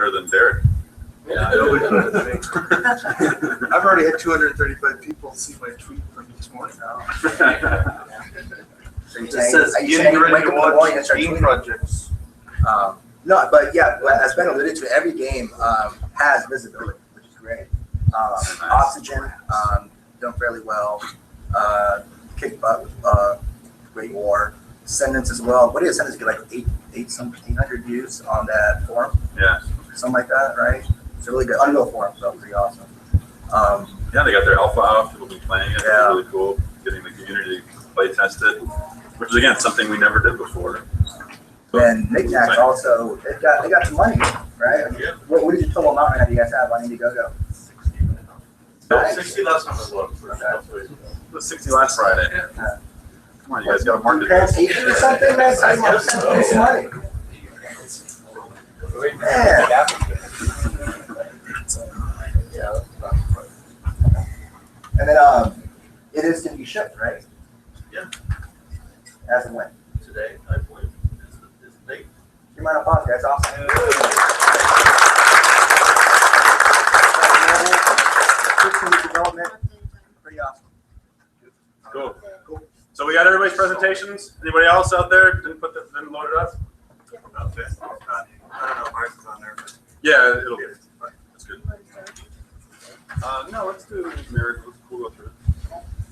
Better than Derek. Yeah, I know. I've already had 235 people see my tweet from this morning. So It says getting ready to watch game projects. No, but yeah, as Ben alluded to, every game has visibility, which is great. Oxygen, done fairly well. Kick butt, Great War. Ascendance as well. What did Ascendance get, like 800 views on that forum? Yeah. Something like that, right? It's a really good Unreal forum, so pretty awesome. Yeah, they got their alpha out. People have been playing it. Yeah. It's really cool. Getting the community to play tested, which is again something we never did before. So, And Knickknacks also, they got some money, right? Yeah. What did you total amount right now do you guys have on Indiegogo? 60 last time I looked. It was 60 last Friday. Yeah. Come on, you guys got to market Parents this. 80 or something, man? I want some money. Man. And then it is going to be shipped, right? Yeah. As and when? Today, I believe, is the date. You mind applause, guys? Awesome. Development. Pretty awesome. Cool. So we got everybody's presentations. Anybody else out there didn't load it up? Okay. I don't know if ours is on there, but. Yeah, it'll be. That's good. No, let's do mirrored. We'll go through it.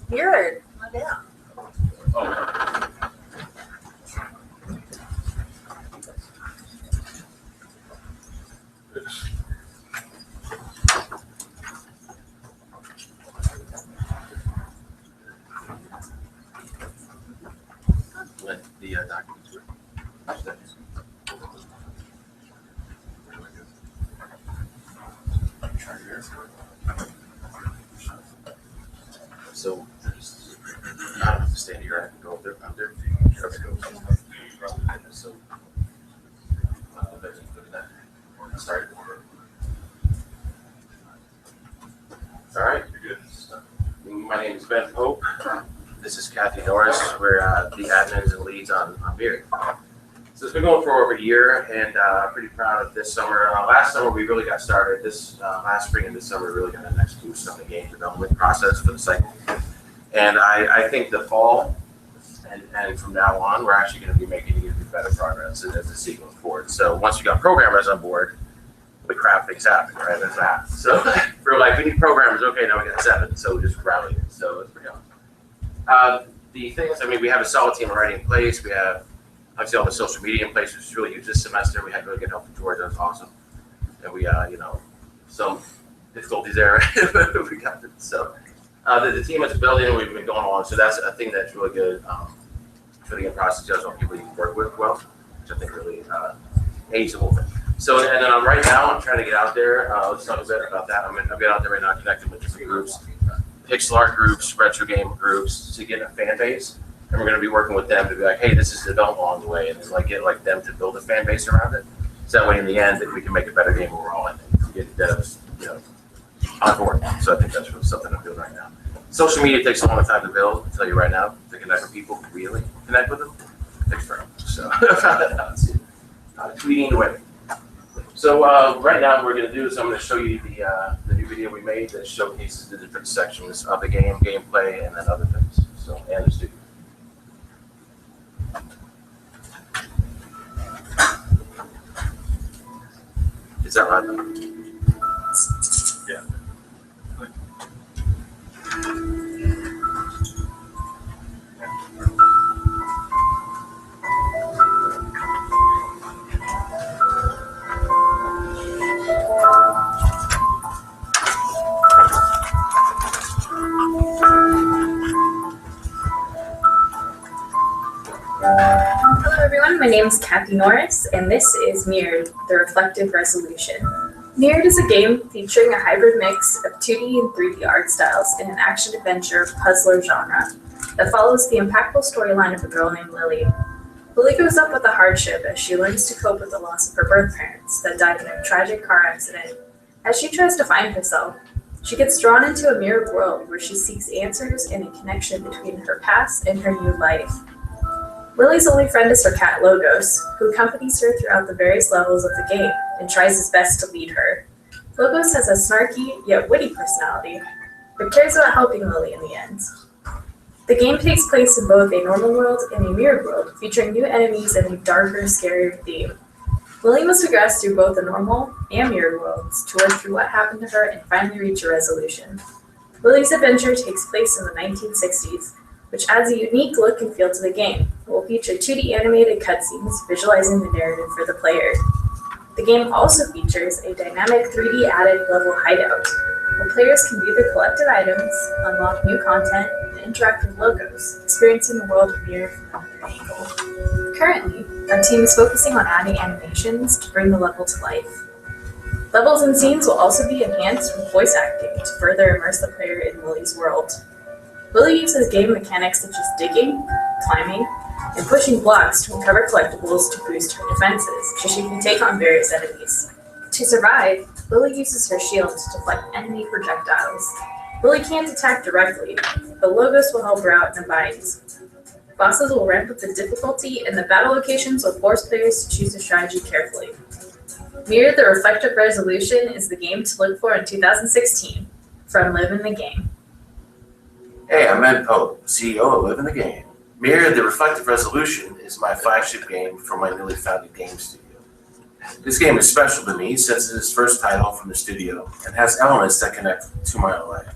Mirrored. Yeah. Oh. Let the documents work. So I don't have to stand here. I can go up there. Out there. So start. All right. You're good. My name is Ben Pope. This is Kathy Norris. We're the admins and leads on Beard. So it's been going for over a year, and I'm pretty proud of this summer. Last summer we really got started. This last spring and this summer we really got an next boost on the game development process for the site. And I think the fall and from now on we're actually going to be making even better progress as the season goes forward. So once we got programmers on board, the crap things happen, right? That's that. So we're like, we need programmers. Okay, now we got 7. So we just rallied it. So it's pretty awesome. The things, I mean, we have a solid team already in place. We have obviously all the social media in place, which is really huge this semester. We had really good help from George. That was awesome. And we, some difficulties there. We got it. So the team is building. We've been going along. So that's a thing that's really good. For the process, you guys want people you can work with well, which I think really aids the whole thing. So, and then right now, I'm trying to get out there. Let's talk a bit about that. I'm getting out there right now, connecting with different groups, pixel art groups, retro game groups, to get a fan base. And we're going to be working with them to be like, hey, this is development along the way, and then like get like them to build a fan base around it. So that way, in the end, that we can make a better game overall, and get devs, on board. So I think that's really something I'm doing right now. Social media takes a long time to build. I'll tell you right now, to connect with people, really connect with them, it takes forever. So I found that out. Tweeting away. So right now, what we're going to do is I'm going to show you the new video we made that showcases the different sections of the game, gameplay, and then other things. So, and the studio. Is that right? Yeah. Hello everyone, my name is Kathy Norris, and this is Mirrored, the Reflective Resolution. Mirrored is a game featuring a hybrid mix of 2D and 3D art styles in an action-adventure puzzler genre that follows the impactful storyline of a girl named Lily. Lily grows up with a hardship as she learns to cope with the loss of her birth parents that died in a tragic car accident. As she tries to find herself, she gets drawn into a mirrored world where she seeks answers and a connection between her past and her new life. Lily's only friend is her cat Logos, who accompanies her throughout the various levels of the game and tries his best to lead her. Logos has a snarky yet witty personality, but cares about helping Lily in the end. The game takes place in both a normal world and a mirrored world, featuring new enemies and a darker, scarier theme. Lily must progress through both the normal and mirrored worlds to work through what happened to her and finally reach a resolution. Lily's adventure takes place in the 1960s, which adds a unique look and feel to the game. It will feature 2D animated cutscenes visualizing the narrative for the player. The game also features a dynamic 3D added level hideout, where players can view their collected items, unlock new content, and interact with Logos, experiencing the world mirrored from another angle. Currently, our team is focusing on adding animations to bring the level to life. Levels and scenes will also be enhanced with voice acting to further immerse the player in Lily's world. Lily uses game mechanics such as digging, climbing, and pushing blocks to uncover collectibles to boost her defenses, so she can take on various enemies. To survive, Lily uses her shield to deflect enemy projectiles. Lily can't attack directly, but Logos will help her out in a bind. Bosses will ramp up the difficulty, and the battle locations will force players to choose a strategy carefully. Mirror the Reflective Resolution is the game to look for in 2016 from Live in the Game. Hey, I'm Ben Pope, CEO of Live in the Game. Mirror the Reflective Resolution is my flagship game for my newly founded game studio. This game is special to me since it is the first title from the studio and has elements that connect to my own life.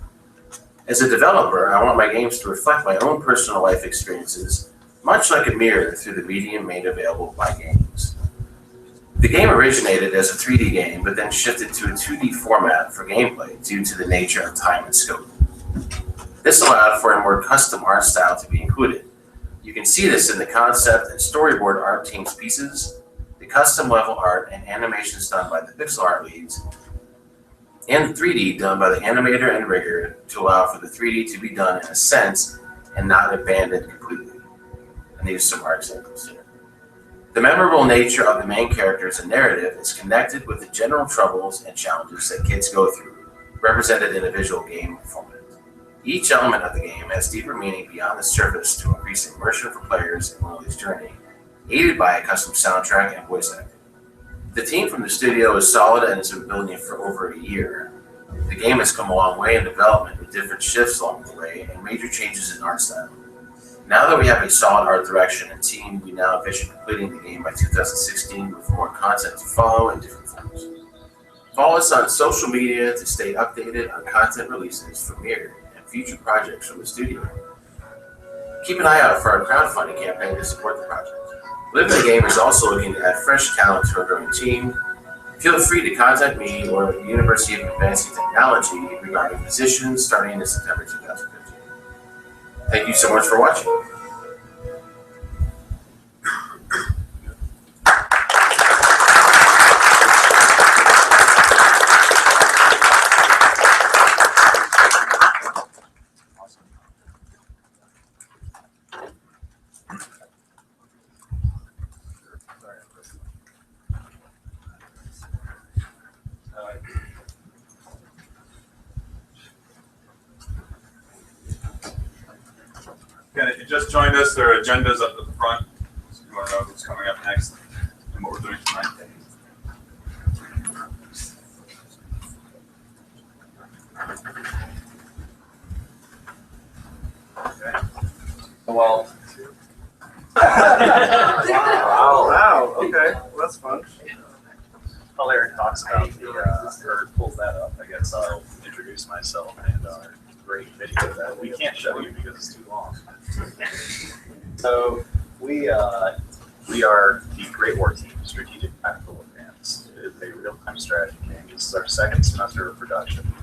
As a developer, I want my games to reflect my own personal life experiences, much like a mirror through the medium made available by games. The game originated as a 3D game, but then shifted to a 2D format for gameplay due to the nature of time and scope. This allowed for a more custom art style to be included. You can see this in the concept and storyboard art team's pieces, the custom level art and animations done by the pixel art leads, and 3D done by the animator and rigger to allow for the 3D to be done in a sense and not abandoned completely. And these are some art examples here. The memorable nature of the main characters and narrative is connected with the general troubles and challenges that kids go through, represented in a visual game format. Each element of the game has deeper meaning beyond the surface to increase immersion for players in Lily's journey, aided by a custom soundtrack and voice acting. The team from the studio is solid and has been building it for over a year. The game has come a long way in development with different shifts along the way and major changes in art style. Now that we have a solid art direction and team, we now envision completing the game by 2016 with more content to follow in different forms. Follow us on social media to stay updated on content releases from Mirror and future projects from the studio. Keep an eye out for our crowdfunding campaign to support the project. Live in the Game is also looking to add fresh talent to our growing team. Feel free to contact me or the University of Advancing Technology regarding positions starting in September 2015. Thank you so much for watching. Again, if you just joined us, there are agendas up at the front. So you want to know who's coming up next and what we're doing tonight. Okay. Well. Wow. Okay. Well, that's fun. While Eric talks about or pulls that up, I guess I'll introduce myself and our great video that we can't show you because it's too long. So we are the Great War Team, Strategic Tactical Advance. It is a real-time strategy game. This is our second semester of production.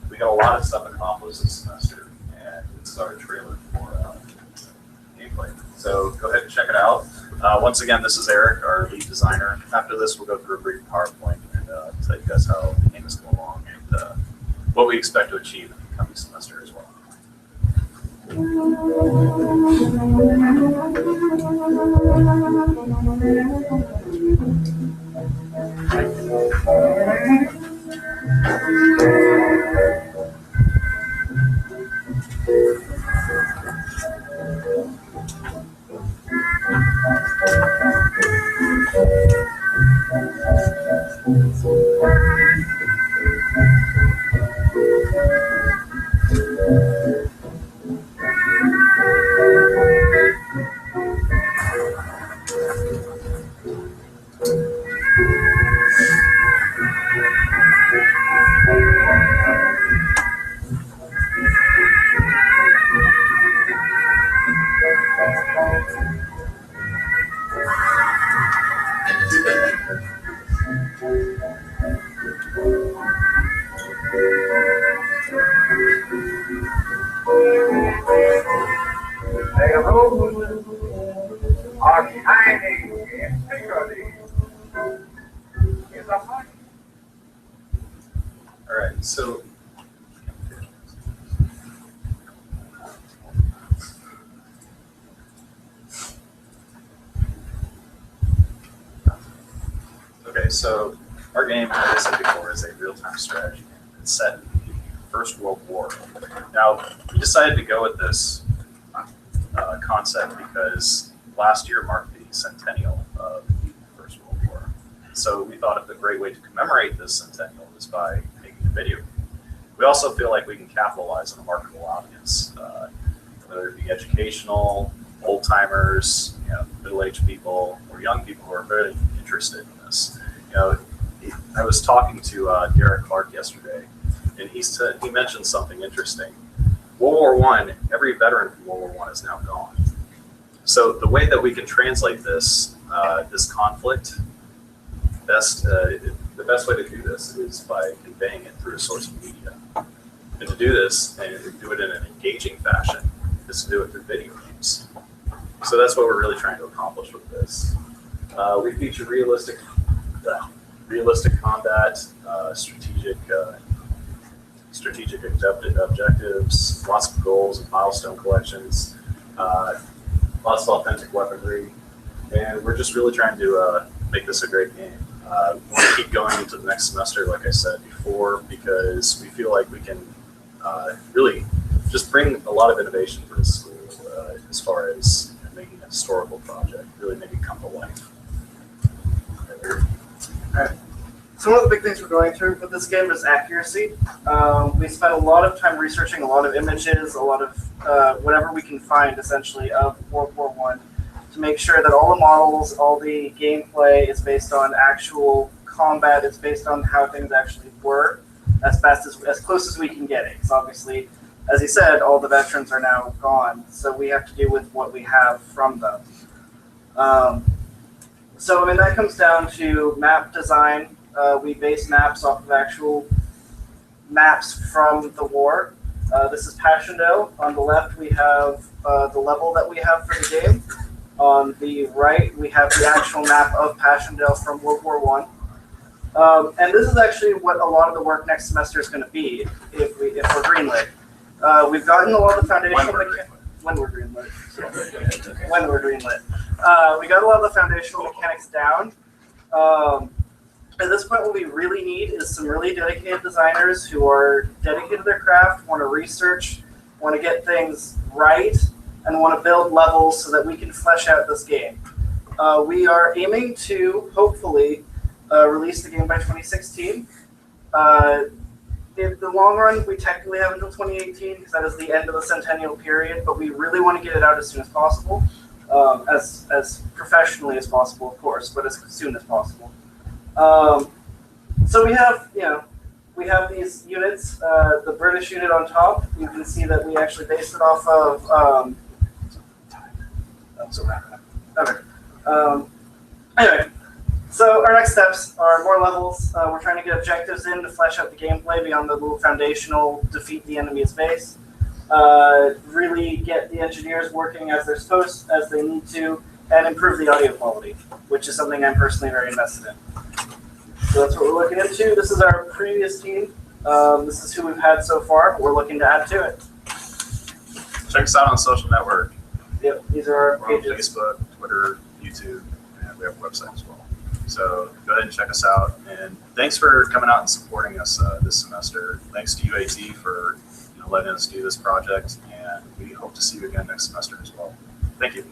We got a lot of stuff accomplished this semester, and this is our trailer for gameplay. So go ahead and check it out. Once again, this is Eric, our lead designer. After this, we'll go through a brief PowerPoint and tell you guys how the game is going along and what we expect to achieve in the coming semester as well. All right, so okay, so our game, like I said before, is a real-time strategy game. It's set in the First World War. Now, we decided to go with this concept because last year marked the centennial of the First World War. So we thought of a great way to commemorate this centennial is by making a video. We also feel like we can capitalize on a marketable audience, whether it be educational, old timers, middle-aged people, or young people who are very interested in this. I was talking to Derek Clark yesterday, and he mentioned something interesting. World War I, every veteran from World War I is now gone. So the way that we can translate this conflict, the best way to do this is by conveying it through a source of media. And to do this, and to do it in an engaging fashion, is to do it through video games. So that's what we're really trying to accomplish with this. We feature realistic combat, strategic objectives, lots of goals and milestone collections, lots of authentic weaponry, and we're just really trying to make this a great game. We want to keep going into the next semester, like I said before, because we feel like we can really just bring a lot of innovation for the school as far as making a historical project, really make it come to life. So one of the big things we're going through with this game is accuracy. We spent a lot of time researching a lot of images, a lot of whatever we can find, essentially, of World War I, to make sure that all the models, all the gameplay is based on actual combat. It's based on how things actually were, as close as we can get it. Because obviously, as he said, all the veterans are now gone, so we have to deal with what we have from them. So that comes down to map design. We base maps off of actual maps from the war. This is Passchendaele. On the left, we have the level that we have for the game. On the right, we have the actual map of Passchendaele from World War I. And this is actually what a lot of the work next semester is going to be if we're Greenlight. We've gotten a lot of the foundational mechanics. When we're Greenlight. We got a lot of the foundational mechanics down. At this point, what we really need is some really dedicated designers who are dedicated to their craft, want to research, want to get things right, and want to build levels so that we can flesh out this game. We are aiming to, hopefully, release the game by 2016. In the long run, we technically have until 2018 because that is the end of the centennial period, but we really want to get it out as soon as possible, as professionally as possible, of course, but as soon as possible. So we have these units. The British unit on top. You can see that we actually based it off of. Anyway, so our next steps are more levels. We're trying to get objectives in to flesh out the gameplay beyond the little foundational defeat the enemy's base. Really get the engineers working as they're supposed, as they need to, and improve the audio quality, which is something I'm personally very invested in. So that's what we're looking into. This is our previous team. This is who we've had so far, but we're looking to add to it. check us out on social network. Yep, these are our We're on pages. Facebook, Twitter, YouTube, and we have a website as well. So go ahead and check us out. And thanks for coming out and supporting us this semester. Thanks to UAT for letting us do this project, and we hope to see you again next semester as well. Thank you.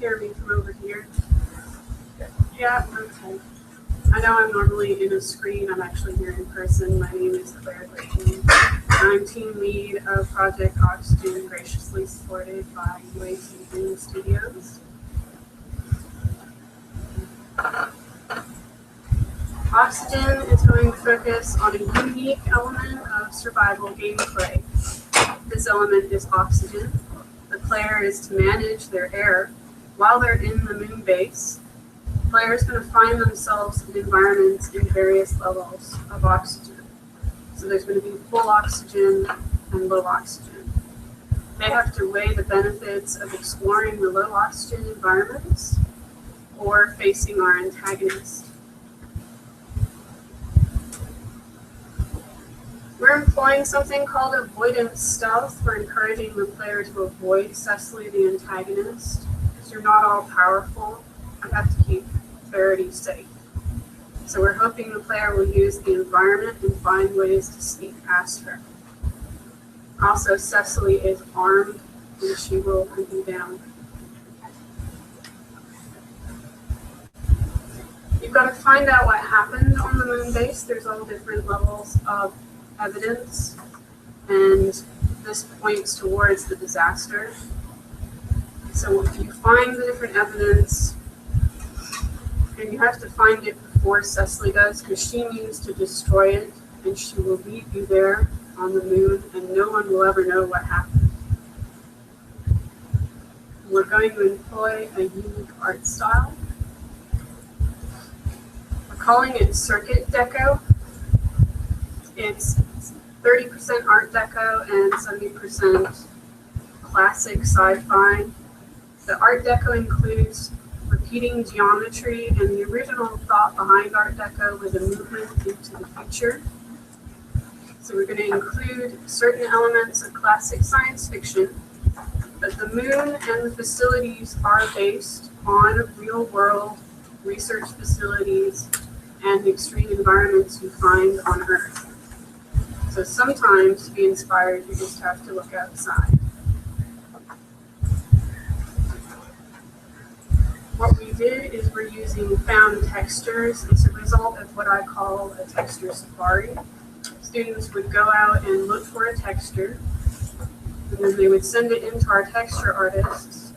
hear me from over here? Yeah, okay. I know I'm normally in a screen. I'm actually here in person. My name is Claire Brayton. I'm team lead of Project Oxygen, graciously supported by UAT Green Studios. Oxygen is going to focus on a unique element of survival gameplay. This element is oxygen. The player is to manage their air while they're in the moon base. The player is going to find themselves in environments in various levels of oxygen. So there's going to be full oxygen and low oxygen. They have to weigh the benefits of exploring the low oxygen environments or facing our antagonist. We're employing something called avoidance stealth. We're encouraging the player to avoid Cecily, the antagonist, because you're not all powerful. You have to keep Verity safe. So we're hoping the player will use the environment and find ways to sneak past her. Also, Cecily is armed and she will hunt you down. You've got to find out what happened on the moon base. There's all different levels of evidence, and this points towards the disaster. So if you find the different evidence, and you have to find it before Cecily does, because she means to destroy it, and she will leave you there on the moon, and no one will ever know what happened. We're going to employ a unique art style. We're calling it Circuit Deco. It's 30% Art Deco and 70% classic sci-fi. The Art Deco includes repeating geometry, and the original thought behind Art Deco was a movement into the future. So we're going to include certain elements of classic science fiction, but the moon and the facilities are based on real-world research facilities and extreme environments you find on Earth. So sometimes to be inspired, you just have to look outside. What we did is we're using found textures. It's a result of what I call a texture safari. Students would go out and look for a texture, and then they would send it into our texture artists.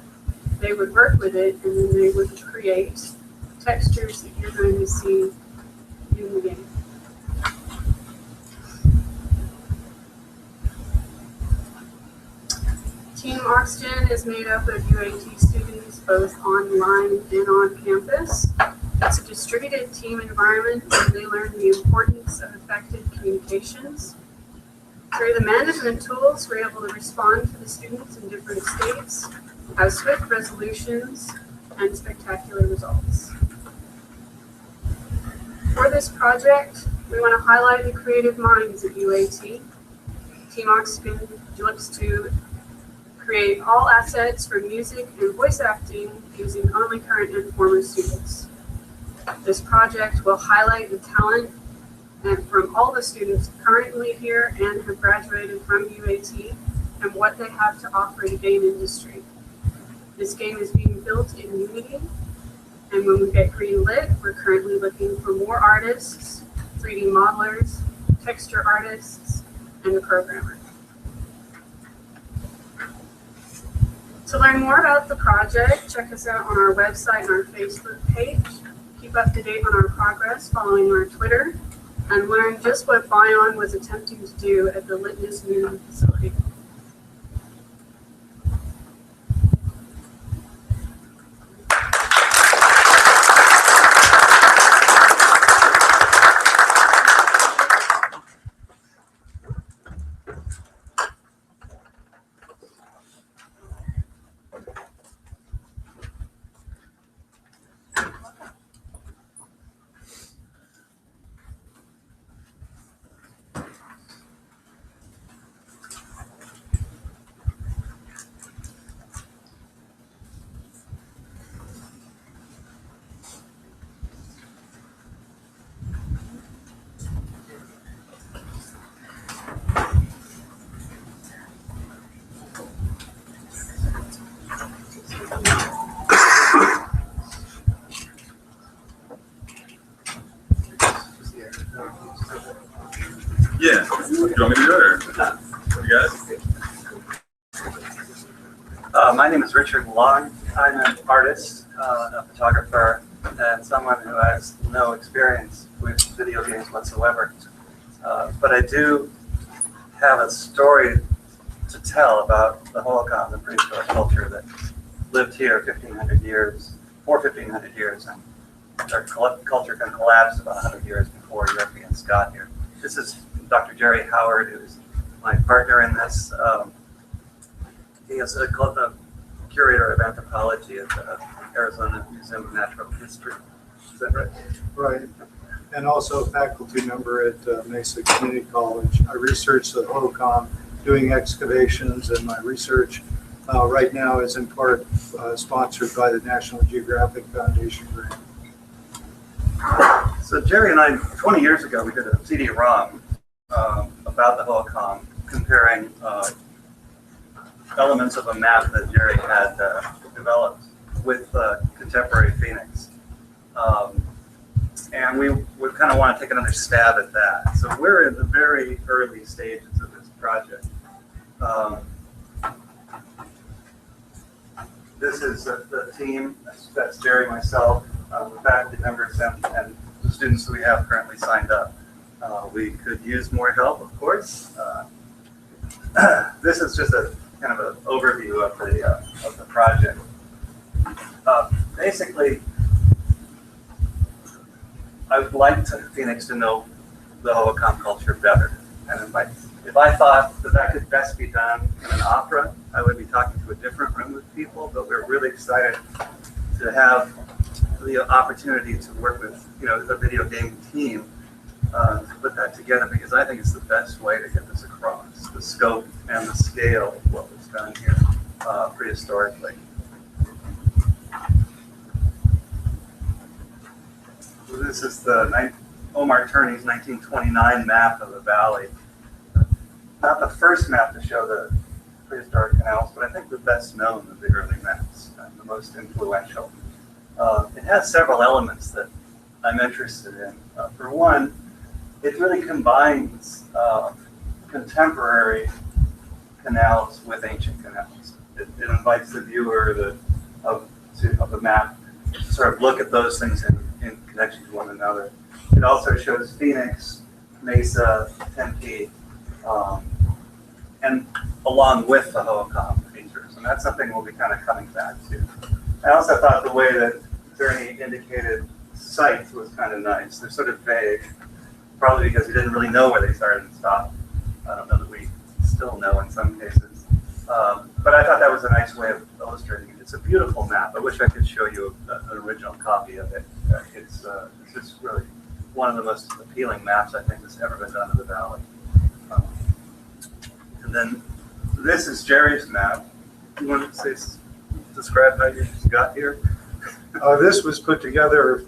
They would work with it, and then they would create textures that you're going to see in the game. Team Oxygen is made up of UAT students both online and on campus. It's a distributed team environment where they learn the importance of effective communications. Through the management tools, we're able to respond to the students in different states, have swift resolutions, and spectacular results. For this project, we want to highlight the creative minds at UAT. Team Oxygen looks to create all assets for music and voice acting using only current and former students. This project will highlight the talent from all the students currently here and have graduated from UAT and what they have to offer the game industry. This game is being built in Unity, and when we get greenlit, we're currently looking for more artists, 3D modelers, texture artists, and a programmer. To learn more about the project, check us out on our website and our Facebook page. Keep up to date on our progress following our Twitter, and learn just what Bion was attempting to do at the Litmus Moon facility. Yeah. Do you want me to do it, or you guys? My name is Richard Long. I'm an artist, a photographer, and someone who has no experience with video games whatsoever. But I do have a story to tell about the Holocauns and prehistoric culture that lived here 1,500 years, for 1,500 years, and our culture can collapse about 100 years before Europeans got here. This is Dr. Jerry Howard, who's my partner in this. He is a curator of anthropology at the Arizona Museum of Natural History. Is that right? Right. And also a faculty member at Mesa Community College. I research the Holocauns, doing excavations, and my research right now is in part sponsored by the National Geographic Foundation grant. So Jerry and I, 20 years ago, we did a CD-ROM about the Holocauns, comparing elements of a map that Jerry had developed with contemporary Phoenix. And we would kind of want to take another stab at that. So we're in the very early stages of this project. This is the team. That's Jerry, myself, the faculty members, and the students that we have currently signed up. We could use more help, of course. This is just a kind of an overview of the project. Basically, I would like Phoenix to know the Holocauns culture better. And if I thought that could best be done in an opera, I would be talking to a different room of people, but we're really excited to have the opportunity to work with, the video game team to put that together, because I think it's the best way to get this across, the scope and the scale of what was done here prehistorically. So this is the Omar Turney's 1929 map of the valley. Not the first map to show the prehistoric canals, but I think the best known of the early maps and the most influential. It has several elements that I'm interested in. For one, it really combines contemporary canals with ancient canals. It invites the viewer of the map to sort of look at those things in connection to one another. It also shows Phoenix, Mesa, Tempe, and along with the Holocauns features. And that's something we'll be kind of coming back to. I also thought the way that Bernie indicated sites was kind of nice. They're sort of vague, probably because he didn't really know where they started and stopped. I don't know that we still know in some cases. But I thought that was a nice way of illustrating it. It's a beautiful map. I wish I could show you an original copy of it. It's just really one of the most appealing maps I think that's ever been done of the valley. And then this is Jerry's map. You want to describe how you got here? This was put together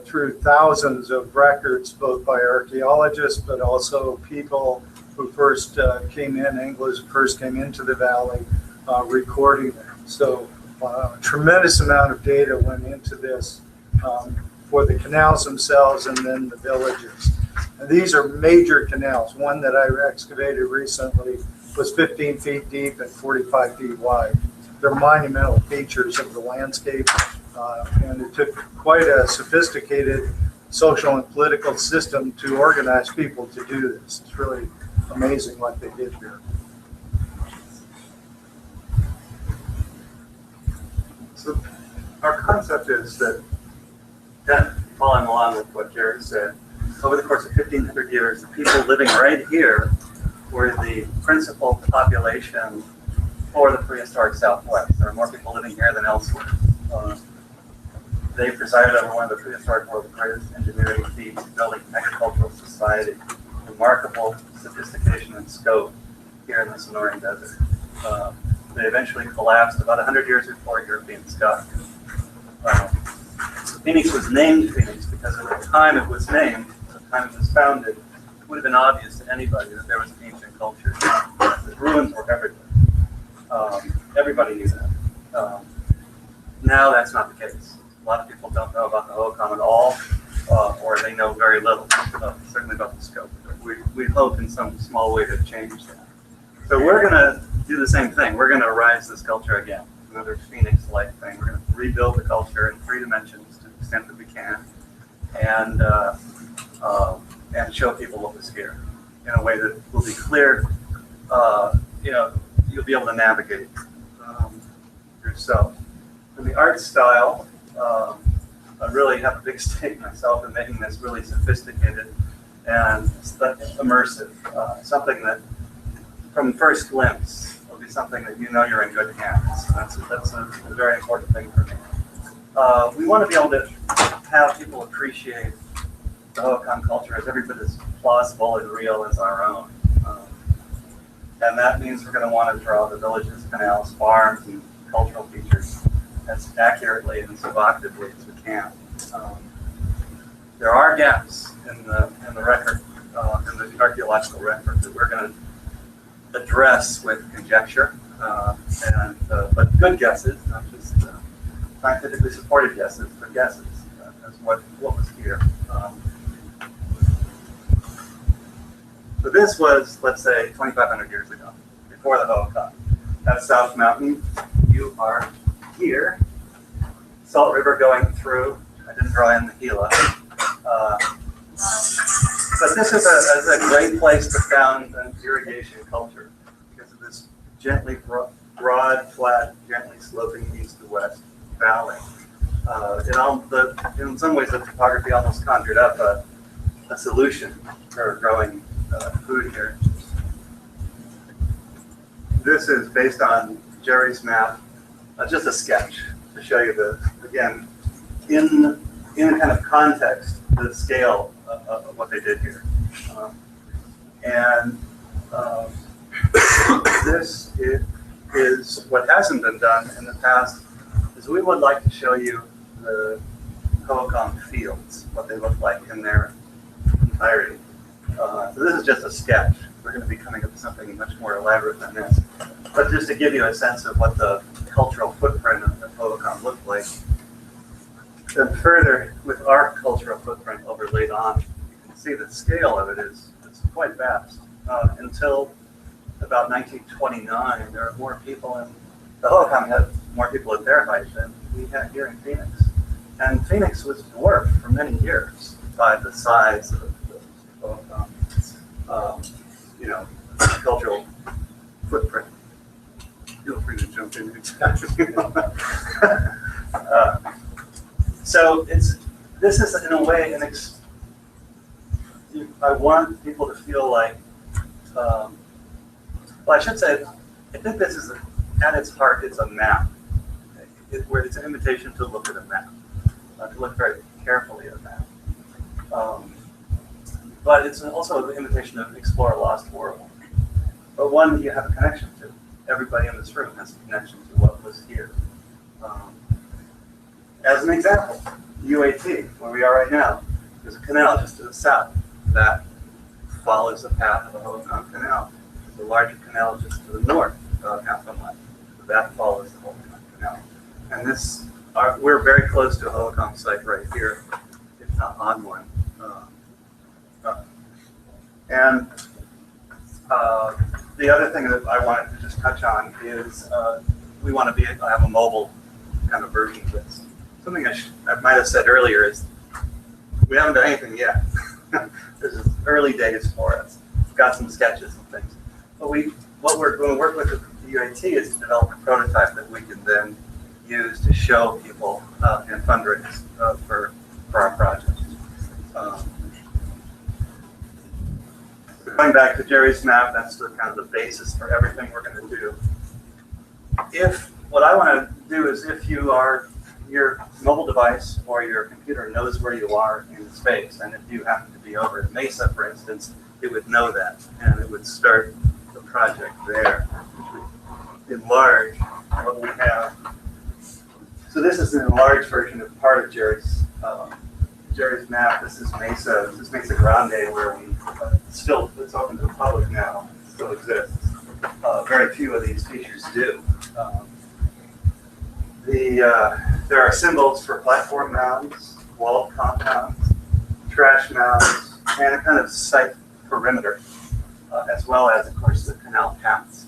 through thousands of records, both by archaeologists, but also people who first came in, anglers who first came into the valley, recording them. So a tremendous amount of data went into this for the canals themselves and then the villages. And these are major canals. One that I excavated recently was 15 feet deep and 45 feet wide. They're monumental features of the landscape, and it took quite a sophisticated social and political system to organize people to do this. It's really amazing what they did here. So our concept is that, following along with what Jared said, over the course of 1,500 years, the people living right here were the principal population for the prehistoric Southwest. There are more people living here than elsewhere. They presided over one of the prehistoric world's greatest engineering feats, building an agricultural society, remarkable sophistication and scope here in the Sonoran Desert. They eventually collapsed about 100 years before Europeans got here. Phoenix was named Phoenix because at the time it was named, at the time it was founded, it would have been obvious to anybody that there was an ancient culture. The ruins were everywhere. Everybody knew that. Now that's not the case. A lot of people don't know about the Holocauns at all, or they know very little, certainly about the scope. We'd hope in some small way to change that. So we're going to do the same thing. We're going to rise this culture again. Another Phoenix-like thing. We're going to rebuild the culture in 3 dimensions to the extent that we can, and show people what was here in a way that will be clear. You'll be able to navigate yourself. In the art style, I really have a big stake myself in making this really sophisticated and immersive. Something that, from first glimpse, will be something that you know you're in good hands. That's a very important thing for me. We want to be able to have people appreciate the Hohokam culture as every bit as plausible and real as our own. And that means we're going to want to draw the villages, canals, farms, and cultural features as accurately and as evocatively as we can. There are gaps in the record, in the archaeological record, that we're going to address with conjecture, but good guesses, not just scientifically supported guesses, but guesses as what was here. So this was, let's say, 2,500 years ago, before the Hohokam. That's South Mountain. You are here. Salt River going through. I didn't draw in the Gila. But this is a great place to found an irrigation culture because of this gently broad, flat, gently sloping east to west valley. In some ways, the topography almost conjured up a solution for growing food here. This is based on Jerry's map, just a sketch to show you again, in a kind of context, the scale of what they did here. This is what hasn't been done in the past, is we would like to show you the Hohokam fields, what they look like in their entirety. So this is just a sketch. We're going to be coming up with something much more elaborate than this. But just to give you a sense of what the cultural footprint of the Hohokam looked like. Then further, with our cultural footprint overlaid on, you can see the scale of it is quite vast. Until about 1929, there were more people the Hohokam had more people at their height than we had here in Phoenix. And Phoenix was dwarfed for many years by the size of cultural footprint. Feel free to jump in anytime. So this is in a way I want people to feel like, I should say, I think this is at its heart, it's a map. Where it's an invitation to look at a map, to look very carefully at a map. But it's also an invitation to explore a lost world, but one that you have a connection to. Everybody in this room has a connection to what was here. As an example, UAT, where we are right now, there's a canal just to the south that follows the path of the Hohokam Canal. There's a larger canal just to the north, about half a mile. That follows the Hohokam Canal. And we're very close to a Hohokam site right here, if not on one. The other thing that I wanted to just touch on is we want to have a mobile kind of version of this. Something I might have said earlier is we haven't done anything yet. This is early days for us. We've got some sketches and things. But what we're going to work with the UAT is to develop a prototype that we can then use to show people and fundraise for our project. Going back to Jerry's map, that's the kind of the basis for everything we're going to do. What I want to do is if your mobile device or your computer knows where you are in space, and if you happen to be over at Mesa, for instance, it would know that, and it would start the project there, which would enlarge what we have. So this is an enlarged version of part of Jerry's map. This is Mesa. This is Mesa Grande, where it's open to the public now. It still exists. Very few of these features do. There are symbols for platform mounds, walled compounds, trash mounds, and a kind of site perimeter. as well as, of course, the canal paths.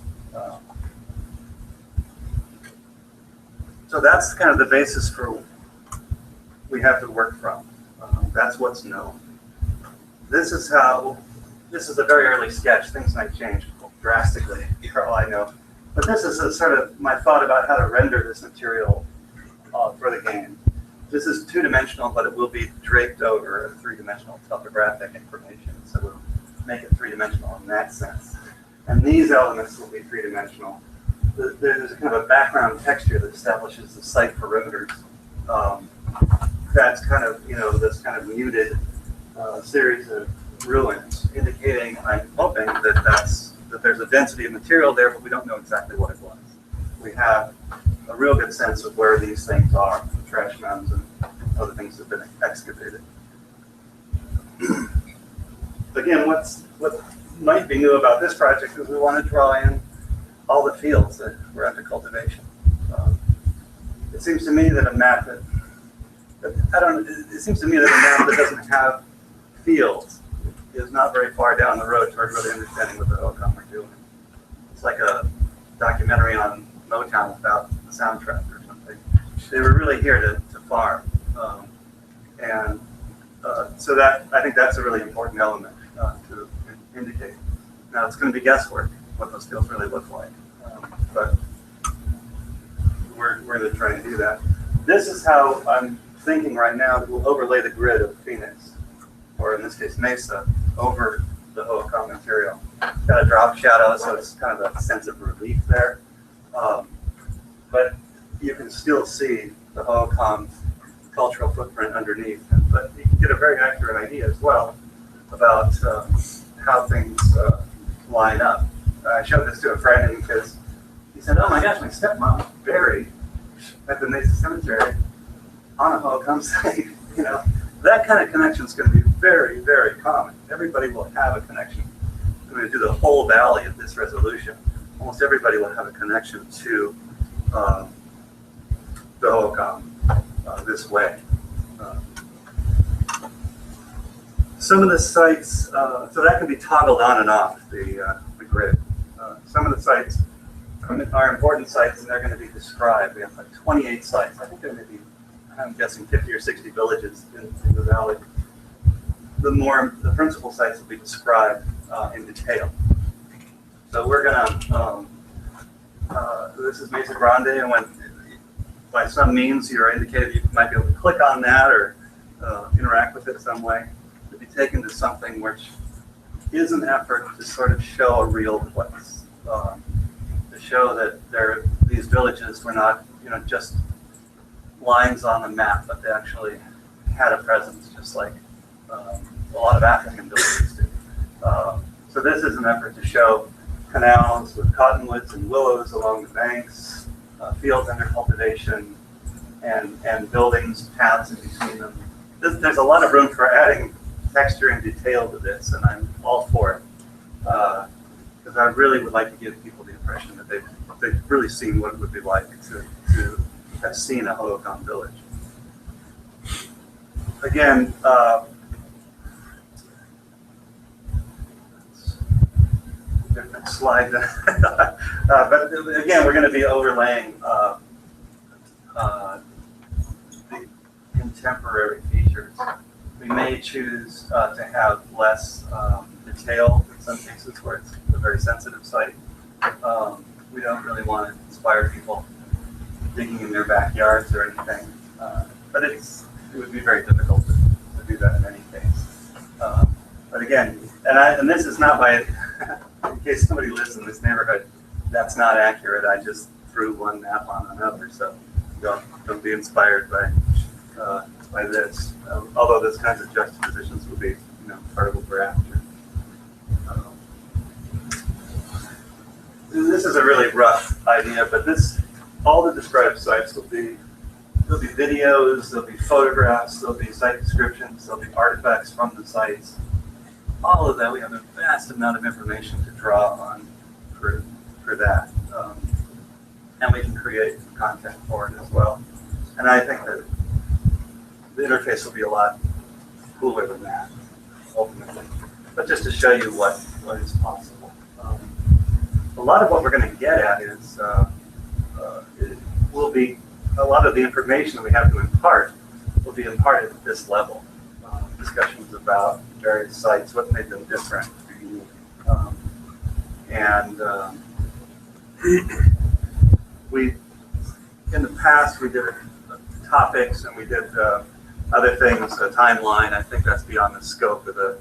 So that's kind of the basis for we have to work from. That's what's known. This is a very early sketch. Things might change drastically, for all I know. But this is a sort of my thought about how to render this material for the game. This is two-dimensional, but it will be draped over three-dimensional topographic information. So we'll make it three-dimensional in that sense. And these elements will be three-dimensional. There's kind of a background texture that establishes the site perimeters. That's kind of, this kind of muted series of ruins, indicating, I'm hoping, that there's a density of material there, but we don't know exactly what it was. We have a real good sense of where these things are, the trash mounds and other things that have been excavated. Again, what might be new about this project is we want to draw in all the fields that were under cultivation. It seems to me that a map that doesn't have fields is not very far down the road toward really understanding what the Hillcom are doing. It's like a documentary on Motown without the soundtrack or something. They were really here to farm. So that, I think that's a really important element to indicate. Now it's going to be guesswork what those fields really look like. But we're going to try to do that. This is how I'm thinking right now that we'll overlay the grid of Phoenix, or in this case Mesa, over the Hohokam material. Got a drop shadow, so it's kind of a sense of relief there. But you can still see the Hohokam cultural footprint underneath. But you can get a very accurate idea as well about how things line up. I showed this to a friend because he said, "Oh my gosh, my stepmom was buried at the Mesa Cemetery on a Hohokam site." That kind of connection is going to be very, very common. Everybody will have a connection. I'm going to do the whole valley of this resolution. Almost everybody will have a connection to the Hohokam this way. Some of the sites, so that can be toggled on and off the grid. Some of the sites are important sites, and they're going to be described. We have like 28 sites. I think there may be, I'm guessing, 50 or 60 villages in the valley. The principal sites will be described in detail. So we're going to, this is Mesa Grande, and when by some means you're indicated, you might be able to click on that or interact with it some way, to be taken to something which is an effort to sort of show a real place, to show that these villages were not, just lines on the map, but they actually had a presence, just like a lot of African villages do. So this is an effort to show canals with cottonwoods and willows along the banks, fields under cultivation, and buildings, paths in between them. There's a lot of room for adding texture and detail to this, and I'm all for it. Because I really would like to give people the impression that they've really seen what it would be like to have seen a Hohokam village. Again, different slide. But again, we're going to be overlaying the contemporary features. We may choose to have less detail in some cases where it's a very sensitive site. We don't really want to inspire people digging in their backyards or anything. But it would be very difficult to do that in any case. But again, and this is not by, in case somebody lives in this neighborhood, that's not accurate. I just threw one map on another, so don't be inspired by this. Although those kinds of juxtapositions will be, part of what we're after. This is a really rough idea, but all the described sites there'll be videos, there'll be photographs, there'll be site descriptions, there'll be artifacts from the sites. All of that, we have a vast amount of information to draw on for that. And we can create content for it as well. And I think that the interface will be a lot cooler than that, ultimately. But just to show you what is possible. a lot of what we're going to get at is it will be a lot of the information that we have to impart will be imparted at this level. Discussions about various sites, what made them different, we in the past we did topics and we did other things, a timeline. I think that's beyond the scope of the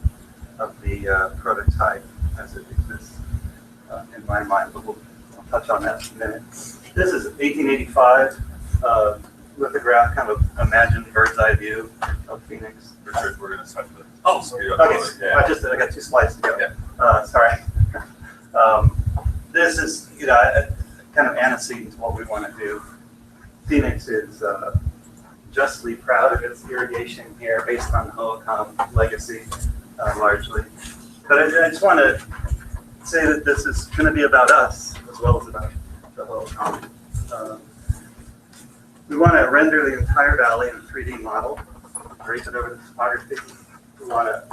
prototype as it exists in my mind, but I'll touch on that in a minute. This is 1885 lithograph, kind of imagined bird's eye view of Phoenix. Richard, we're going to start the. Oh, okay. Yeah. I got 2 slides to go. Yeah. Sorry. This is, kind of antecedent to what we want to do. Phoenix is justly proud of its irrigation here, based on the Hohokam legacy, largely. But I just want to say that this is going to be about us as well as about the Hohokam. We want to render the entire valley in a 3D model, trace it over the topography. We want to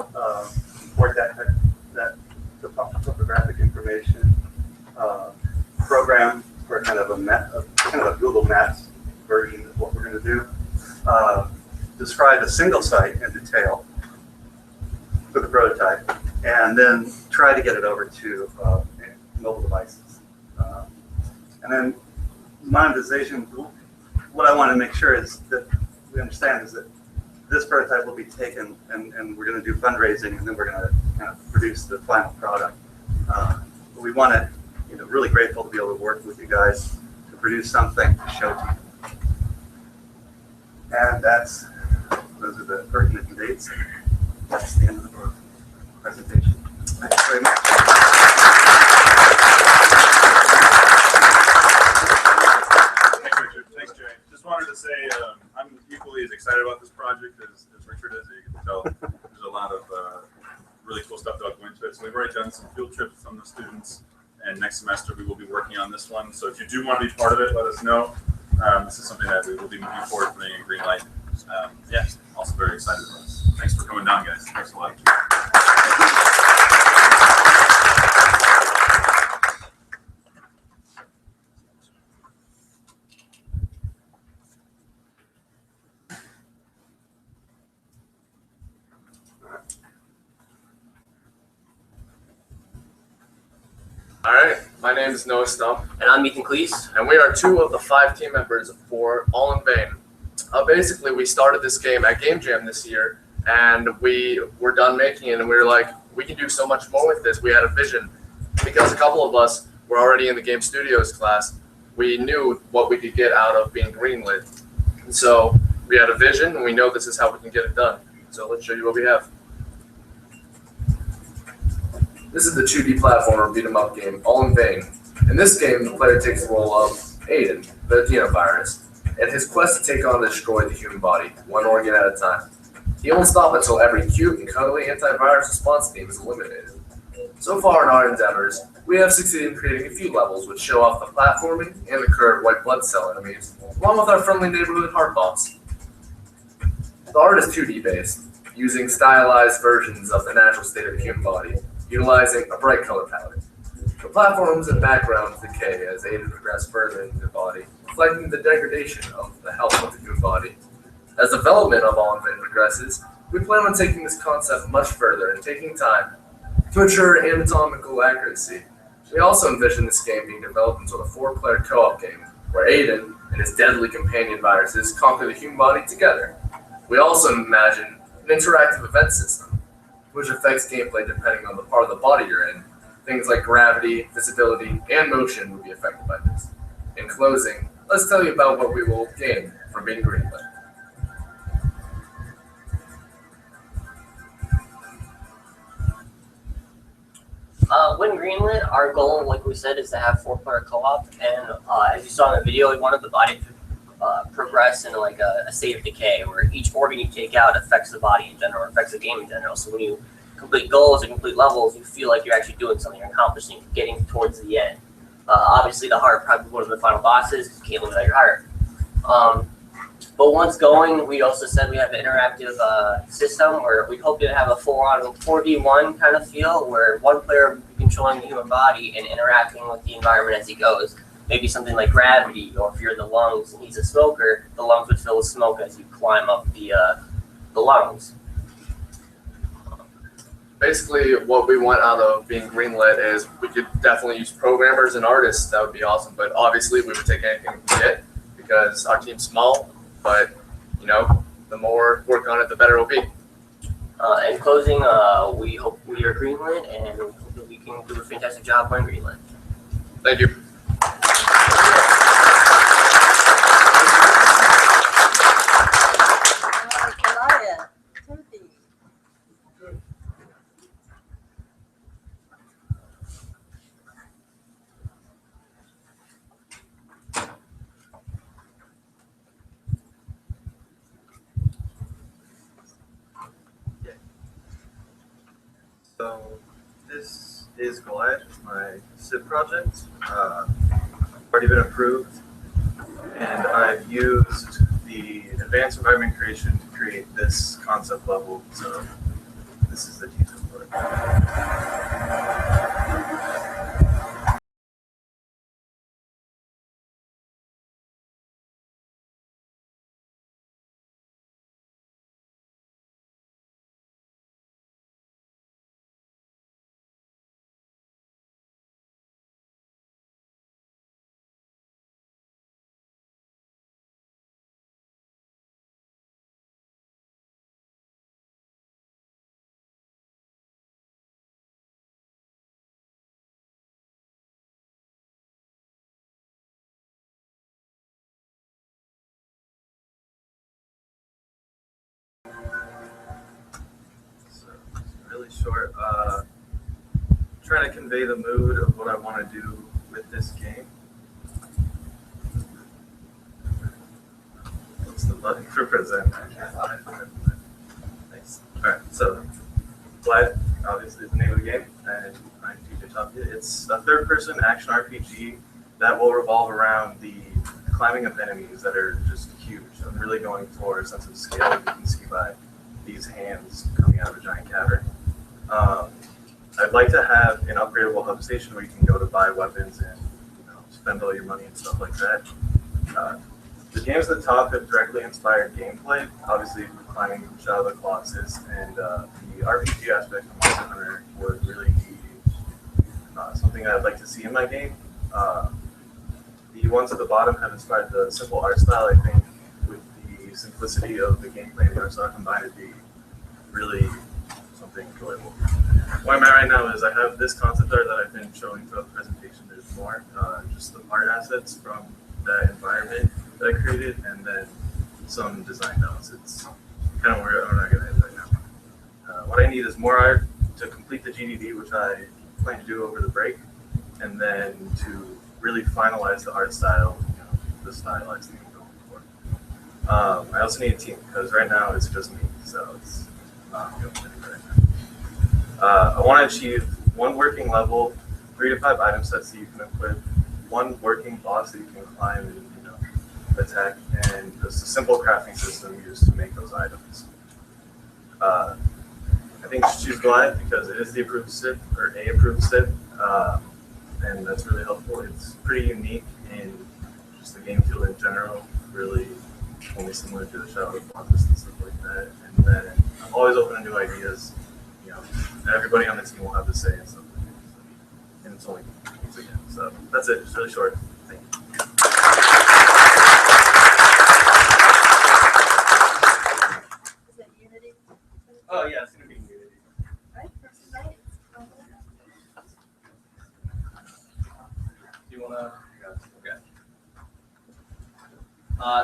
import that topographic information, program for kind of a Google Maps version of what we're going to do. Describe a single site in detail for the prototype, and then try to get it over to mobile devices. And then monetization. What I want to make sure is that we understand is that this prototype will be taken and we're going to do fundraising, and then we're going to kind of produce the final product. We want to, really grateful to be able to work with you guys to produce something to show to you. And those are the pertinent dates. That's the end of the presentation. Thank you very much. Thanks, Richard. Thanks, Jay. Just wanted to say I'm equally as excited about this project as Richard is. You can tell there's a lot of really cool stuff that will go into it. So we've already done some field trips from the students, and next semester we will be working on this one. So if you do want to be part of it, let us know. This is something that we will be moving forward for in Greenlight. Also very excited about this. Thanks for coming down, guys. Thanks a lot. All right, my name is Noah Stump. And I'm Ethan Cleese. And we are 2 of the 5 team members for All in Vain. Basically, we started this game at Game Jam this year, and we were done making it, and we were like, we can do so much more with this. We had a vision. Because a couple of us were already in the game studios class, we knew what we could get out of being greenlit. And so we had a vision, and we know this is how we can get it done. So let's show you what we have. This is the 2D platformer beat-em-up game, All in Vain. In this game, the player takes the role of Aiden, the xenovirus, and his quest to take on and destroy the human body, one organ at a time. He won't stop until every cute and cuddly antivirus response team is eliminated. So far in our endeavors, we have succeeded in creating a few levels which show off the platforming and the current white blood cell enemies, along with our friendly neighborhood heart boss. The art is 2D based, using stylized versions of the natural state of the human body, utilizing a bright color palette. The platforms and backgrounds decay as Aiden progresses further into the body, reflecting the degradation of the health of the human body. As development of All in Vain progresses, we plan on taking this concept much further and taking time to ensure anatomical accuracy. We also envision this game being developed into a 4-player co-op game, where Aiden and his deadly companion viruses conquer the human body together. We also imagine an interactive event system, which affects gameplay depending on the part of the body you're in. Things like gravity, visibility, and motion will be affected by this. In closing, let's tell you about what we will gain from being greenlit. When greenlit, our goal, like we said, is to have 4-player co-op. And as you saw in the video, one of the body progress in like a state of decay, where each organ you take out affects the body in general, or affects the game in general. So when you complete goals and complete levels, you feel like you're actually doing something, you're accomplishing, getting towards the end. Obviously, the heart, probably one of the final bosses, you can't live without your heart. But once going, we also said we have an interactive system where we hope to have a 4v1 kind of feel where one player will be controlling the human body and interacting with the environment as he goes. Maybe something like gravity, or if you're the lungs and he's a smoker, the lungs would fill with smoke as you climb up the lungs. Basically, what we want out of being Greenlit is we could definitely use programmers and artists. That would be awesome. But obviously, we would take anything we can get because our team's small. But, you know, the more work on it, the better it'll be. In closing, we hope we are Greenlight and hope that we can do a fantastic job on Greenlight. Thank you. So this is Goliath, my SIP project. Already been approved, and I've used the advanced environment creation to create this concept level. So this is the teaser for it. So it's really short. Trying to convey the mood of what I want to do with this game. What's the button for present? Nice. Alright, so Glide obviously is the name of the game, and I'm TJ Tapia. It's a third-person action RPG that will revolve around the climbing of enemies that are just huge. I'm really going for a sense of scale that you can see by these hands coming out of a giant cavern. I'd like to have an upgradable hub station where you can go to buy weapons and spend all your money and stuff like that. The games at the top have directly inspired gameplay. Obviously, climbing Shadow of the Colossus and the RPG aspect of Monster Hunter would really be something that I'd like to see in my game. The ones at the bottom have inspired the simple art style. I think with the simplicity of the gameplay and the art style combined, it'd be really something enjoyable. Where I'm at right now is I have this concept art that I've been showing throughout the presentation. There's more, just the art assets from that environment that I created, and then some design notes. It's kind of where I'm not going to end right now. What I need is more art to complete the GDD, which I plan to do over the break, and then to really finalize the art style, the stylized thing I'm going for. I also need a team because right now it's just me, so it's not going right now. I want to achieve one working level, 3 to 5 item sets that you can equip, one working boss that you can climb and attack, and just a simple crafting system used to make those items. I think you should choose Goliath because it is the approved SIP, or a approved SIP, and that's really helpful. It's pretty unique in just the game field in general, really only similar to the Shadow of the Colossus and stuff like that. And then I'm always open to new ideas. Everybody on the team will have to say and stuff like that. And it's only games again. So that's it. It's really short. Thank you. Is it Unity? Oh yeah, it's gonna be Unity. Right, first invite. Do you wanna? Okay.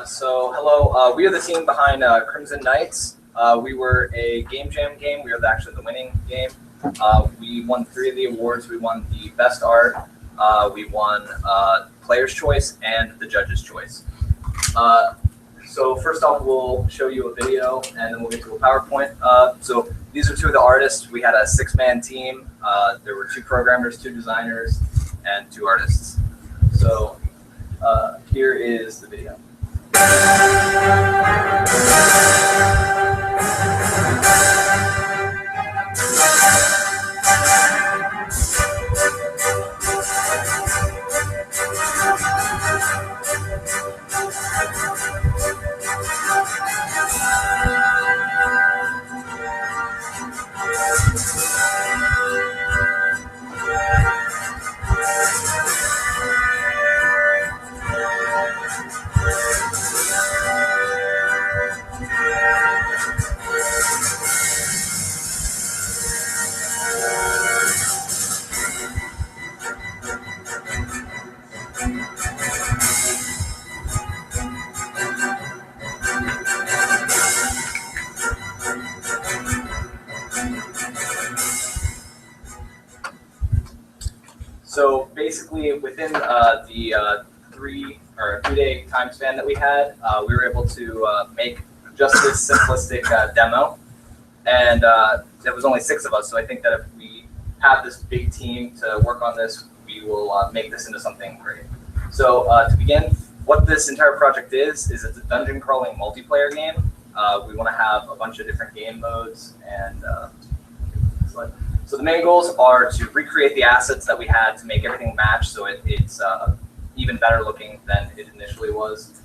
So hello, we are the team behind Crimson Knights. We were a game jam game. We are actually the winning game. We won 3 of the awards. We won the best art. We won player's choice and the judge's choice. So first off, we'll show you a video and then we'll get to a PowerPoint. So these are 2 of the artists. We had a 6-man team. There were 2 programmers, 2 designers, and 2 artists. So here is the video. within the 2-day time span that we had, we were able to make just this simplistic demo. And there was only 6 of us, so I think that if we have this big team to work on this, we will make this into something great. So to begin, what this entire project is it's a dungeon crawling multiplayer game. We want to have a bunch of different game modes, and so the main goals are to recreate the assets that we had to make everything match so it's even better looking than it initially was.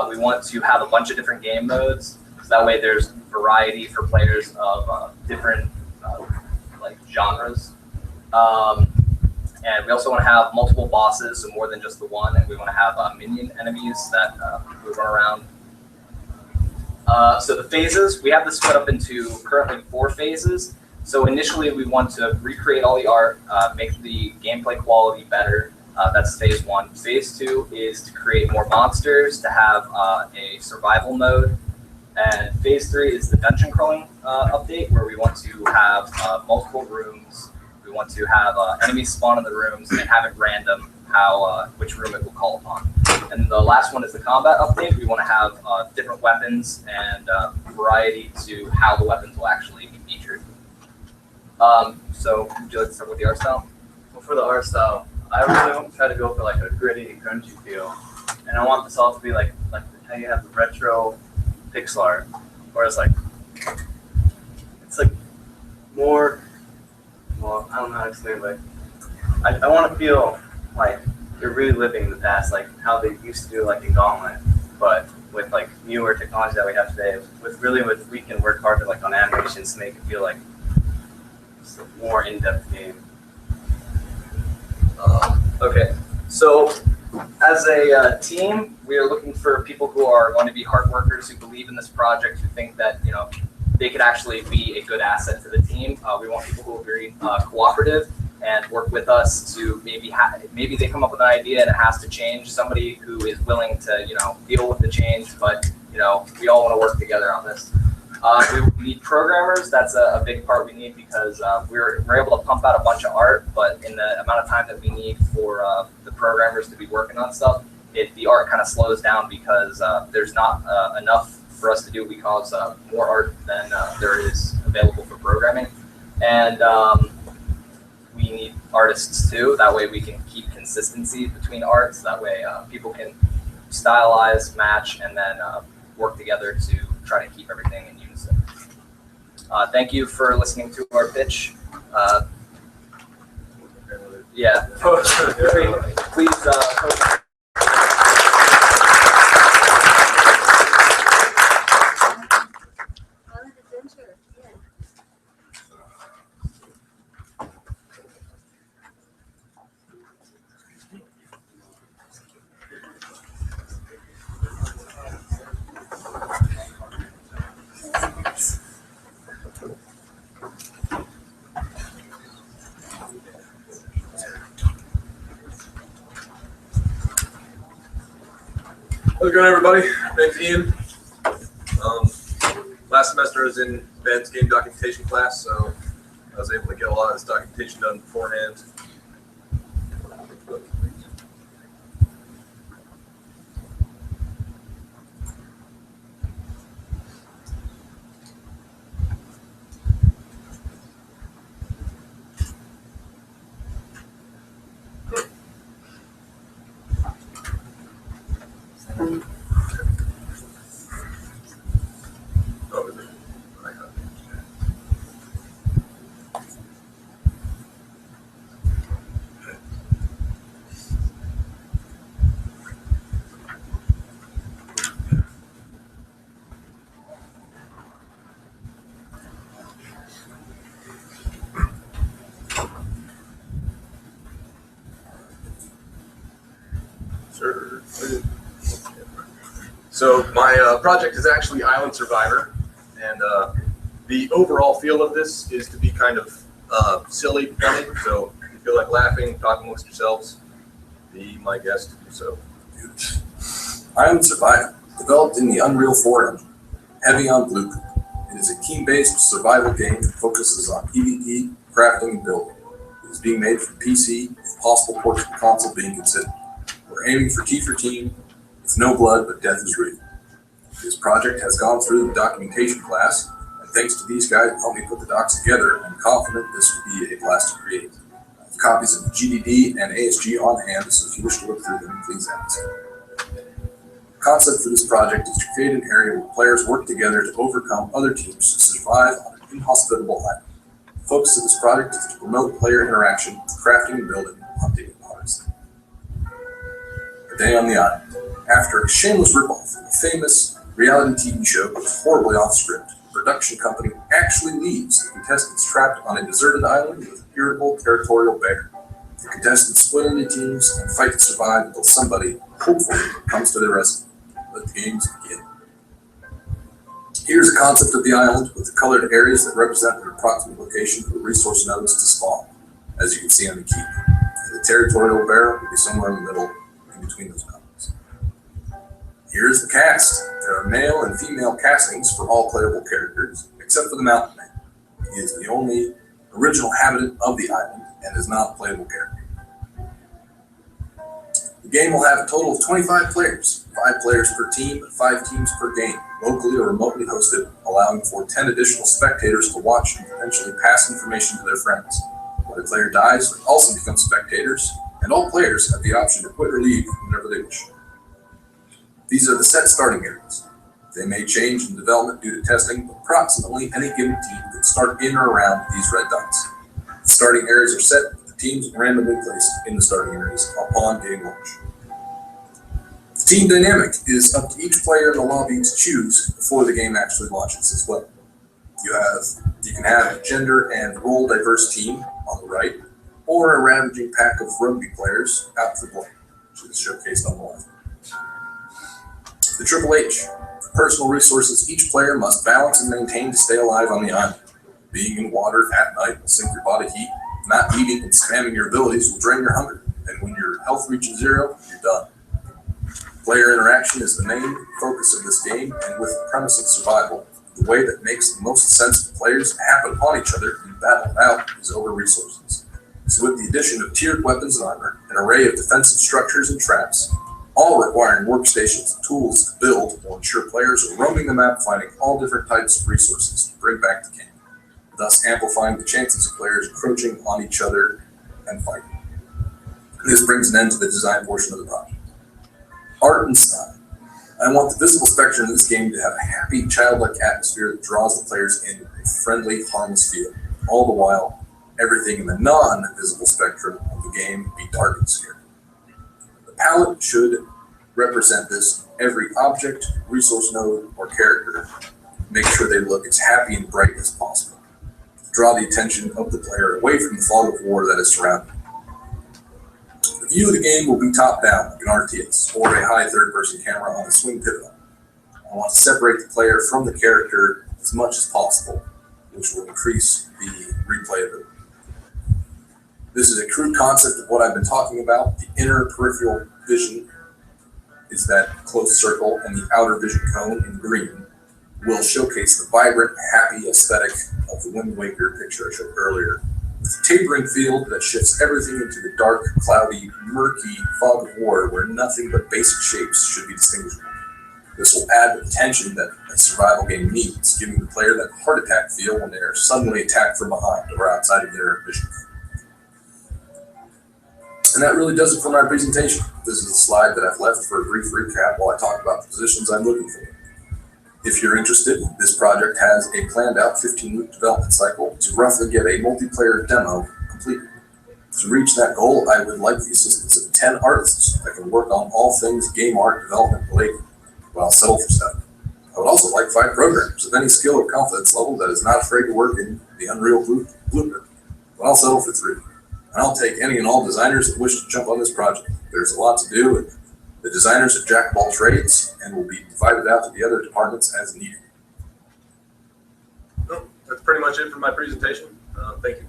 We want to have a bunch of different game modes, so that way there's variety for players of different like genres. And we also want to have multiple bosses, so more than just the one, and we want to have minion enemies that we run around. So the phases, we have this split up into currently 4 phases. So initially we want to recreate all the art, make the gameplay quality better. That's phase 1. Phase 2 is to create more monsters, to have a survival mode. And phase 3 is the dungeon crawling update, where we want to have multiple rooms. We want to have enemies spawn in the rooms and have it random which room it will call upon. And the last one is the combat update. We want to have different weapons and variety to how the weapons will actually be featured. So would you like to start with the art style? Well, for the art style, I really try to go for like a gritty, grungy feel, and I want this all to be like how you have the retro pixel art, where it's like more. Well, I don't know how to explain, but I want to feel like you're really living in the past, like how they used to do like in Gauntlet, but with like newer technology that we have today. We can work harder like on animations to make it feel like it's a more in-depth game. Okay, so as a team, we are looking for people who are going to be hard workers, who believe in this project, who think that they could actually be a good asset to the team. We want people who are very cooperative and work with us to maybe they come up with an idea and it has to change. Somebody who is willing to deal with the change, but we all want to work together on this. We need programmers. That's a big part we need, because we're able to pump out a bunch of art, but in the amount of time that we need for the programmers to be working on stuff, the art kind of slows down because there's not enough for us to do, because more art than there is available for programming. And we need artists too. That way we can keep consistency between arts. That way people can stylize, match, and then work together to try to keep everything in unison. Thank you for listening to our pitch. Yeah, please. How's it going, everybody? Name's Ian. Last semester I was in Ben's game documentation class, so I was able to get a lot of this documentation done beforehand. So my project is actually Island Survivor, and the overall feel of this is to be kind of silly, funny. So if you feel like laughing, talking amongst yourselves, be my guest. So, Island Survivor, developed in the Unreal 4 engine, heavy on blueprint. It is a team-based survival game that focuses on PvP, crafting, and building. It is being made for PC, with possible ports for console being considered. We're aiming for T for Team, with no blood, but death is real. This project has gone through the documentation class, and thanks to these guys who helped me put the docs together, I'm confident this will be a blast to create. I have copies of the GDD and ASG on hand, so if you wish to look through them, please ask. The concept for this project is to create an area where players work together to overcome other teams to survive on an inhospitable island. The focus of this project is to promote player interaction, crafting and building, hunting and harvesting. A Day on the Island. After a shameless ripoff from a famous reality TV show that was horribly off script, the production company actually leaves the contestants trapped on a deserted island with an irritable territorial bear. The contestants split into teams and fight to survive until somebody, hopefully, comes to their rescue. Let the games begin. Here's the concept of the island with the colored areas that represent the approximate location for the resource nodes to spawn, as you can see on the key. The territorial bear will be somewhere in the middle, in between those mountains. Here's the cast. There are male and female castings for all playable characters, except for the mountain man. He is the only original habitant of the island and is not a playable character. The game will have a total of 25 players, 5 players per team, and 5 teams per game, locally or remotely hosted, allowing for 10 additional spectators to watch and potentially pass information to their friends. When a player dies, they also become spectators, and all players have the option to quit or leave whenever they wish. These are the set starting areas. They may change in development due to testing, but approximately any given team could start in or around these red dots. The starting areas are set with the teams randomly placed in the starting areas upon game launch. The team dynamic is up to each player in the lobby to choose before the game actually launches as well. You can have a gender and role diverse team on the right, or a ravaging pack of rugby players out for blood, which is showcased on the left. The Triple H, the personal resources each player must balance and maintain to stay alive on the island. Being in water at night will sink your body heat. Not eating and spamming your abilities will drain your hunger, and when your health reaches 0, you're done. Player interaction is the main focus of this game, and with the premise of survival, the way that makes the most sense for players to happen upon each other and battle out is over resources. So with the addition of tiered weapons and armor, an array of defensive structures and traps, all requiring workstations and tools to build will ensure players are roaming the map finding all different types of resources to bring back to camp, thus amplifying the chances of players encroaching on each other and fighting. This brings an end to the design portion of the project. Art and style. I want the visible spectrum of this game to have a happy, childlike atmosphere that draws the players in with a friendly, harmless feel. All the while, everything in the non-visible spectrum of the game be dark and scary. The palette should represent this. Every object, resource node, or character, make sure they look as happy and bright as possible. Draw the attention of the player away from the fog of war that is surrounding. The view of the game will be top-down, like an RTS, or a high third-person camera on a swing pivot. I want to separate the player from the character as much as possible, which will increase the replayability. This is a crude concept of what I've been talking about. The inner peripheral vision is that closed circle, and the outer vision cone in green will showcase the vibrant, happy aesthetic of the Wind Waker picture I showed earlier. With a tapering field that shifts everything into the dark, cloudy, murky fog of war where nothing but basic shapes should be distinguishable. This will add the tension that a survival game needs, giving the player that heart attack feel when they are suddenly attacked from behind or outside of their vision. And that really does it for my presentation. This is a slide that I've left for a brief recap while I talk about the positions I'm looking for. If you're interested, this project has a planned out 15-week development cycle to roughly get a multiplayer demo completed. To reach that goal, I would like the assistance of 10 artists that can work on all things game art development related, while I'll settle for 7. I would also like 5 programmers of any skill or confidence level that is not afraid to work in the Unreal Blueprint, but I'll settle for 3. And I'll take any and all designers that wish to jump on this project. There's a lot to do, and the designers are jack of all trades and will be divided out to the other departments as needed. Well, that's pretty much it for my presentation. Thank you.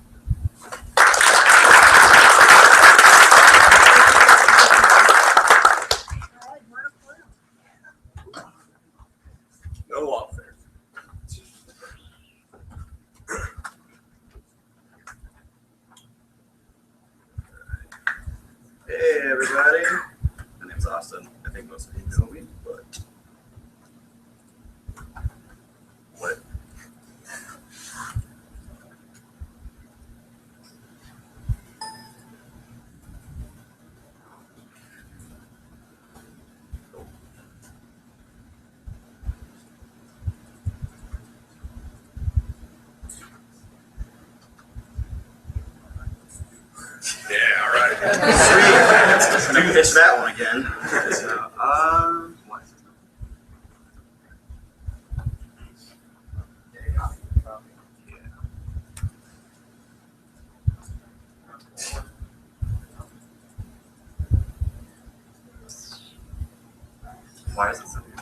No lawfare. think most of you know me, but what? Yeah, all right. Sweet. Gonna pitch that one again. So, what? Why is it so weird?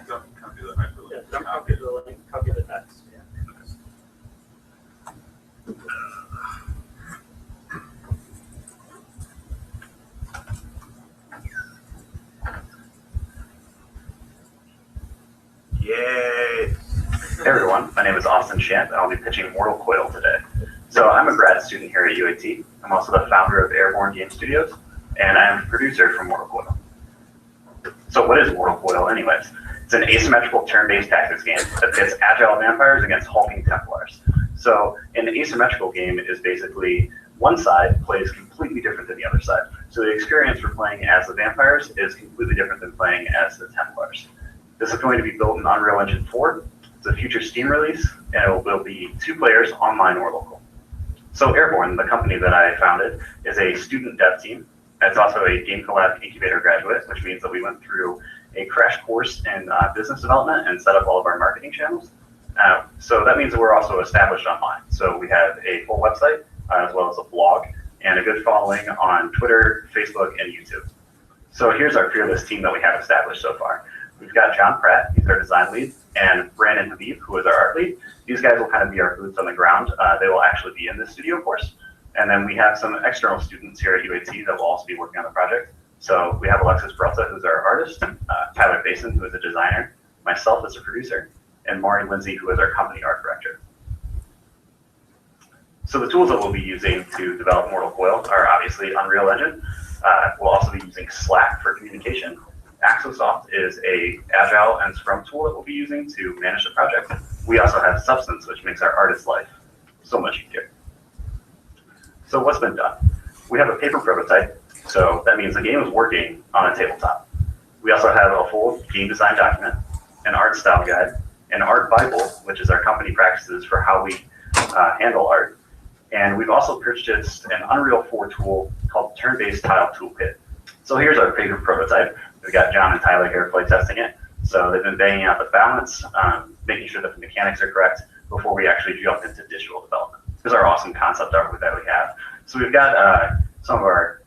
Copy the hyperlink. Yeah, don't copy the link, copy the text. Yeah. Yay! Hey everyone, my name is Austin Shant, and I'll be pitching Mortal Coil today. So I'm a grad student here at UAT. I'm also the founder of Airborne Game Studios, and I am the producer for Mortal Coil. So what is Mortal Coil anyways? It's an asymmetrical turn-based tactics game that pits agile vampires against hulking Templars. So an asymmetrical game is basically one side plays completely different than the other side. So the experience for playing as the vampires is completely different than playing as the Templars. This is going to be built in Unreal Engine 4. It's a future Steam release, and it will be 2 players online or local. So Airborne, the company that I founded, is a student dev team. It's also a Game Collab incubator graduate, which means that we went through a crash course in business development and set up all of our marketing channels. So that means that we're also established online. So we have a full website, as well as a blog, and a good following on Twitter, Facebook, and YouTube. So here's our fearless team that we have established so far. We've got John Pratt, he's our design lead, and Brandon Habib, who is our art lead. These guys will kind of be our boots on the ground. They will actually be in this studio course. And then we have some external students here at UAT that will also be working on the project. So we have Alexis Brelta, who's our artist, Tyler Basin, who is a designer, myself as a producer, and Maury Lindsay, who is our company art director. So the tools that we'll be using to develop Mortal Coil are obviously Unreal Engine. We'll also be using Slack for communication. Axosoft is a Agile and Scrum tool that we'll be using to manage the project. We also have Substance, which makes our artist's life so much easier. So what's been done? We have a paper prototype, so that means the game is working on a tabletop. We also have a full game design document, an art style guide, an art Bible, which is our company practices for how we handle art. And we've also purchased an Unreal 4 tool called Turn-Based Tile Toolkit. So here's our paper prototype. We've got John and Tyler here play testing it. So they've been banging out the balance, making sure that the mechanics are correct before we actually jump into digital development. This is our awesome concept art that we have. So we've got some of our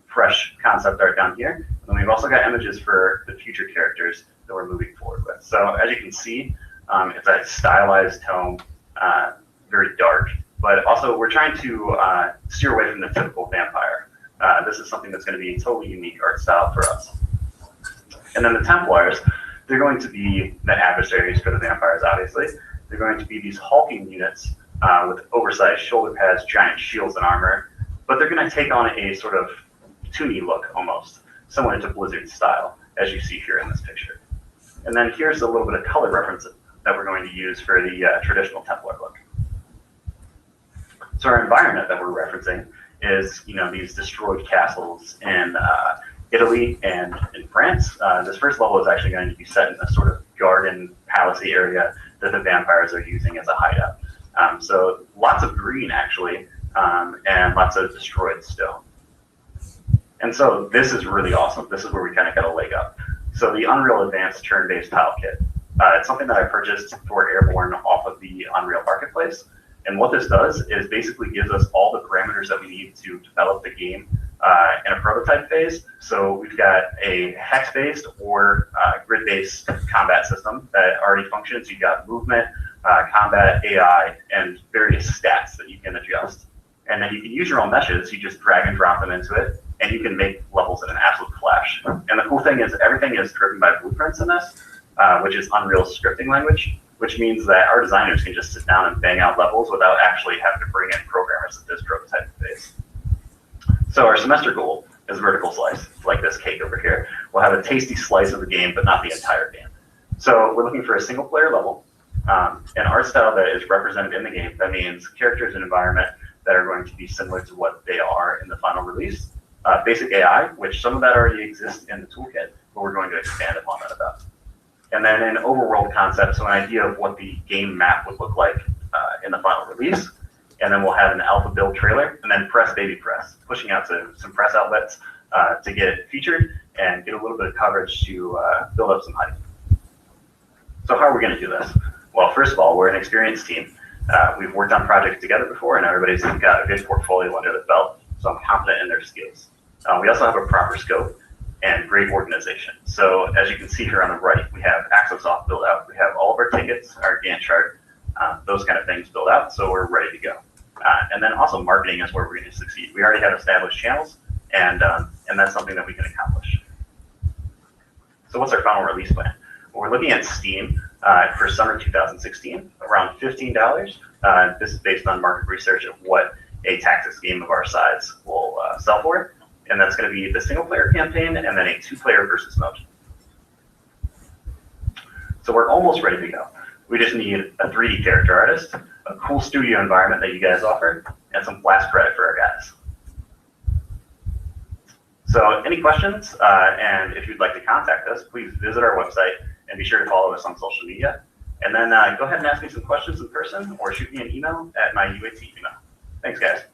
fresh concept art down here. And we've also got images for the future characters that we're moving forward with. So as you can see, it's a stylized tone, very dark. But also we're trying to steer away from the typical vampire. This is something that's going to be a totally unique art style for us. And then the Templars, they're going to be the adversaries for the vampires, obviously. They're going to be these hulking units with oversized shoulder pads, giant shields and armor, but they're going to take on a sort of toony look almost, similar to Blizzard style, as you see here in this picture. And then here's a little bit of color reference that we're going to use for the traditional Templar look. So our environment that we're referencing is, these destroyed castles in Italy and in France. This first level is actually going to be set in a sort of garden palace-y area that the vampires are using as a hideout. So lots of green actually, and lots of destroyed stone. And so this is really awesome. This is where we kind of got a leg up. So the Unreal Advanced Turn-Based Tile Kit. It's something that I purchased for Airborne off of the Unreal Marketplace. And what this does is basically gives us all the parameters that we need to develop the game in a prototype phase. So we've got a hex-based or grid-based combat system that already functions. You've got movement, combat, AI, and various stats that you can adjust. And then you can use your own meshes. You just drag and drop them into it, and you can make levels in an absolute flash. And the cool thing is everything is driven by blueprints in this, which is Unreal's scripting language, which means that our designers can just sit down and bang out levels without actually having to bring in programmers at this prototype phase. So our semester goal is vertical slice, like this cake over here. we'll have a tasty slice of the game, but not the entire game. So we're looking for a single player level, an art style that is represented in the game. That means characters and environment that are going to be similar to what they are in the final release. Basic AI, which some of that already exists in the toolkit, but we're going to expand upon that about. And then an overworld concept, so an idea of what the game map would look like in the final release. And then we'll have an alpha build trailer, and then press baby press, pushing out to some press outlets to get it featured and get a little bit of coverage to build up some hype. So how are we going to do this? Well, first of all, we're an experienced team. We've worked on projects together before, and everybody's got a good portfolio under the belt, so I'm confident in their skills. We also have a proper scope and great organization. So as you can see here on the right, we have Axosoft built out. We have all of our tickets, our Gantt chart, those kind of things built out, so we're ready to go. And then also marketing is where we're going to succeed. We already have established channels, and that's something that we can accomplish. So what's our final release plan? Well, we're looking at Steam for summer 2016, around $15. This is based on market research of what a tactics game of our size will sell for. And that's going to be the single player campaign and then a 2-player versus mode. So we're almost ready to go. We just need a 3D character artist, a cool studio environment that you guys offer, and some blast credit for our guys. So any questions? And if you'd like to contact us, please visit our website and be sure to follow us on social media. And then go ahead and ask me some questions in person or shoot me an email at my UAT email. Thanks, guys.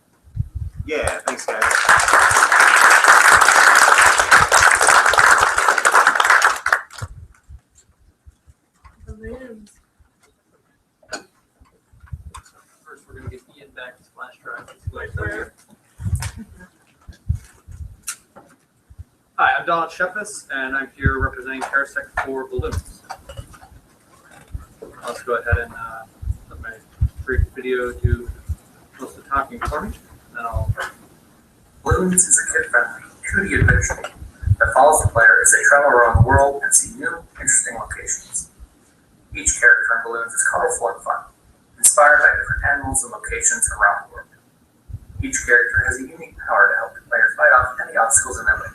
Yeah, thanks, guys. Balloons. First, we're going to get Ian back to flash drive. Hi, I'm Donald Shepis, and I'm here representing Terrasec for Balloons. Let's go ahead and let my brief video do most of the talking for me, and then I'll... Balloons is a kid-friendly 2D adventure game that follows the player as they travel around the world and see new, interesting locations. Each character in Balloons is colorful and fun, inspired by different animals and locations around the world. Each character has a unique power to help the player fight off any obstacles in their way,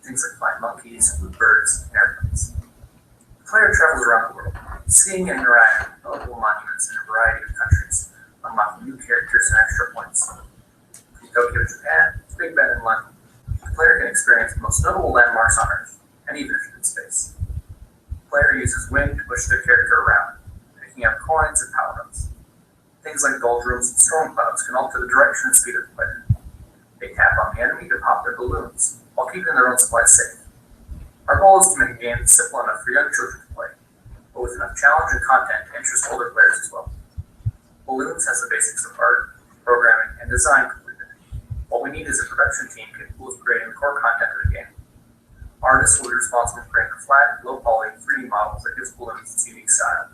things like flying monkeys, birds, and airplanes. The player travels around the world, seeing and interacting with notable monuments in a variety of countries, unlocking new characters and extra points. From Tokyo, Japan, to Big Ben in London, the player can experience the most notable landmarks on Earth, and even if in space. The player uses wind to push their character around, picking up coins and power-ups. Things like doldrums and storm clouds can alter the direction and speed of the player. They tap on the enemy to pop their balloons, while keeping their own supplies safe. Our goal is to make a game that's simple enough for young children to play, but with enough challenge and content to interest older players as well. Balloons has the basics of art, programming, and design completed. What we need is a production team capable of creating the core content of the game. Artists will be responsible for creating a flat, low-poly 3D models that gives Balloons its unique style.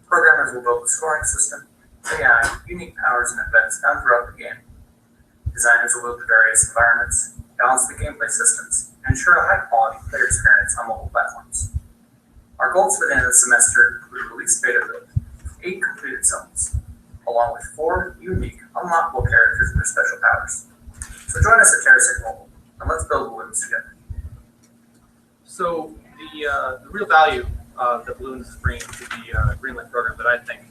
Programmers will build the scoring system, AI, unique powers, and events down throughout the game. Designers will build the various environments, balance the gameplay systems, and ensure a high-quality player experience on mobile platforms. Our goals for the end of the semester include a release beta build, 8 completed zones, along with 4 unique, unlockable characters and their special powers. So join us at Terrasec Mobile, and let's build Balloons together. So the real value that Balloons is bringing to the Greenlight program that I think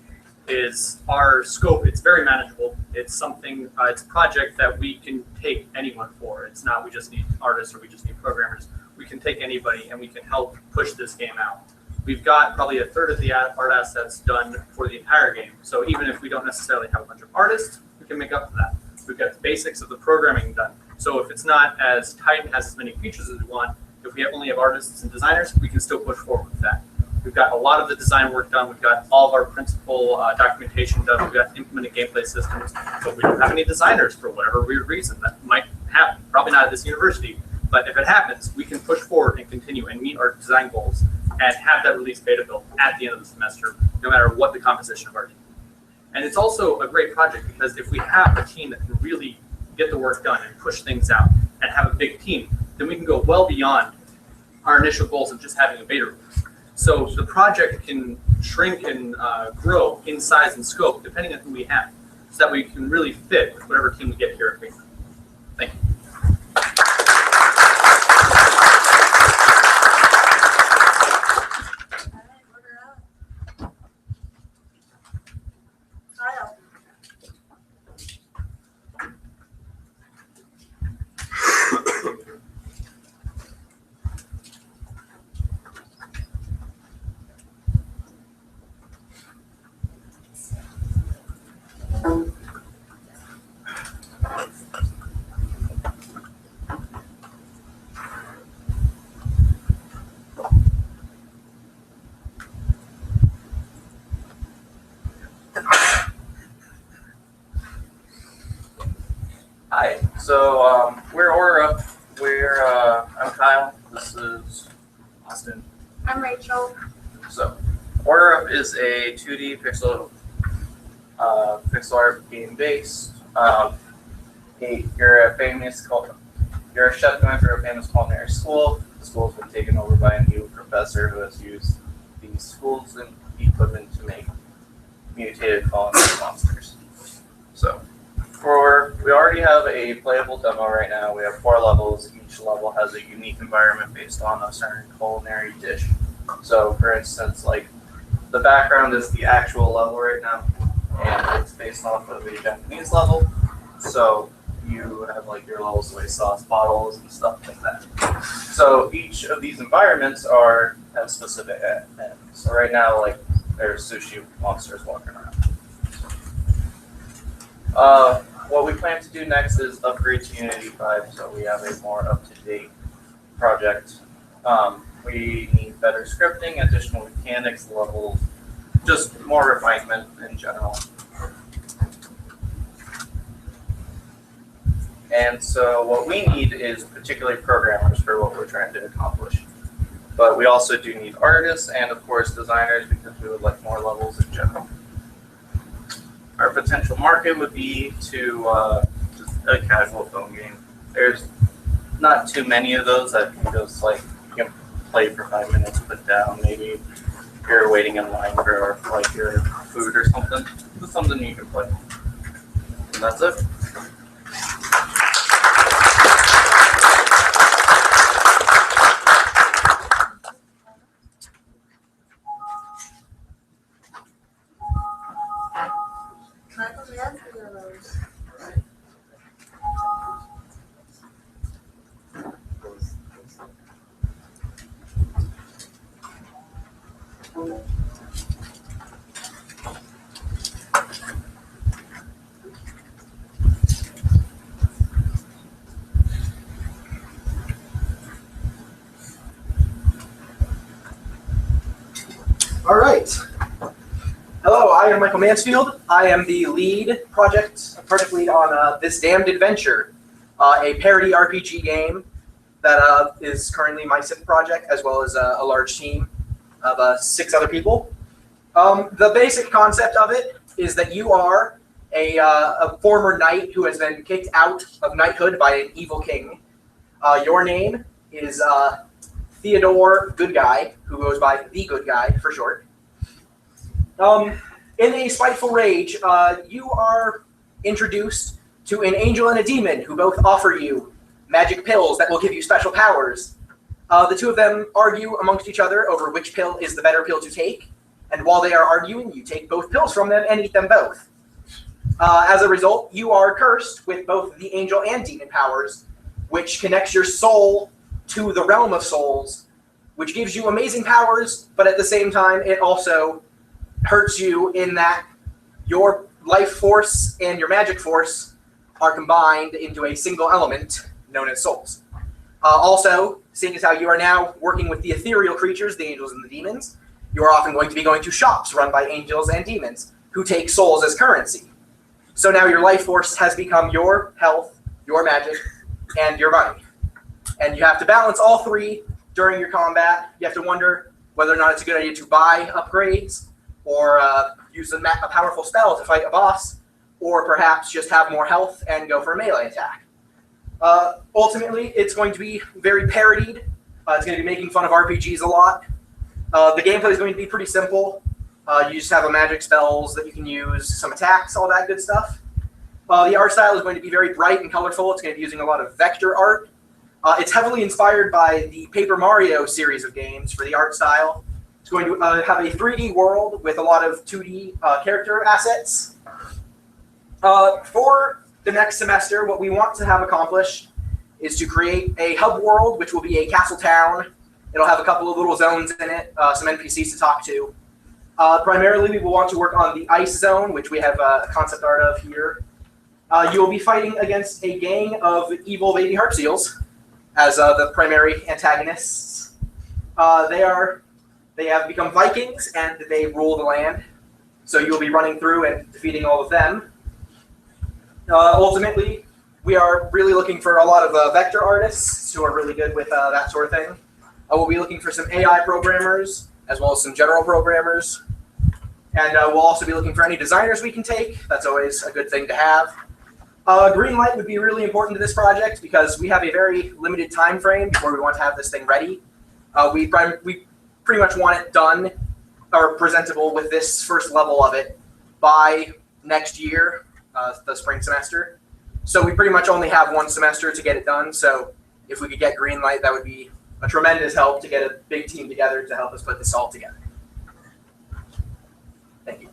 is our scope. It's very manageable. It's something, it's a project that we can take anyone for. It's not we just need artists or we just need programmers. We can take anybody and we can help push this game out. We've got probably a third of the art assets done for the entire game. So even if we don't necessarily have a bunch of artists, we can make up for that. We've got the basics of the programming done. So if it's not as tight and has as many features as we want, if we only have artists and designers, we can still push forward with that. We've got a lot of the design work done. We've got all of our principal documentation done. We've got implemented gameplay systems, but we don't have any designers for whatever weird reason. That might happen. Probably not at this university, but if it happens, we can push forward and continue and meet our design goals and have that release beta built at the end of the semester, no matter what the composition of our team. And it's also a great project because if we have a team that can really get the work done and push things out and have a big team, then we can go well beyond our initial goals of just having a beta release. So the project can shrink and grow in size and scope depending on who we have, so that we can really fit with whatever team we get here at Greenlight. Thank you. So we're Order Up. I'm Kyle. This is Austin. I'm Rachel. So Order Up is a 2D pixel art game based. You're a chef going for a famous culinary school. The school's been taken over by a new professor who has used these schools and equipment to make mutated culinary monsters. So we already have a playable demo right now. We have 4 levels. Each level has a unique environment based on a certain culinary dish. So for instance, like the background is the actual level right now, and it's based off of a Japanese level. So you have like your little soy sauce bottles and stuff like that. So each of these environments have specific ends. So right now, like there's sushi monsters walking around. What we plan to do next is upgrade to Unity 5, so we have a more up-to-date project. We need better scripting, additional mechanics, levels, just more refinement in general. And so what we need is particularly programmers for what we're trying to accomplish. But we also do need artists and, of course, designers because we would like more levels in general. Our potential market would be to just a casual phone game. There's not too many of those that can just like you can play for 5 minutes, put down. Maybe you're waiting in line for like your food or something. It's something you can play. And that's it. All right. Hello, I am Michael Mansfield. I am the project lead on This Damned Adventure, a parody RPG game that is currently my 6th project, as well as a large team of 6 other people. The basic concept of it is that you are a former knight who has been kicked out of knighthood by an evil king. Your name is Theodore Good Guy, who goes by The Good Guy for short. In a spiteful rage, you are introduced to an angel and a demon who both offer you magic pills that will give you special powers. The two of them argue amongst each other over which pill is the better pill to take, and while they are arguing, you take both pills from them and eat them both. As a result, you are cursed with both the angel and demon powers, which connects your soul to the realm of souls, which gives you amazing powers, but at the same time, it also hurts you in that your life force and your magic force are combined into a single element known as souls. Also, seeing as how you are now working with the ethereal creatures, the angels and the demons, you are often going to be going to shops run by angels and demons who take souls as currency. So now your life force has become your health, your magic, and your money. And you have to balance all 3 during your combat. You have to wonder whether or not it's a good idea to buy upgrades, or use a powerful spell to fight a boss, or perhaps just have more health and go for a melee attack. Ultimately, it's going to be very parodied. It's going to be making fun of RPGs a lot. The gameplay is going to be pretty simple. You just have a magic spells that you can use, some attacks, all that good stuff. The art style is going to be very bright and colorful. It's going to be using a lot of vector art. It's heavily inspired by the Paper Mario series of games for the art style. It's going to have a 3D world with a lot of 2D character assets. For the next semester, what we want to have accomplished is to create a hub world, which will be a castle town. It'll have a couple of little zones in it, some NPCs to talk to. Primarily, we will want to work on the ice zone, which we have concept art of here. You will be fighting against a gang of evil baby harp seals as the primary antagonists. They have become Vikings, and they rule the land. So you'll be running through and defeating all of them. Ultimately, We are really looking for a lot of vector artists who are really good with that sort of thing. We'll be looking for some AI programmers, as well as some general programmers. And we'll also be looking for any designers we can take. That's always a good thing to have. Greenlight would be really important to this project because we have a very limited time frame before we want to have this thing ready. We pretty much want it done or presentable with this first level of it by next year, the spring semester. So we pretty much only have 1 semester to get it done. So if we could get Greenlight, that would be a tremendous help to get a big team together to help us put this all together. Thank you.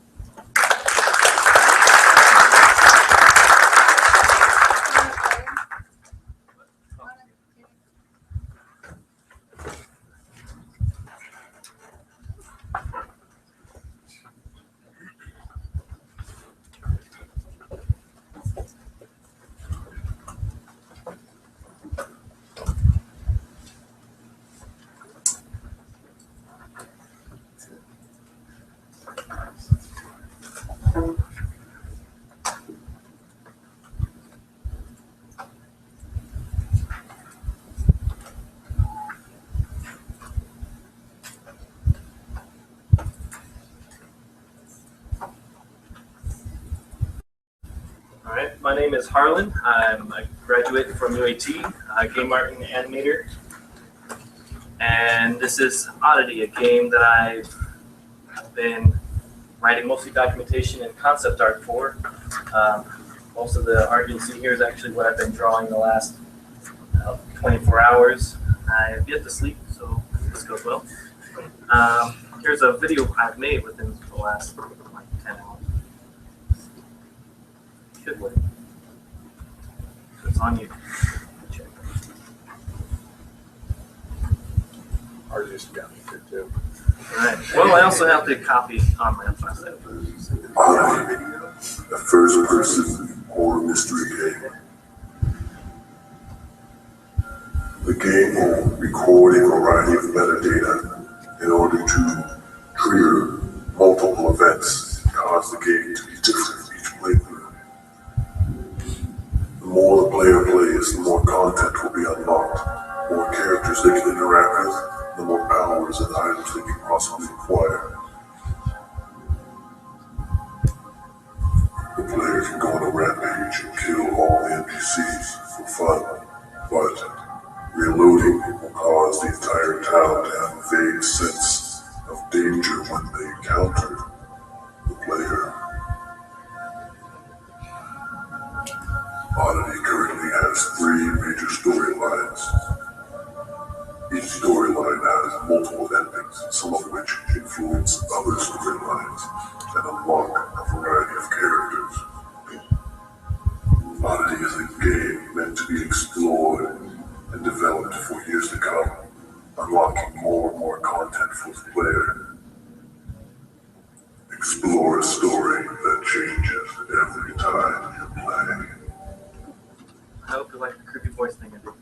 All right, my name is Harlan. I'm a graduate from UAT, game art and animator. And this is Oddity, a game that I've been writing mostly documentation and concept art for. Most of the art you'll see here is actually what I've been drawing the last 24 hours. I have yet to sleep, so this goes well. Here's a video I've made within the last like 10 hours. Should work. It's on you. Check. Ours used to be on YouTube too. All right. Well, I also have the copy on my website. A first-person horror mystery game. The game will record a variety of metadata in order to trigger multiple events and cause the game to be different for each playthrough. The more the player plays, the more content will be unlocked, the more characters they can interact with, the more powers and items they can possibly acquire. The player can go on a rampage and kill all the NPCs for fun, but reloading will cause the entire town to have a vague sense of danger when they encounter the player. Oddity currently has 3 major storylines. Each storyline has multiple endings, some of which influence other storylines and unlock a variety of characters. Oddity is a game meant to be explored and developed for years to come, unlocking more and more content for the player. Explore a story that changes every time you play. I hope you like the creepy voice thing I did.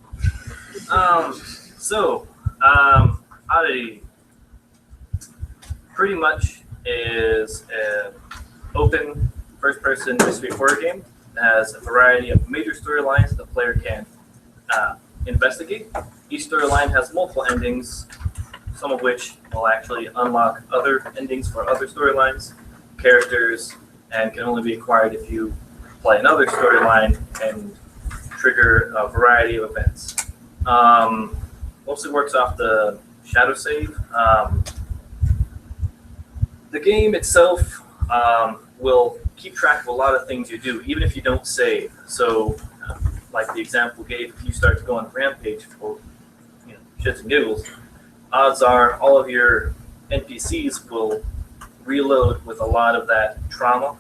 Oddity pretty much is an open first-person mystery horror game. It has a variety of major storylines that the player can investigate. Each storyline has multiple endings, some of which will actually unlock other endings for other storylines, characters, and can only be acquired if you play another storyline and trigger a variety of events. Mostly works off the shadow save. The game itself will keep track of a lot of things you do, even if you don't save. So, like the example gave, if you start to go on a rampage for shits and giggles, odds are all of your NPCs will reload with a lot of that trauma,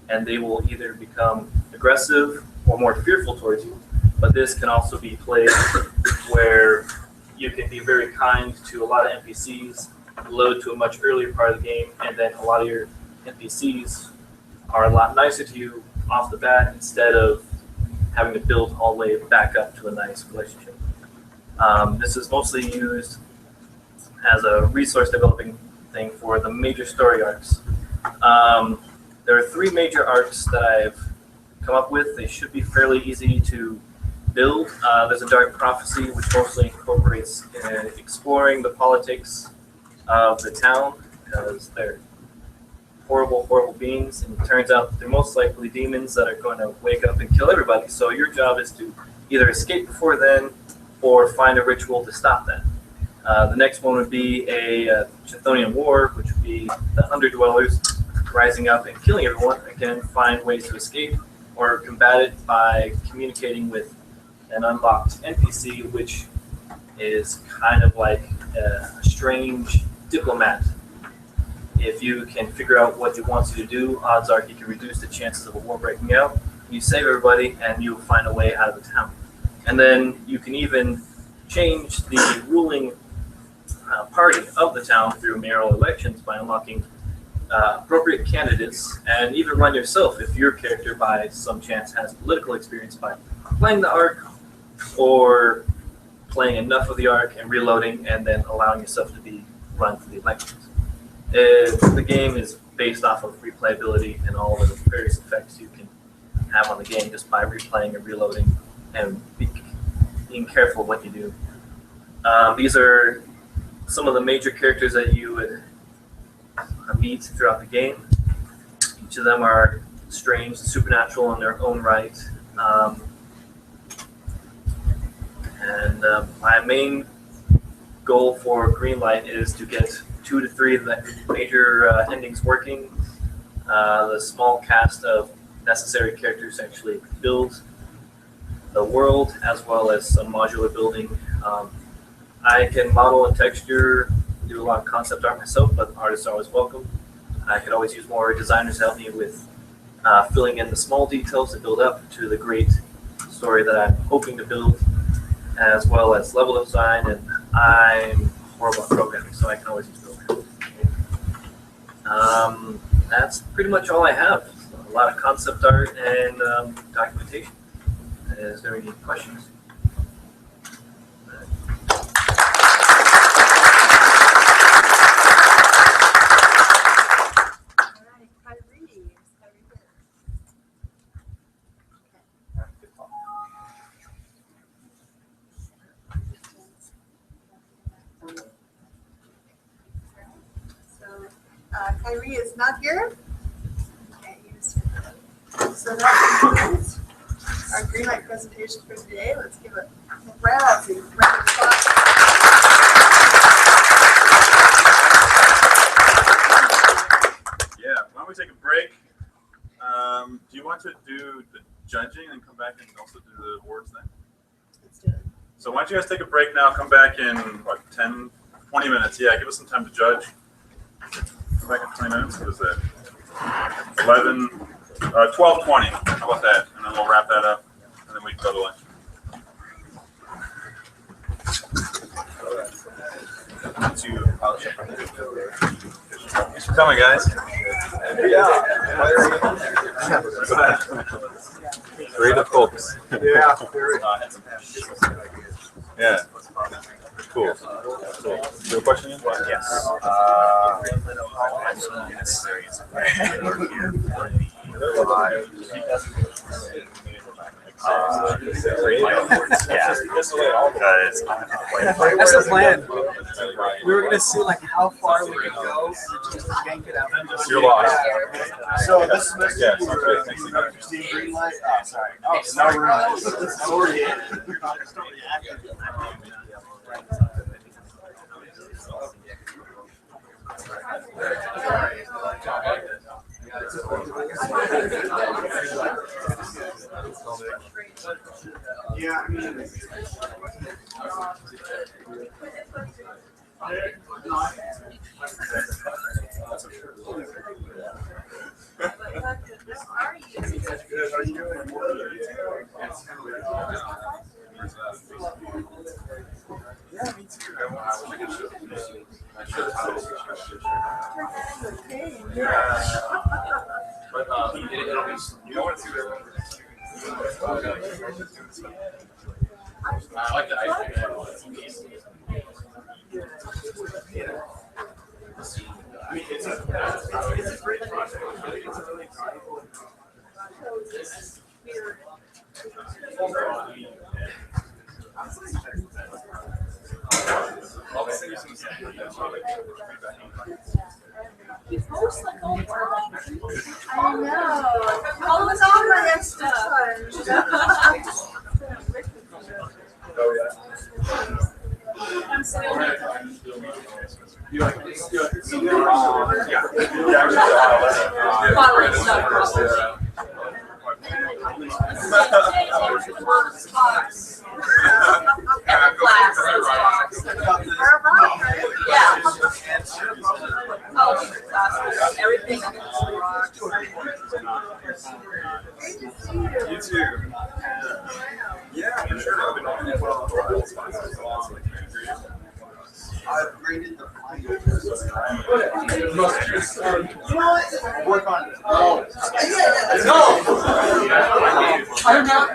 and they will either become aggressive or more fearful towards you. But this can also be played where you can be very kind to a lot of NPCs, load to a much earlier part of the game, and then a lot of your NPCs are a lot nicer to you off the bat instead of having to build all the way back up to a nice relationship. This is mostly used as a resource developing thing for the major story arcs. There are 3 major arcs that I've come up with. They should be fairly easy to build. There's a dark prophecy, which mostly incorporates exploring the politics of the town, because they're horrible, horrible beings, and it turns out that they're most likely demons that are going to wake up and kill everybody. So your job is to either escape before then or find a ritual to stop that. The next one would be a Chthonian war, which would be the underdwellers rising up and killing everyone. Again, find ways to escape or combat it by communicating with an unlocked NPC, which is kind of like a strange diplomat. If you can figure out what he wants you to do, odds are he can reduce the chances of a war breaking out. You save everybody, and you'll find a way out of the town. And then you can even change the ruling party of the town through mayoral elections by unlocking appropriate candidates, and even run yourself if your character by some chance has political experience by playing the arc or playing enough of the arc and reloading and then allowing yourself to be run for the elections. The game is based off of replayability and all the various effects you can have on the game just by replaying and reloading and being careful of what you do. These are some of the major characters that you would meet throughout the game. Each of them are strange and supernatural in their own right. My main goal for Greenlight is to get 2 to 3 of the major endings working. The small cast of necessary characters actually build the world, as well as some modular building. I can model and texture, do a lot of concept art myself, but artists are always welcome. I could always use more designers to help me with filling in the small details to build up to the great story that I'm hoping to build, as well as level design, and I'm horrible at programming, so I can always use programming. That's pretty much all I have. A lot of concept art and documentation. Is there any questions? Kyrie is not here. Okay, so that concludes our Greenlight presentation for today. Let's give a rousing round of applause. Yeah, why don't we take a break? Do you want to do the judging and come back and also do the awards then? Let's do it. So why don't you guys take a break now, come back in, what, 10, 20 minutes? Yeah, give us some time to judge. Come back in 20 minutes. What is that? 12:20. How about that? And then we'll wrap that up, and then we can go to lunch. Thanks for coming, guys. Go ahead. Very difficult. Yeah. Yeah. Cool. So, is there a question? Yes. That's the plan. We were gonna see like how far we could go and just yank it out. You're lost. So this semester Yeah, you sounds were good. Thanks. Christine Greenlight. Oh, sorry. Oh, no room. This is already in. Yeah, I mean. Yeah, me too. I wish I could show you. I should have But you don't want to see that one. I like the ice cream. I mean, it's a great project. It's a really valuable. You post like all I know. All was on my Insta. Oh, yeah. I'm still You like this? Yeah. Everything. You too. Yeah, for sure. I've been on it for a while. I've graded the work on it. No! I'm not.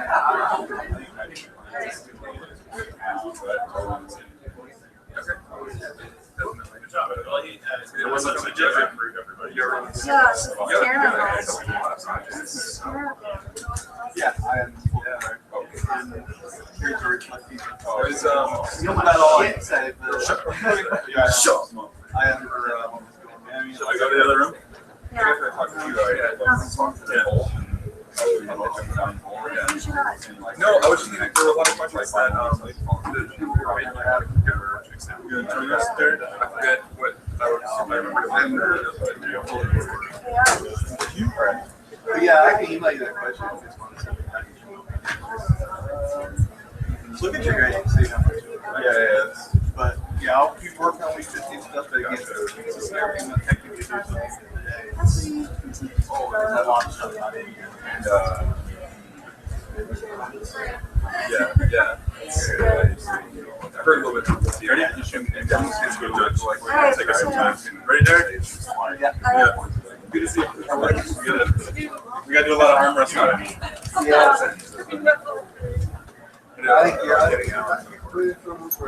Good job. It wasn't a legit for everybody. Yeah, it's terrible. Yeah, I am. Here's your there's not all I can say. Yeah, sure. I am for should I go to the other room? I guess I talked to you already. No, I was just thinking there were a lot of questions like that. You gonna join us there? I forget what I remember. But yeah, I can email you that question. Look at your grade, see how much. Yeah. But yeah, I'll keep working on week 15 stuff that gets everything that technically do something today. Oh, there's a lot of stuff not in here. And yeah. I've heard a little bit. You ready? You should be down. It's good to like take some time. Ready, Derek? Yeah. Good to see you. We gotta do a lot of arm wrestling. Yeah. I think getting out.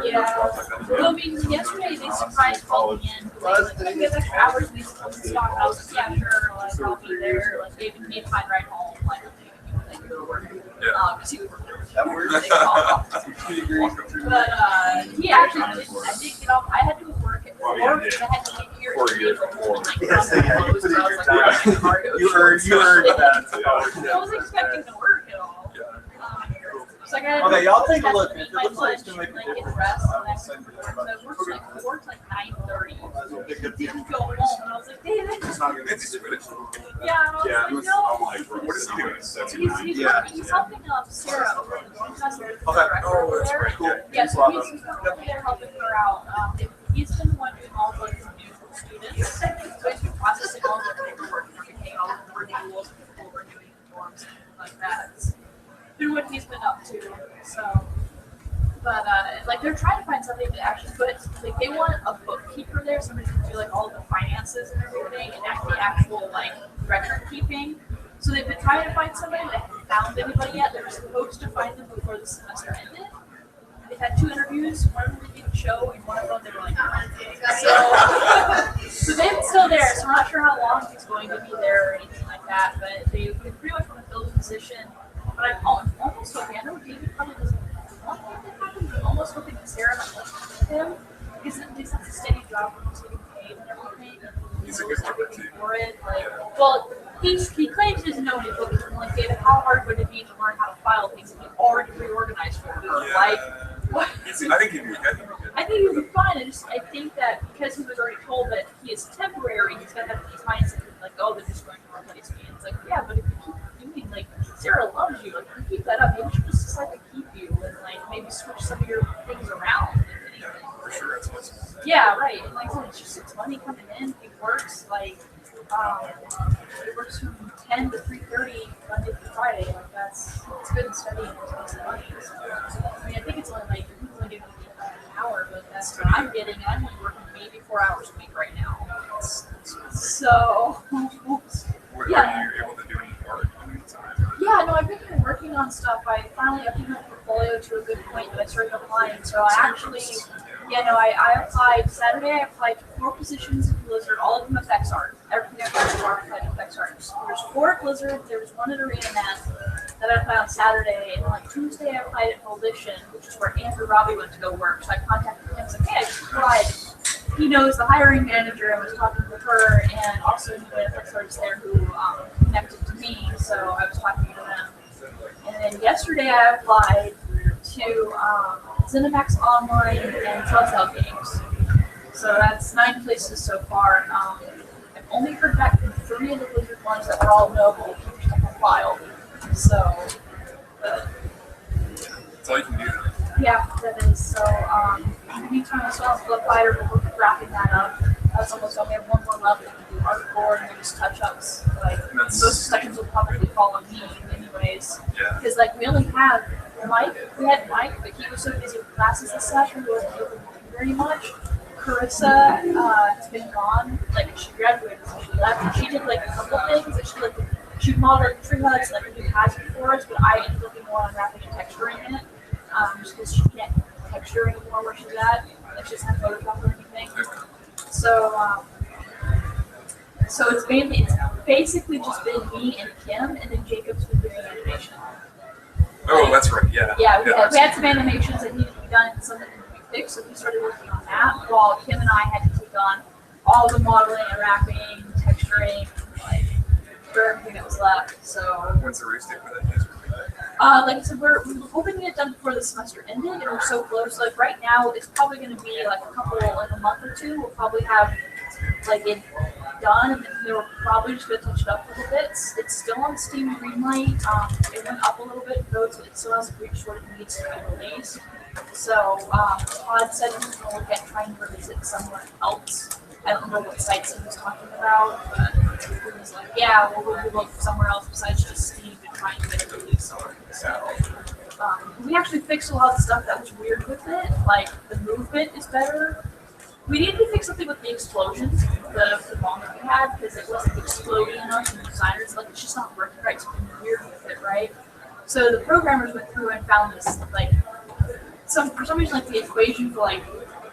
Yeah. Well, I mean, yesterday they surprised called me in. Like, we have extra hours we supposed to stop. I was like, yeah, sure. Like, I'll be there. Like, they even made a fine ride home. Like, they were working. Because he was working. But yeah, actually, I did get off. I had to work at 4 because I had to get here. 4 years before. You earned that. I wasn't expecting to work at all. So I got Okay, y'all take a look. It looks like it's gonna make a difference. So I worked like 9:30. Didn't go home, and I was like, David. Yeah, and I was like, no. What is he doing? He's helping Sarah over there. Oh, that's right. Cool. Yeah, so he's over there helping her out. He's been the one doing all the new students. So he's been processing all the paperwork and everything, all the renewals, people renewing the forms, and like that. Through what he's been up to. So, but like they're trying to find something to actually put. Like they want a bookkeeper there, somebody to do like all the finances and everything, and the actual like record keeping. So they've been trying to find somebody. They haven't found anybody yet. They're supposed to find them before the semester ended. They've had 2 interviews. One of them didn't show, and one of them they were like, so they're still there. So we're not sure how long he's going to be there or anything like that. But they pretty much want to fill the position. But I'm almost hoping, I know David probably doesn't want that to happen, but I'm almost hoping that Sarah might like him. Because at least that's a steady job when he's getting paid and everything. He's a good bookkeeper. For it. Like, well, he claims he doesn't know any bookkeeping. Like, David, how hard would it be to learn how to file things if you've already reorganized for her? Yeah. Like, what? I think he'd be good. I think he would be fine. I think that because he was already told that he is temporary, he's got to have these mindset like, oh, they're just going to replace me. And it's like, yeah, but if you keep doing, like, Sarah loves you. Like, you keep that up. Maybe she'll just decide to keep you and, like, maybe switch some of your things around. Yeah, for sure. It's awesome. Yeah, right. And like I said, it's money coming in. It works, like, it works from 10 to 3:30 Monday through Friday. Like, it's good and steady and it's makes money. So, I mean, I think it's only like, giving me an hour, but that's what I'm getting. And I'm only working maybe 4 hours a week right now. So, yeah. Are you able to do any work in the time? Yeah, no, I've been working on stuff. I finally updated my portfolio to a good point that I started applying. So I actually, I applied Saturday. I applied to 4 positions in Blizzard, all of them effects art. Everything I applied to effects art. There's 4 at Blizzard. There was 1 at ArenaNet that I applied on Saturday, and like Tuesday I applied at Volition, which is where Andrew Robbie went to go work. So I contacted him and said, hey, I just applied. knows the hiring manager. I was talking with her, and also the FX artist there who connected to me. So I was talking to them. And then yesterday I applied to Cinemax Online and Telltale Games. So that's 9 places so far. I've only heard back from 3 of the Blizzard ones that were all no, but keep stuff on file. So, That's all you can do. yeah, that is. So, anytime I saw Blood Fighter, we're wrapping that up. That's almost done. We have one more left. We can do hardcore and maybe touch-ups. Like, those sections will probably fall on me anyways. Yeah. Because, like, we only have Mike. We had Mike, but he was so busy with classes and stuff, we wasn't able to do very much. Carissa has been gone. Like, she graduated, so she left. And she did, like, a couple things that she modeled like, tree huts, like, a new hazard for us, but I ended up doing more on wrapping and texturing it. Just because she can't texture anymore where she's at. Like, she doesn't have Photoshop or anything. So, so it's basically just been me and Kim, and then Jacob's been doing animation. Oh, that's right. Yeah. Yeah, we had some animations that needed to be done and some that needed to be fixed, so we started working on that, while Kim and I had to take on all the modeling and wrapping, texturing, like, for everything that was left. So, When's the release date for that? like I said, we're hoping to get it done before the semester ended, and we're so close. Like right now, it's probably going to be like a month or two. We'll probably have like it done, and then we're probably just going to touch it up a little bit. It's still on Steam Greenlight. It went up a little bit, though it still has a reach what it needs to be released. So Todd said he's going to look at trying to release it somewhere else. I don't know what sites he was talking about, but he was like, yeah, we'll look somewhere else besides just Steam and try and get it released somewhere. So we actually fixed a lot of the stuff that was weird with it. Like, the movement is better. We needed to fix something with the explosions, the bomb that we had, because it wasn't exploding enough, and the designers, like, it's just not working right. It's been weird with it, right? So the programmers went through and found this, like, for some reason, like, the equation for, like,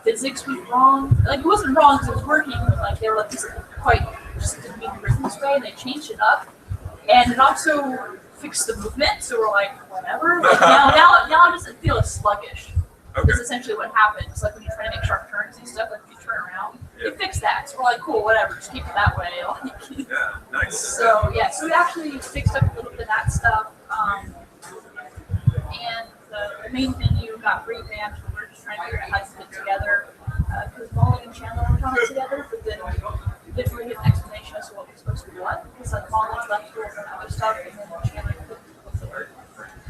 physics was wrong. Like, it wasn't wrong because it was working, but, like, they were like, this isn't quite just didn't mean written this way, and they changed it up. And it also fixed the movement, so we're like, whatever. Like, now it doesn't feel as sluggish. That's essentially what happens. Like, when you try to make sharp turns and stuff, like, if you turn around, it fixed that. So we're like, cool, whatever, just keep it that way. Like, yeah, nice. So, yeah, so we actually fixed up a little bit of that stuff. And the main menu got revamped. We're just trying to figure out how to put it together. Because Molly and Chandler worked on it together, but then we didn't really get an explanation as to what was supposed to be what. Because, like, Molly left over and other stuff, and then Chandler couldn't do it.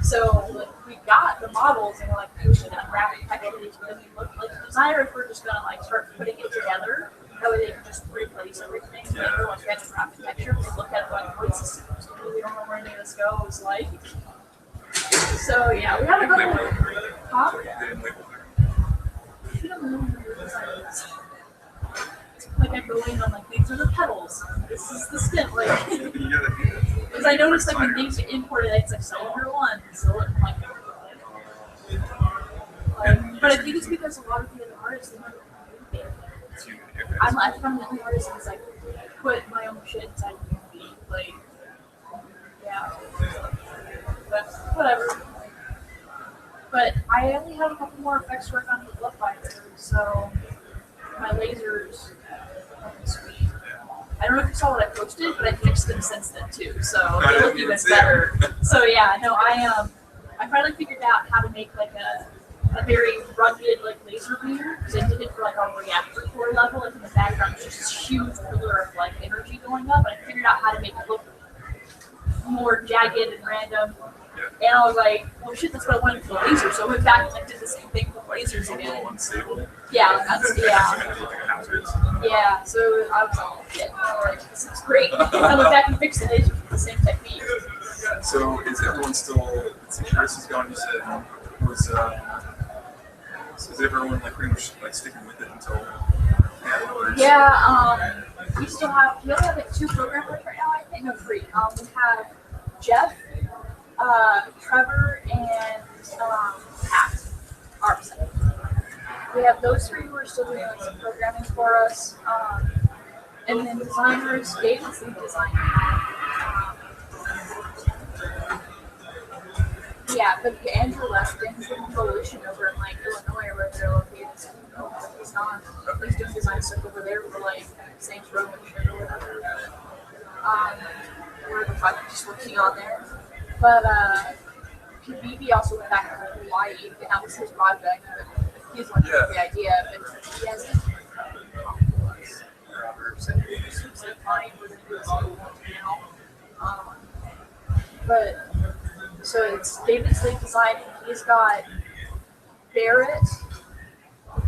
So, like, we got the models, and we're like, we should unwrap it textures, but then we looked like the designers were just gonna, like, start putting it together. That way they can just replace everything. So everyone's got to wrap the texture. They look at it like, what's this supposed to do? We don't know where any of this goes. Like, so yeah, we have a couple. Huh? Like, I go in, I'm like, these are the pedals. This is the stem. Like, because I noticed, like, when things get imported, it's like cylinder one. So I'm like, but I think it's because a lot of the other artists, they never do it. I found the only artist who's like, put my own shit inside of the beat. Like, yeah. But whatever. But I only have a couple more effects to work on with Blood Fighter, so my lasers are sweet. I don't know if you saw what I posted, but I fixed them since then too, so they look even better. So yeah, no, I finally figured out how to make like a very rugged like laser beam, because I did it for like our reactor core level, and in the background it's just this huge pillar of like energy going up, and I figured out how to make it look more jagged and random. And I was like, well, shit, that's what I wanted for the laser. So I went back and like, did the same thing for lasers again. Yeah, yeah. So I was like, shit, like, this is great. I went back and fixed the laser with the same technique. So is everyone still? Chris is gone. You said was is everyone like pretty much like sticking with it until? Yeah. We only have like 2 programmers right now. I think no 3. We have Jeff, Trevor, and Pat Arpson. We have those 3 who are still doing like, some programming for us. And then designers, Dave is the designer. Yeah, but Andrew left, and he's in Coalition over in like Illinois, where they're located. He's not. He's doing design stuff over there for like Saints Row and shit or whatever. Whatever project he's working on there. But PBB also went back to Hawaii, and that was his project. But he's one of the idea, but he hasn't. So he's fine with it now. But so it's David's lead design. He's got Barrett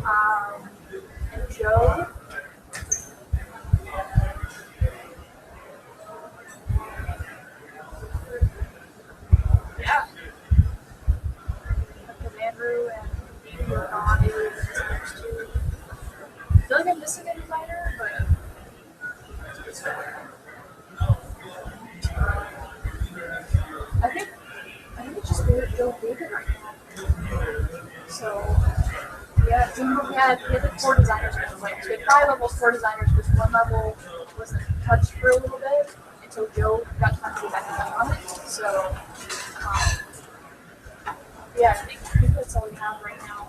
and Joe. Yeah. Andrew and Ron. I feel like I'm missing a designer, but. I think it's just Joe David right now. So yeah, we had like 4 designers. Like we had 5 levels, 4 designers. Just 1 level wasn't touched for a little bit until Joe got time to go back and touch on it. So yeah, I think that's all we have right now.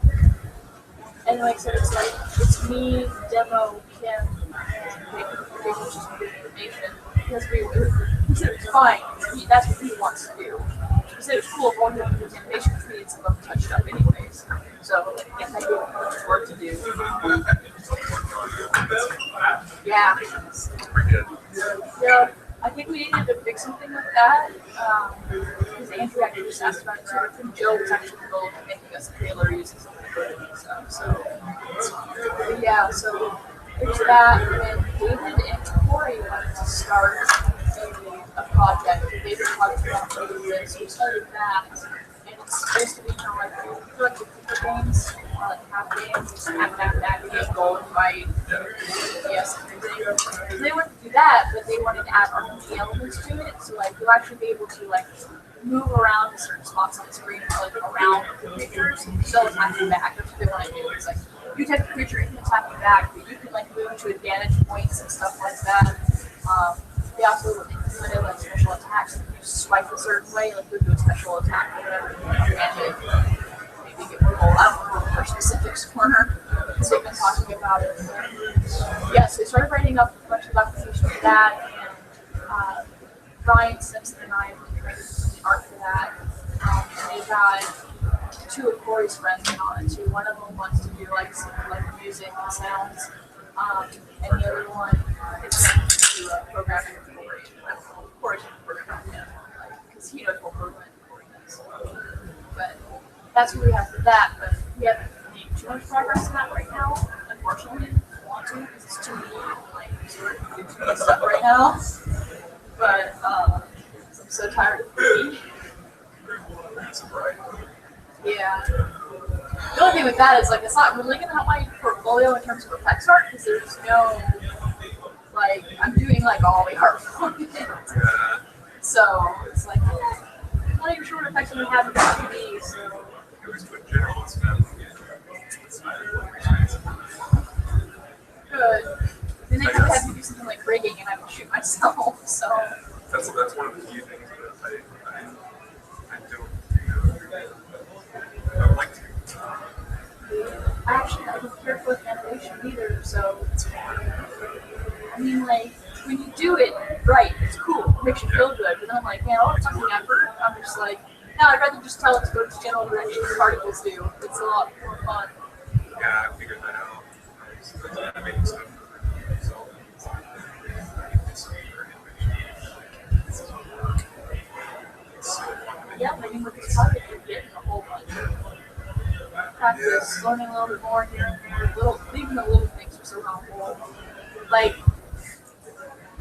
And like I said, it's me, Demo, Kim, and they just give information because he said it's fine. That's what he wants to do. He said it's cool going to the animation because we need some of them touched up anyways. So if I do have work to do. Yeah. Yeah. I think we needed to fix something with that because Andrew actually just asked about it too. I think Joe was actually involved in making us a trailer using some of the stuff. So yeah, so there's that. And then David and Corey wanted to start a project. The David project wanted to do this. We started that, and it's supposed to be kind of like the Cooper games, like half games, just half game, goal and fight. Yes, so they wanted to do that, but they wanted to add RPG elements to it. So like you'll actually be able to like move around to certain spots on the screen, like around the creatures, so attacking back. That's what they want to do. It's like you type the creature, it can attack you back, but you can like move to advantage points and stuff like that. They also implemented like special attacks. If you swipe a certain way, like you do a special attack or whatever, and maybe get more gold. I don't know for specifics corner because they've been talking about it. Yes, they started writing up a bunch of applications for that, and Ryan Simpson and I have been creating the art for that. And they got 2 of Corey's friends in on it too. One of them wants to do like some like music and sounds, and the other one is going to do a programming with Corey. Of course, because he knows more programming than Corey does. But that's what we have for that. But we haven't made too much progress in that right now. Unfortunately, I want to because it's too much stuff right now. But I'm so tired of reading. Yeah. The only thing with that is like it's not really gonna help my portfolio in terms of effects art because there's no like I'm doing like all the art for it. So it's like I'm not even sure what effects I'm gonna have in the TV. So. Good. Then they could have to do something like rigging and I would shoot myself. So. That's one of the few things that I don't. I would like to. I actually don't care for animation either, so I mean like when you do it right, it's cool, it makes you feel good, but then I'm like, man, all the fucking effort, I'm just like, no, I'd rather just tell it to go to the channel and actually the particles do. It's a lot more fun. Yeah, I figured that out. I making stuff. Yeah, I mean with this project you're getting a whole bunch of practice, learning a little bit more here and there, even the little things are so helpful. Like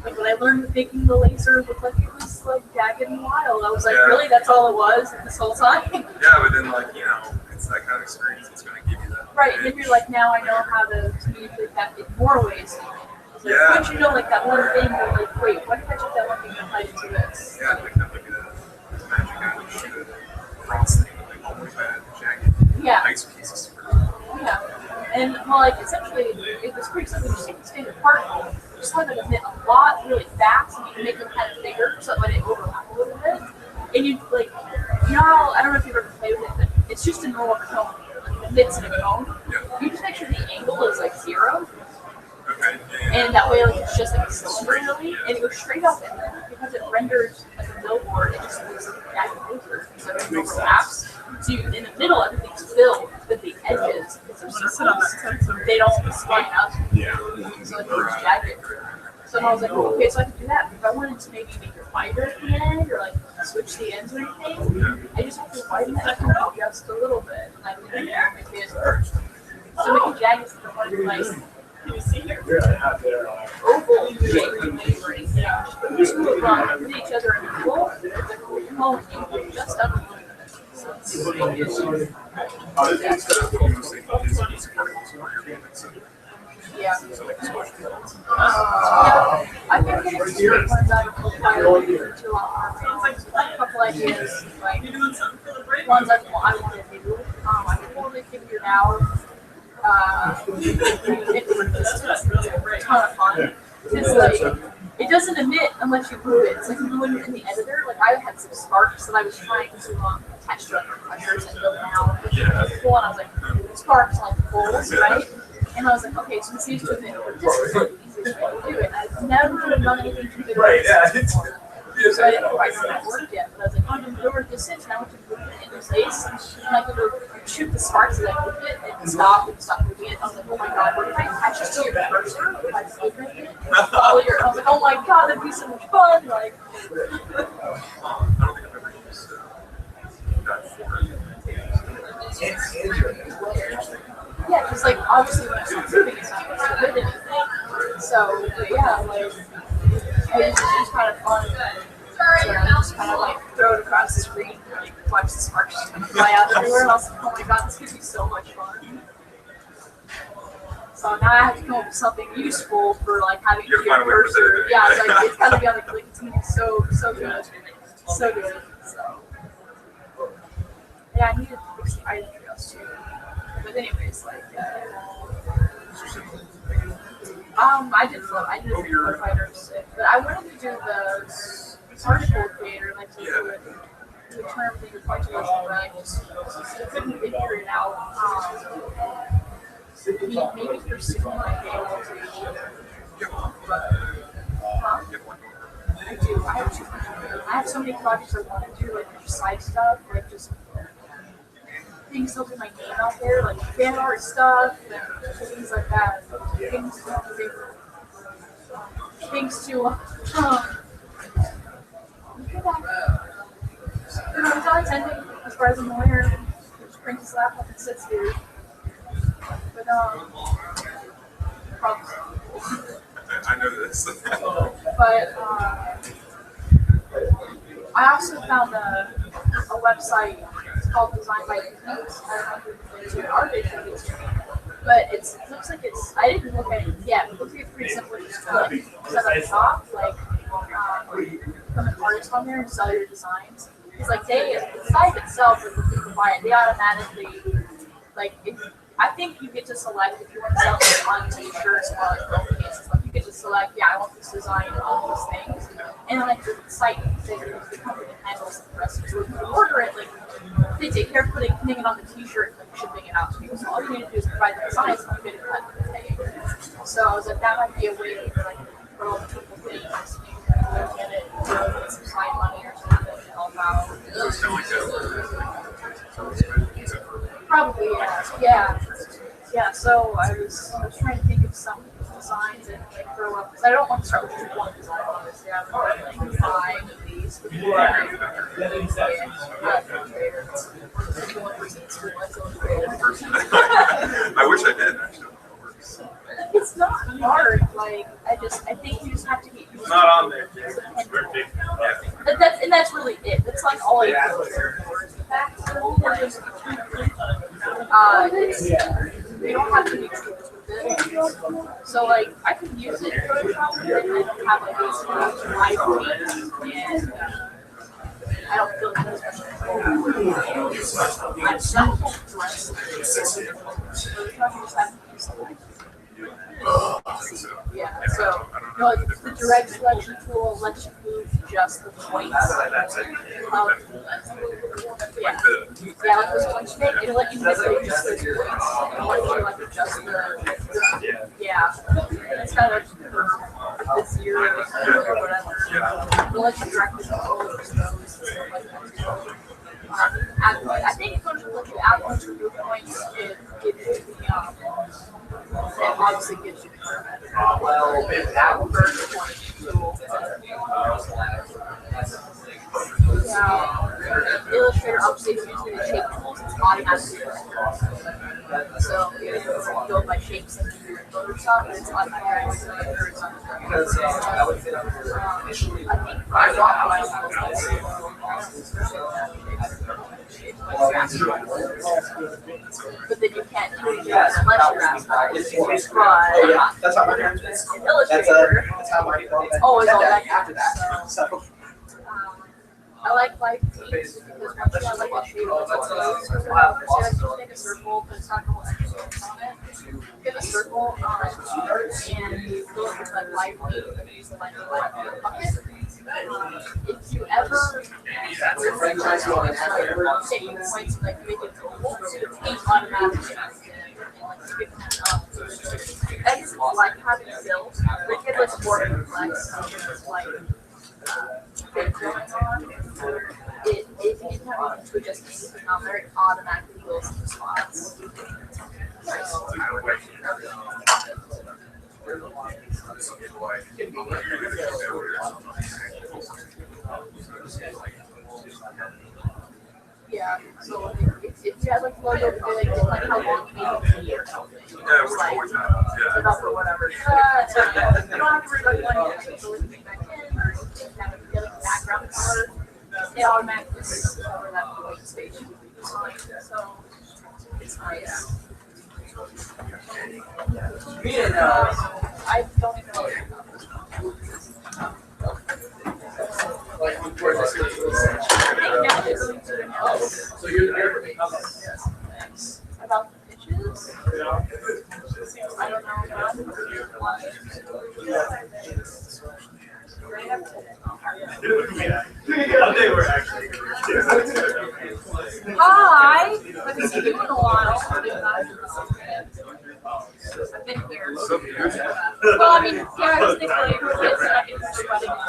when I learned making the laser look like it was like jagged and wild, I was like, really, that's all it was this whole time? Yeah, but then like, it's that kind of experience that's going to give you that. Right, and then you're like, now I know how to communicate that in more ways. Like, once you know like that one thing, you're like, wait, what if I took that one thing and applied it to this? Yeah, like that look at magic out of shoot a cross thing, like almost that jagged. Yeah. Nice pieces. Yeah. And well, like essentially, it was pretty simple. You just take the standard particle, just let it emit a lot really fast, and you can make them kind of bigger so that it overlap a little bit. And you like, how I don't know if you've ever played with it, but it's just a normal cone. Like the fits in a cone. You just make sure the angle is like 0. Okay. And that way, like, it's just like similarly, and it goes straight up, and then because it renders like a billboard, it just looks like a jagged paper, so it overlaps. So you, in the middle, everything's filled, but the edges, because they're circles, they don't line up. Yeah. So it looks jagged. So I was like, okay, so I can do that. But if I wanted to maybe make it wider at the end, or like switch the ends or anything, I just have to widen that cone just a little bit, like make it so make it jagged is the part of like. Can you see here? Oval shape. Yeah. Two of them with each other in the middle. The cone angle just up a little bit. Yeah. I think it's just ones I've acquired into a couple ideas, like ones I want to do. I totally figured out. It's a ton of fun. It's like it doesn't emit unless you move it. It's like when you're in the editor. Like I had some sparks that I was trying to attach to other pressures and build now. And I was like, sparks like poles, right? And I was like, okay, so these two things. This is the easiest way to do it. I've never done anything to do it. So I didn't quite see it work yet, but I was like, I'm going to lower distance, and I went to move it in place, and I could shoot the sparks as I moved it, and stop moving it. I was like, oh my god, what if I attach this to your cursor? If I flicker it, follow your, I was like, oh my god, that'd be so much fun, like. Yeah, because like, obviously when I start moving, it's not supposed to hit anything. So, but yeah, like, it's just kind of fun. So I just kind of like throw it across the screen and like watch the sparks just kind of fly out everywhere. And I was like, oh my god, this could be so much fun. So now I have to come up with something useful for like having your cursor. Yeah, it's like it's gotta be on the click. It's gonna be so good, so good. So yeah, I need to fix the item trails too. But anyways, like I did a few fighters, but I wanted to do the article creator, like to do it. The term that you're pointing to, but I just couldn't figure it out. Maybe for soon I'd be able to. I do. I have so many projects I want to do, like side stuff, like just things to get my name out there, like fan art stuff and things like that. Things to he's not attending as far as I'm aware. He just brings his laptop and sits here. But problems. I know this. But I also found a website. It's called Design by Techniques. I don't know if you've been to our video, but it looks like it's. I didn't look at it yet. But it looks like it's pretty simple. Just click, set up shop, like become an artist on there and sell your designs. Because like the site itself, like when people buy it, they automatically like. I think you get to select if you want to sell it on t-shirts or like phone cases. Like you get to select, yeah, I want this design on these things, and then like the site, the company handles the rest. So if you order it, like they take care of putting it on the t-shirt and like shipping it out to people. So all you need to do is provide the designs and you get it cut and pay. So I was like, that might be a way to like for all the people things. You can get it, get some side money or something to help out. Probably, yeah. So I was trying to think of some designs and like throw up because I don't want to start with just one design. Obviously, I want like 5 of these before I wish I did actually. It's not hard. Like I think you just have to get. It's not on there. That's really it. That's like all I do. They don't have to be tools with it. So like I can use it in Photoshop, but I don't have like these live feeds and I don't feel like there's much control. I'm not dressed. Photoshop, you just have to use something. Yeah, so the direct selection tool lets you move just the points. Yeah, like this one stick, it'll let you manipulate just the points. It'll let you like adjust it's kind of the zero or whatever. It'll let you directly control those and stuff like that. I think it's going to let you add one to your points. It gives you the it obviously gives you the Illustrator updates usually the shape tools automatically. So if you go by shapes like you do in Photoshop, it's automatically. Because I think but then you can't do it unless you're outside. That's how my parents did. Illustrator. That's how my It's always all that after that. So. I like light paints because once you have like a shape, say like you take a circle, but it's not going to extra on it. Get a circle, and you fill it with like light paint, and use the light paint. If you ever taking points and like make it oval, paint automatically. I just like having built, but it was more complex, like thing going on. If you didn't have anything to adjust anything on there, it automatically goes to spots. Yeah, so if you had like logo big, like how long you need to be or something. Just like put up or whatever. You don't have to worry about one year, so you can back in or you can have a background color. They automatically cover that white space. So it's nice. I don't even know So you're there for me. about the pitches. I don't know. Hi. I've been doing a while. I've been here. Well, I mean, yeah, I was thinking like, it's not even sweating.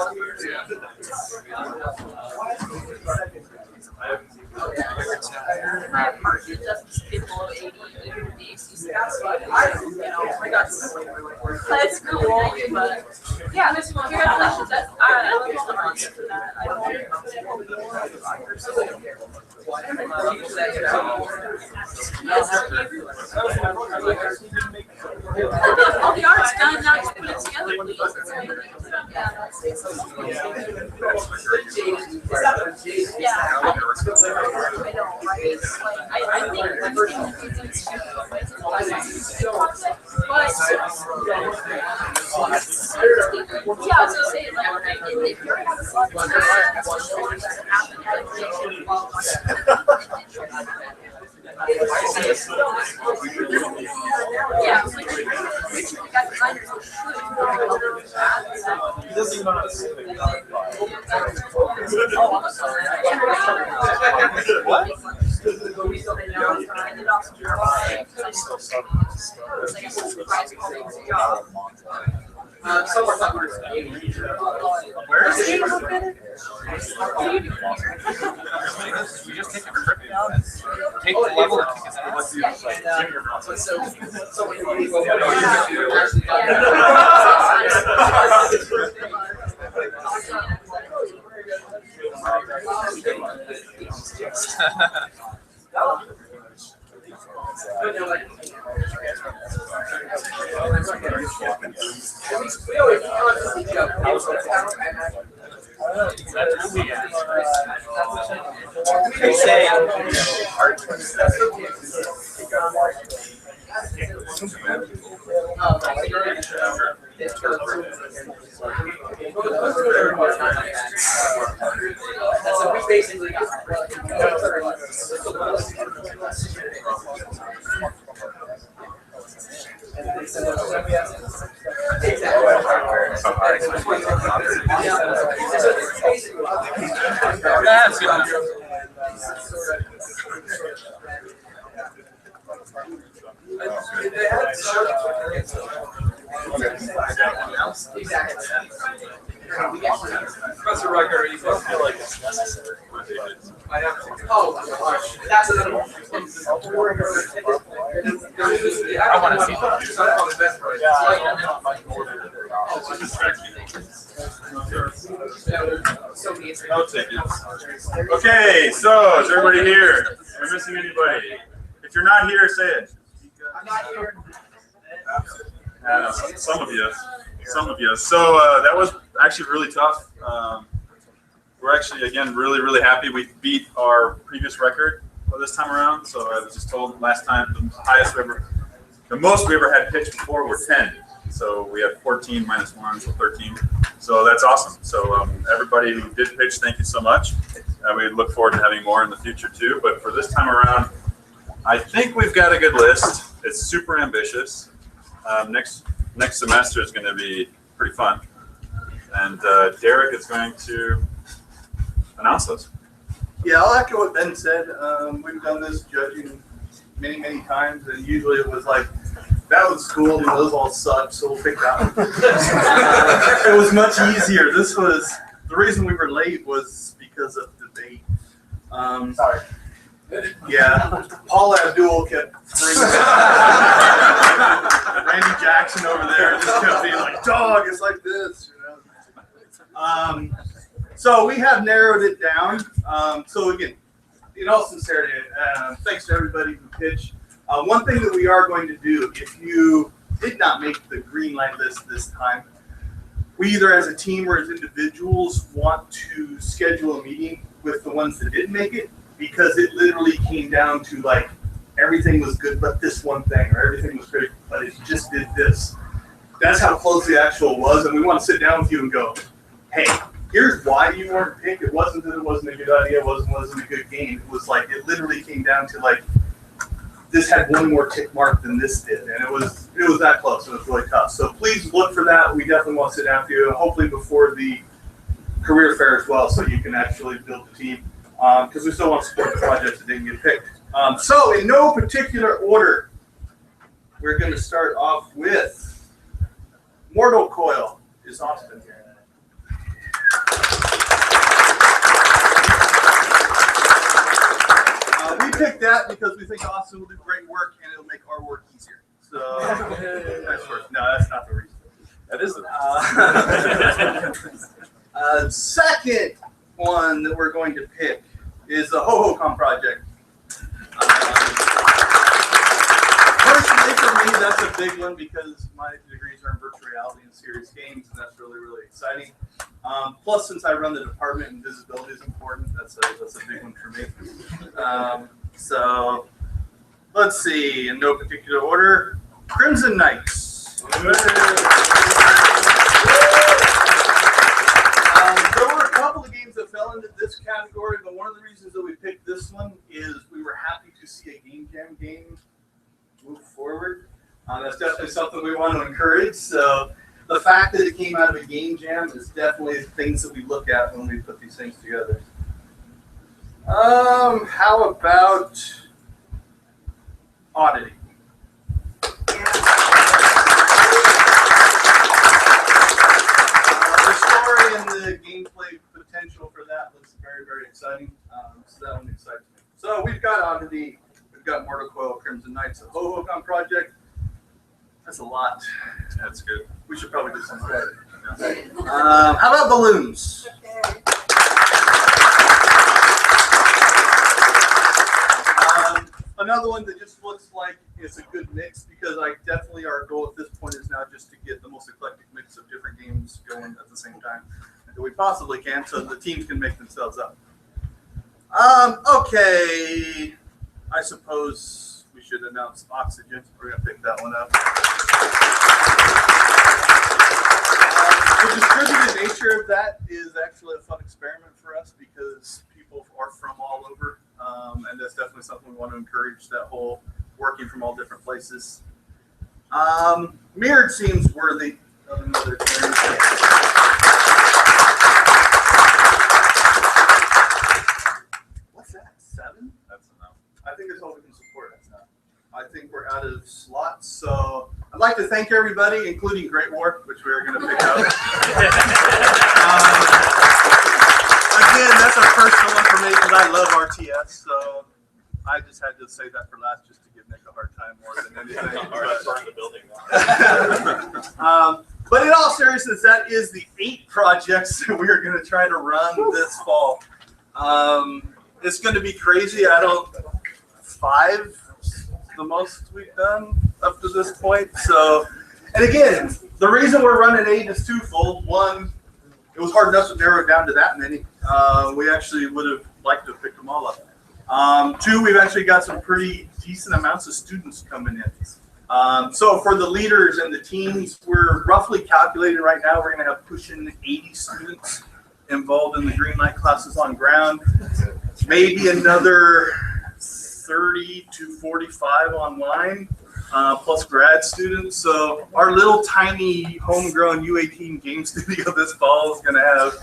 My apartment doesn't stay below 80 even with the AC stuff, so I got that's cool, but yeah, congratulations. That's, I love the concept of that. I don't all the art's done, now just put it together. Yeah. I know, right? I think everything that we do is stupid, but yeah, I was gonna say, like, if you're gonna have a slot, that's what's going to happen. Yeah, it's like, you got designers who should He doesn't even know how to say it. What? Somewhere. Where is it? We just take a trip down and take the level and kick us out. So we basically got Professor Rucker, you don't feel like it's necessary. I have to. Oh, that's another one. I want to see that. No tickets. Okay, so is everybody here? Am I missing anybody? If you're not here, say it. I'm not here. Some of you. So that was actually really tough. We're actually, again, really happy. We beat our previous record this time around. So I was just told last time the most we ever had pitched before were 10. So we had 14 minus 1, so 13. So that's awesome. So everybody who did pitch, thank you so much. We look forward to having more in the future too. But for this time around, I think we've got a good list. It's super ambitious. Next semester is going to be pretty fun. And Derek is going to announce those. Yeah, I'll echo what Ben said. We've done this judging many times, and usually it was like, that was cool, and those all sucked, so we'll pick that one. It was much easier. The reason we were late was because of debate. Sorry. Yeah, Paul Abdul kept bringing Randy Jackson over there, just kept being like, dog, it's like this, you know. So we have narrowed it down. So again, in all sincerity, thanks to everybody who pitched. One thing that we are going to do, if you did not make the Greenlight list this time, we either as a team or as individuals want to schedule a meeting with the ones that did make it, because it literally came down to like everything was good but this one thing, or everything was great but it just did this. That's how close the actual was, and we want to sit down with you and go, hey, here's why you weren't picked. It wasn't that it wasn't a good idea, it wasn't a good game. It was like it literally came down to like this had one more tick mark than this did, and it was that close. It was really tough. So please look for that. We definitely want to sit down with you, hopefully before the career fair as well, so you can actually build the team. Because we still want to support the projects that didn't get picked. So in no particular order, we're going to start off with Mortal Coil. Is Austin here? We picked that because we think Austin will do great work and it'll make our work easier. So that's first. No, that's not the reason. That is the reason. Second one that we're going to pick is the HoHoCom project. Personally, for me, that's a big one because my degrees are in virtual reality and serious games, and that's really exciting. Plus, since I run the department and visibility is important, that's a big one for me. So let's see, in no particular order, Crimson Knights. There were a couple of games that fell into this category, but one of the reasons that we picked this one is we were happy to see a Game Jam game move forward. That's definitely something we want to encourage. So the fact that it came out of a Game Jam is definitely things that we look at when we put these things together. How about Oddity? The story and the gameplay potential for that looks very exciting. So that one excites me. So we've got Oddity, we've got Mortal Coil, Crimson Knights, a HoHoCom project. That's a lot. That's good. We should probably do something better. How about Balloons? Another one that just looks like it's a good mix, because definitely our goal at this point is now just to get the most eclectic mix of different games going at the same time that we possibly can, so the teams can make themselves up. Okay, I suppose we should announce Oxygen. We're gonna pick that one up. The distributed nature of that is actually a fun experiment for us because people are from all over, and that's definitely something we want to encourage, that whole working from all different places. Mirrored seems worthy of another turn. thank everybody, including Great War, which we are going to pick up. Again, that's our personal information. I love RTS, so I just had to say that for last just to give Nick a hard time more than anything. But in all seriousness, that is the 8 projects that we're going to try to run this fall. It's going to be crazy. 5 the most we've done up to this point. So, and again, the reason we're running 8 is twofold. One, it was hard enough to narrow it down to that many. We actually would have liked to have picked them all up. 2, we've actually got some pretty decent amounts of students coming in. So for the leaders and the teams, we're roughly calculating right now, we're going to have pushing 80 students involved in the Greenlight classes on ground. Maybe another 30 to 45 online, plus grad students. So our little tiny homegrown UAT game studio this fall is going to have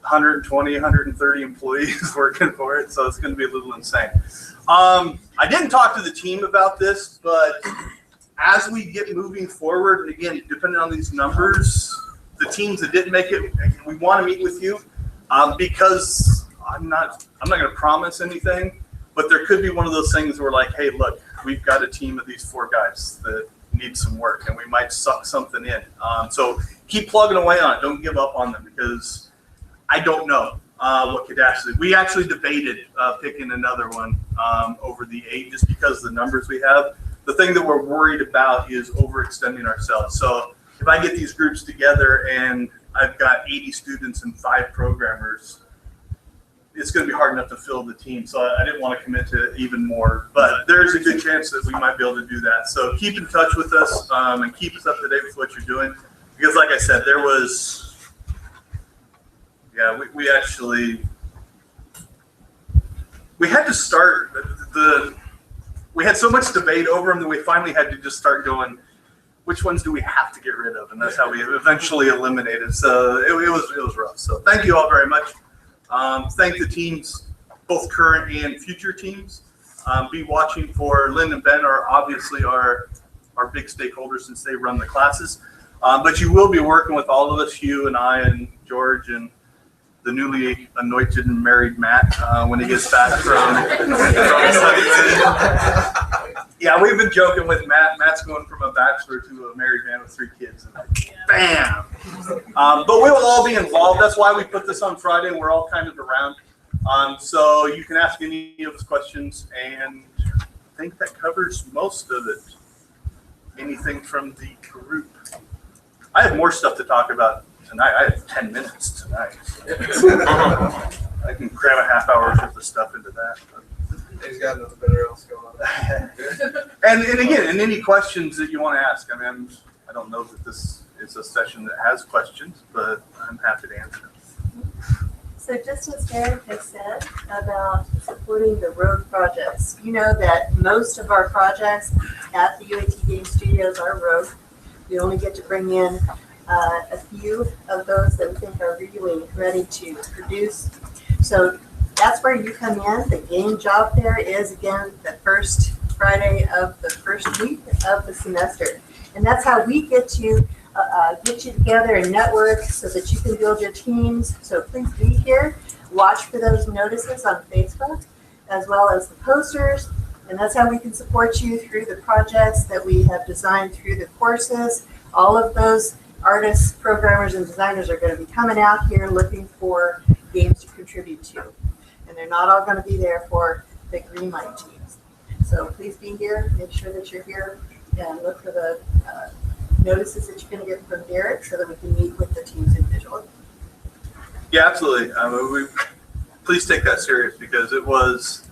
120, 130 employees working for it. So it's going to be a little insane. I didn't talk to the team about this, but as we get moving forward, and again, depending on these numbers, the teams that didn't make it, we want to meet with you because I'm not going to promise anything, but there could be one of those things where like, hey, look, we've got a team of these 4 guys that need some work, and we might suck something in. So keep plugging away on it. Don't give up on them because I don't know what could actually. We actually debated picking another one over the 8 just because of the numbers we have. The thing that we're worried about is overextending ourselves. So if I get these groups together and I've got 80 students and 5 programmers, it's going to be hard enough to fill the team. So I didn't want to commit to even more, but there's a good chance that we might be able to do that. So keep in touch with us and keep us up to date with what you're doing. Because like I said, there was, we had to start we had so much debate over them that we finally had to just start going, which ones do we have to get rid of? And that's how we eventually eliminated. So it was rough. So thank you all very much. Thank the teams, both current and future teams. Be watching for Lynn and Ben are obviously our big stakeholders since they run the classes. But you will be working with all of us, Hugh and I and George and the newly anointed and married Matt when he gets back from Yeah, we've been joking with Matt. Matt's going from a bachelor to a married man with 3 kids. And bam! But we will all be involved. That's why we put this on Friday, and we're all kind of around. So you can ask any of us questions, and I think that covers most of it. Anything from the group. I have more stuff to talk about tonight. I have 10 minutes tonight. I can cram a half hour's worth of stuff into that. He's got nothing better else going on. And again, and any questions that you want to ask, I mean, I don't know that this is a session that has questions, but I'm happy to answer. So just as Derek has said about supporting the road projects, you know that most of our projects at the UAT Game Studios are road. We only get to bring in a few of those that we think are really ready to produce. So that's where you come in. The game job fair is, again, the first Friday of the first week of the semester. And that's how we get you together and network so that you can build your teams. So please be here. Watch for those notices on Facebook, as well as the posters. And that's how we can support you through the projects that we have designed through the courses. All of those artists, programmers, and designers are going to be coming out here looking for games to contribute to. And they're not all going to be there for the Greenlight teams. So please be here. Make sure that you're here and look for the notices that you're going to get from Derek so that we can meet with the teams individually. Yeah, absolutely. Please take that serious because it was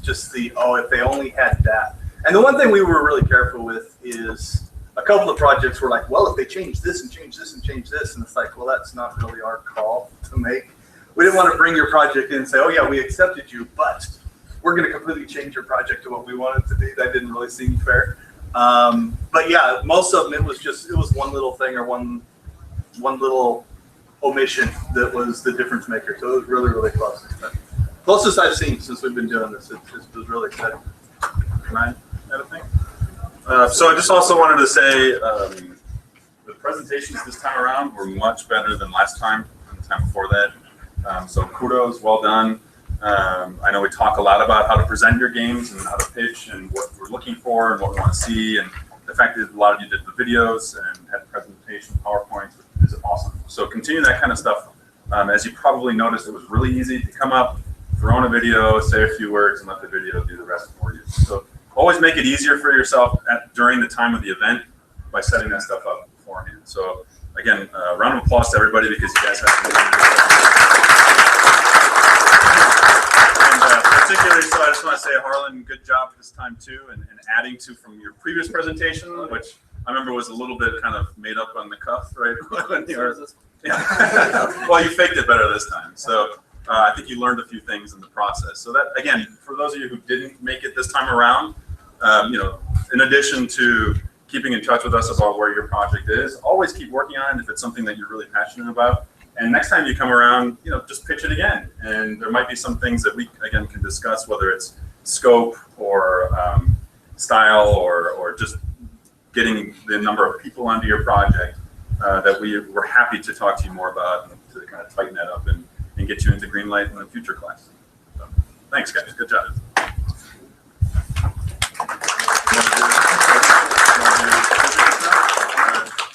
just if they only had that. And the one thing we were really careful with is a couple of projects were like, well, if they change this and change this and change this, and it's like, well, that's not really our call to make. We didn't want to bring your project in and say, oh yeah, we accepted you, but we're going to completely change your project to what we want it to be. That didn't really seem fair. But yeah, most of them, it was one little thing or one little omission that was the difference maker. So it was really, really close. Closest I've seen since we've been doing this. It was really exciting. Can I add a thing? So I just also wanted to say the presentations this time around were much better than last time and the time before that. So kudos, well done. I know we talk a lot about how to present your games and how to pitch and what we're looking for and what we want to see. And the fact that a lot of you did the videos and had presentation PowerPoints is awesome. So continue that kind of stuff. As you probably noticed, it was really easy to come up, throw in a video, say a few words, and let the video do the rest for you. So always make it easier for yourself during the time of the event by setting that stuff up beforehand. So again, round of applause to everybody because you guys have some and particularly, so I just want to say, Harlan, good job this time too, and adding to from your previous presentation, which I remember was a little bit kind of made up on the cuff, right? Yeah. Well, you faked it better this time. So I think you learned a few things in the process. So that, again, for those of you who didn't make it this time around, in addition to keeping in touch with us about where your project is, always keep working on it if it's something that you're really passionate about. And next time you come around, just pitch it again. And there might be some things that we, again, can discuss, whether it's scope or style or just getting the number of people onto your project that we're happy to talk to you more about and to kind of tighten that up and get you into Greenlight in a future class. So, thanks, guys. Good job.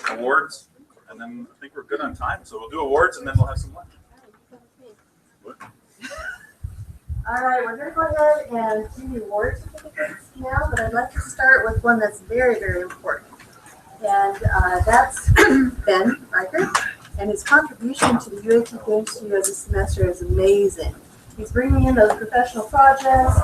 Awards, and then I think we're good on time. So we'll do awards, and then we'll have some lunch. All right, we're going to go ahead and do the award certificates now, but I'd like to start with one that's very, very important. And that's Ben Riker, and his contribution to the UAT Game Studio this semester is amazing. He's bringing in those professional projects.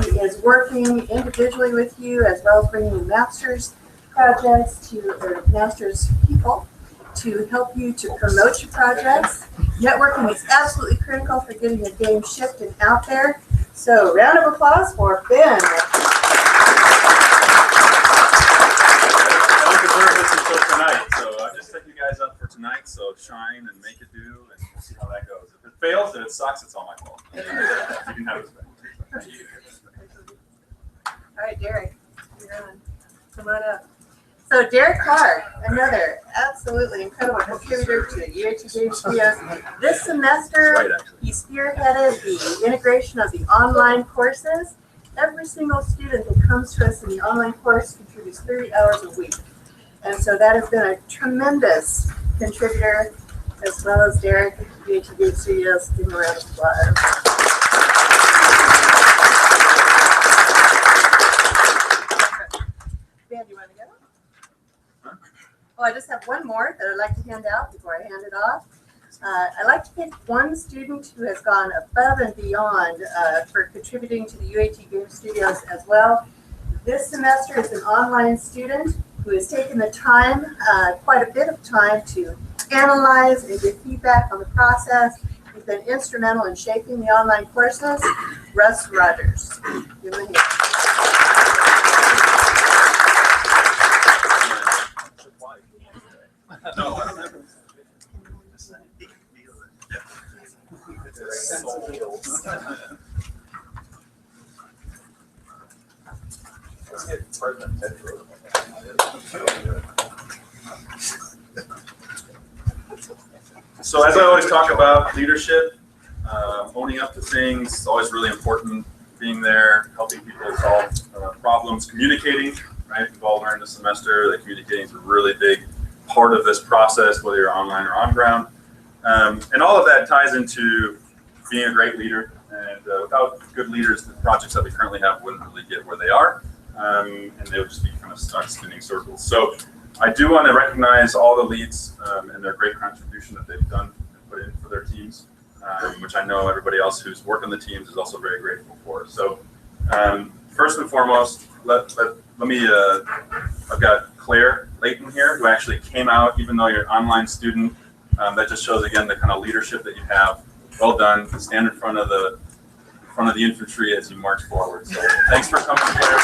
He is working individually with you as well as bringing in master's projects or master's people to help you to promote your projects. Networking is absolutely critical for getting your game shipped and out there. So round of applause for Ben. I don't deserve this until tonight, so I just set you guys up for tonight. So shine and make it do, and we'll see how that goes. If it fails, if it sucks, it's all my fault. You can have respect. All right, Derek, you're on. Come on up. So Derek Clark, another absolutely incredible contributor to the UAT Game Studios. This semester, he spearheaded the integration of the online courses. Every single student that comes to us in the online course contributes 30 hours a week. And so that has been a tremendous contributor, as well as Derek at the UAT Game Studios. Give him a round of applause. Ben, do you want to go? Oh, I just have one more that I'd like to hand out before I hand it off. I'd like to pick one student who has gone above and beyond for contributing to the UAT Game Studios as well. This semester is an online student who has taken the time, quite a bit of time, to analyze and give feedback on the process. He's been instrumental in shaping the online courses. Russ Rogers. Give him a hand. No, I don't have it. So as I always talk about leadership, owning up to things is always really important. Being there, helping people solve problems, communicating, right? We've all learned this semester that communicating is a really big part of this process, whether you're online or on ground. And all of that ties into being a great leader. And without good leaders, the projects that we currently have wouldn't really get where they are. And they would just be kind of stuck spinning circles. So I do want to recognize all the leads and their great contribution that they've done and put in for their teams, which I know everybody else who's worked on the teams is also very grateful for. So first and foremost, let me, I've got Claire Layton here, who actually came out, even though you're an online student. That just shows, again, the kind of leadership that you have. Well done. Stand in front of the infantry as you march forward. So thanks for coming, Claire.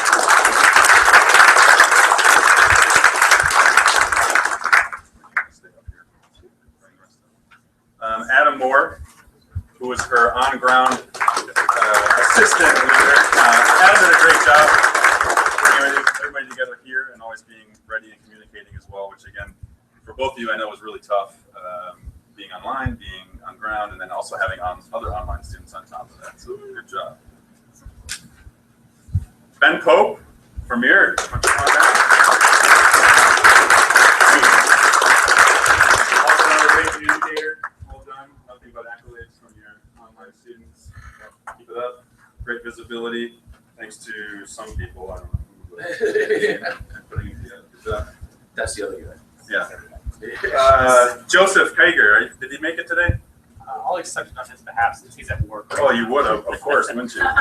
Adam Moore, who was her on-ground assistant leader. Adam did a great job. everybody together here and always being ready and communicating as well, which again, for both of you, I know was really tough. Being online, being on ground, and then also having other online students on top of that. So good job. Ben Pope from Mirror. Also another great communicator. Well done. Nothing but accolades from your online students. Keep it up. Great visibility. Thanks to some people. I don't know who. Putting it together. Good job. That's the other guy. Yeah. Joseph Kager, did he make it today? I'll accept it on his behalf since he's at work. Oh, you would have, of course, wouldn't you? Good job,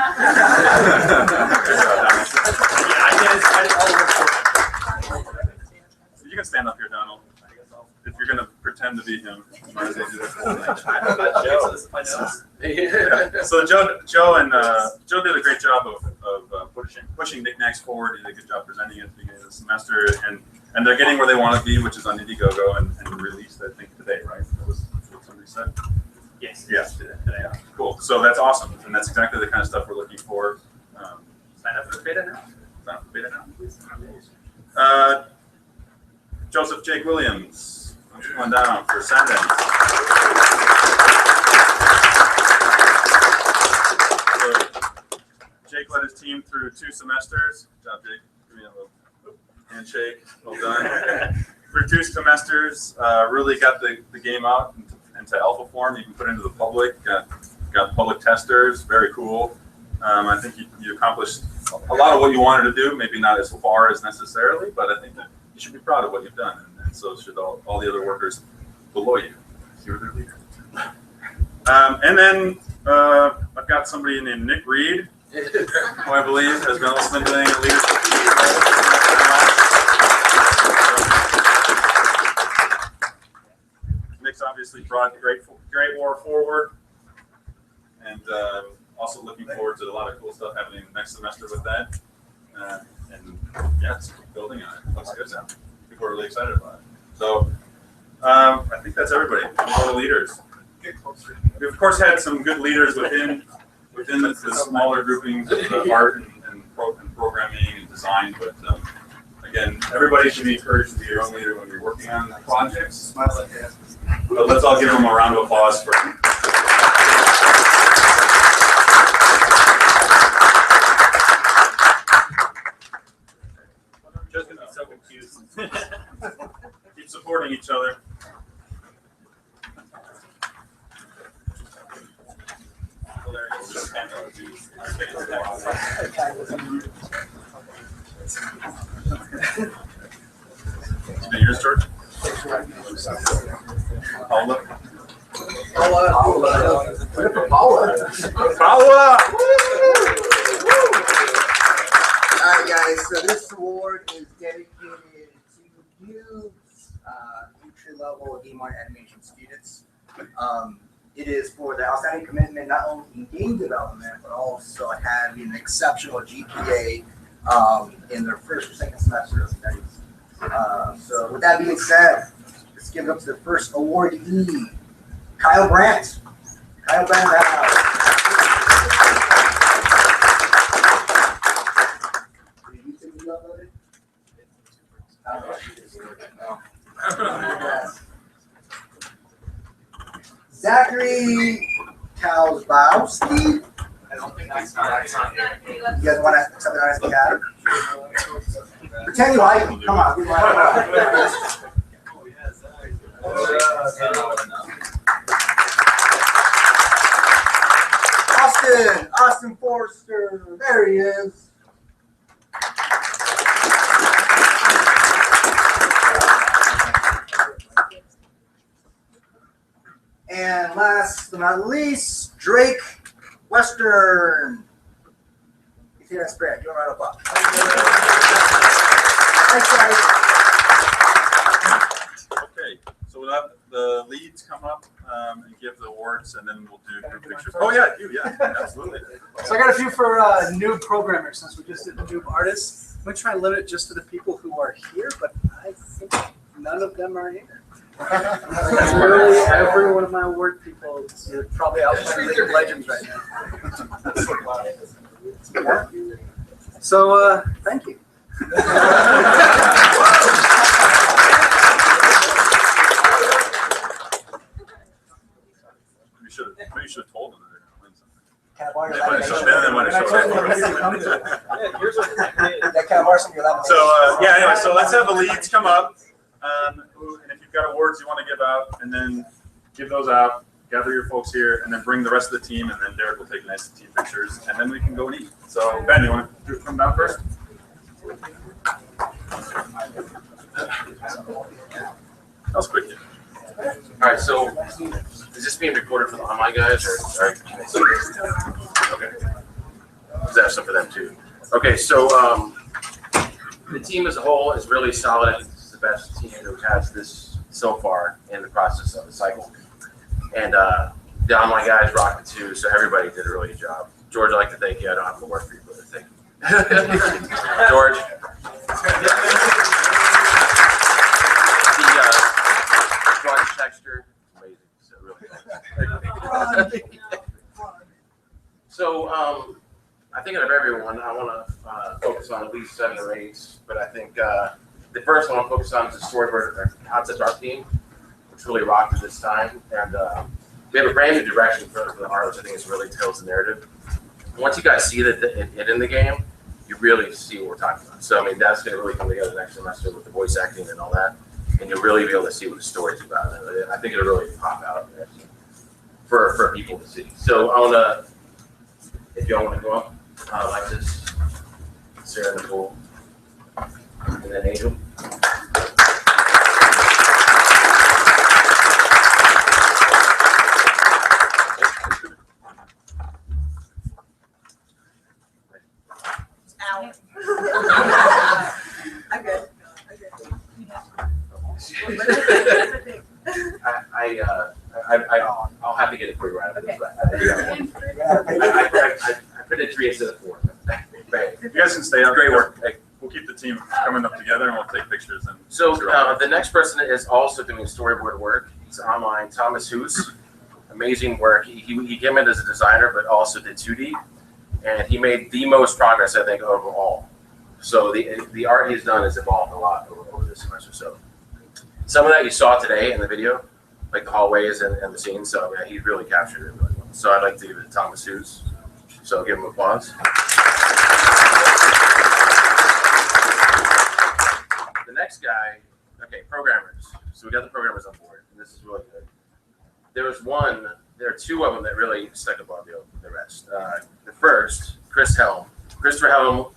you can stand up here, Donald. If you're going to pretend to be him, you might as well do that. Yeah. So Joe did a great job of pushing knickknacks forward. He did a good job presenting it at the beginning of the semester, and they're getting where they want to be, which is on Indiegogo and released, I think, today, right? That was what somebody said. Yes. Yes. Today. Yeah. Cool. So that's awesome, and that's exactly the kind of stuff we're looking for. Sign up for the beta now. Sign up for the beta now, please. Joseph Jake Williams, come down for Sundance. So Jake led his team through 2 semesters. Good job, Jake. Give me a handshake. Well done. Through 2 semesters, really got the game out into alpha form. You can put into the public. Got public testers. Very cool. I think you accomplished a lot of what you wanted to do. Maybe not as far as necessarily, but I think that you should be proud of what you've done, and so should all the other workers below you. You're their leader. And then I've got somebody named Nick Reed, who I believe has also been doing a leadership. Nick's obviously brought Great War forward, and also looking forward to a lot of cool stuff happening next semester with that. And yeah, just keep building on it. Looks good now. People are really excited about it. So I think that's everybody. All the leaders. We of course had some good leaders within the smaller groupings of the art and programming and design, but again, everybody should be encouraged to be your own leader when you're working on projects. But let's all give them a round of applause for. Joe's gonna be so confused. Keep supporting each other. It's been yours, George? Paula? Paula! All right, guys, so this award is dedicated to you, entry-level game art animation students. It is for the outstanding commitment not only in game development, but also having an exceptional GPA in their first or second semester of studies. So with that being said, let's give it up to the first awardee, Kyle Brandt. Kyle Brandt. Zachary Kalzbowski. I don't think that's not You guys want to accept it on his behalf? Pretend you like him. Come on. Give him Austin Forster. There he is. And last but not least, Drake Western. He's here in spirit. Give him a round of applause. Thanks, guys. Okay, so we'll have the leads come up and give the awards, and then we'll do group pictures. Oh yeah, you, yeah, absolutely. So I got a few for noob programmers since we just did the noob artists. I'm going to try and limit it just to the people who are here, but I think none of them are here. Literally every one of my award people is probably out playing League of Legends right now. So, thank you. Maybe you should have told them that they're going to win something. Can I borrow your Then when it shows up. Can I borrow some of your lamination? So anyway, so let's have the leads come up, and if you've got awards you want to give out, and then give those out. Gather your folks here, and then bring the rest of the team, and then Derek will take nice team pictures, and then we can go and eat. So Ben, you want to come down first? That was quick. All right, so is this being recorded for the online guys, or can I see this? Okay. Because I have some for them too. Okay, so the team as a whole is really solid. It's the best team that has this so far in the process of the cycle. And the online guys rocked it too, so everybody did a really good job. George, I'd like to thank you. I don't have to work for you, but thank you. George. The texture, amazing. So really nice. So I think out of everyone, I want to focus on at least 7 or 8. But I think the first one I'll focus on is the storyboard or concept art team, which really rocked it this time. And we have a brand new direction for the art, which I think is really tells the narrative. Once you guys see that it in the game, you really see what we're talking about. So I mean, that's going to really come together next semester with the voice acting and all that. And you'll really be able to see what the story's about. And I think it'll really pop out for people to see. So I want to, if y'all want to go up, like this, Sarah Nicole, and then Angel. I'm good. I'll have to get it for you right after this. I put it 3 instead of 4. You guys can stay up. Great work. Hey. We'll keep the team coming up together, and we'll take pictures. And so the next person is also doing storyboard work. He's online. Thomas Hoos, amazing work. He came in as a designer, but also did 2D, and he made the most progress I think overall. So the art he's done has evolved a lot over this semester. So some of that you saw today in the video, like the hallways and the scenes. So yeah, he really captured it really well. So I'd like to give it to Thomas Hoos. So give him applause. The next guy, okay, programmers. So we got the programmers on board, and this is really good. There are 2 of them that really stuck above the rest. The first, Christopher Helm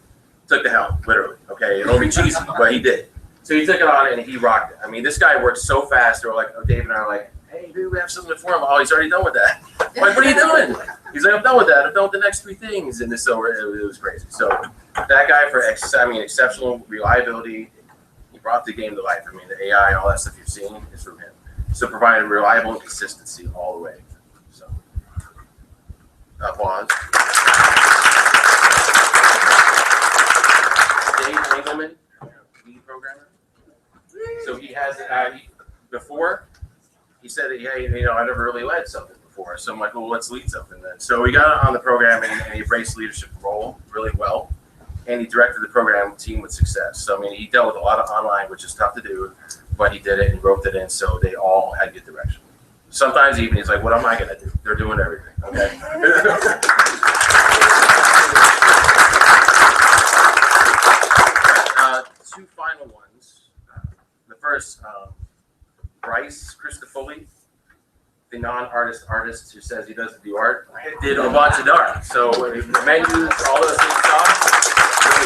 took the helm, literally. Okay, it'll be cheesy, but he did. So he took it on and he rocked it. I mean, this guy worked so fast. They were like, Dave and I are like, hey, dude, we have something for him. Oh, he's already done with that. I'm like, what are you doing? He's like, I'm done with that. I'm done with the next 3 things. And this, so it was crazy. So that guy for exceptional reliability, he brought the game to life. I mean, the AI, all that stuff you've seen is from him. So providing reliable consistency all the way. So applause. Dave Engelman, lead programmer. So he has before he said that, hey, I never really led something before. So I'm like, well, let's lead something then. So he got on the program and he embraced the leadership role really well. And he directed the program team with success. So I mean, he dealt with a lot of online, which is tough to do, but he did it and roped it in so they all had good direction. Sometimes even he's like, what am I gonna do? They're doing everything, okay? 2 final ones. The first, Bryce Christofoli, the non-artist who says he doesn't do art, did a bunch of art. So the menus, all those things, really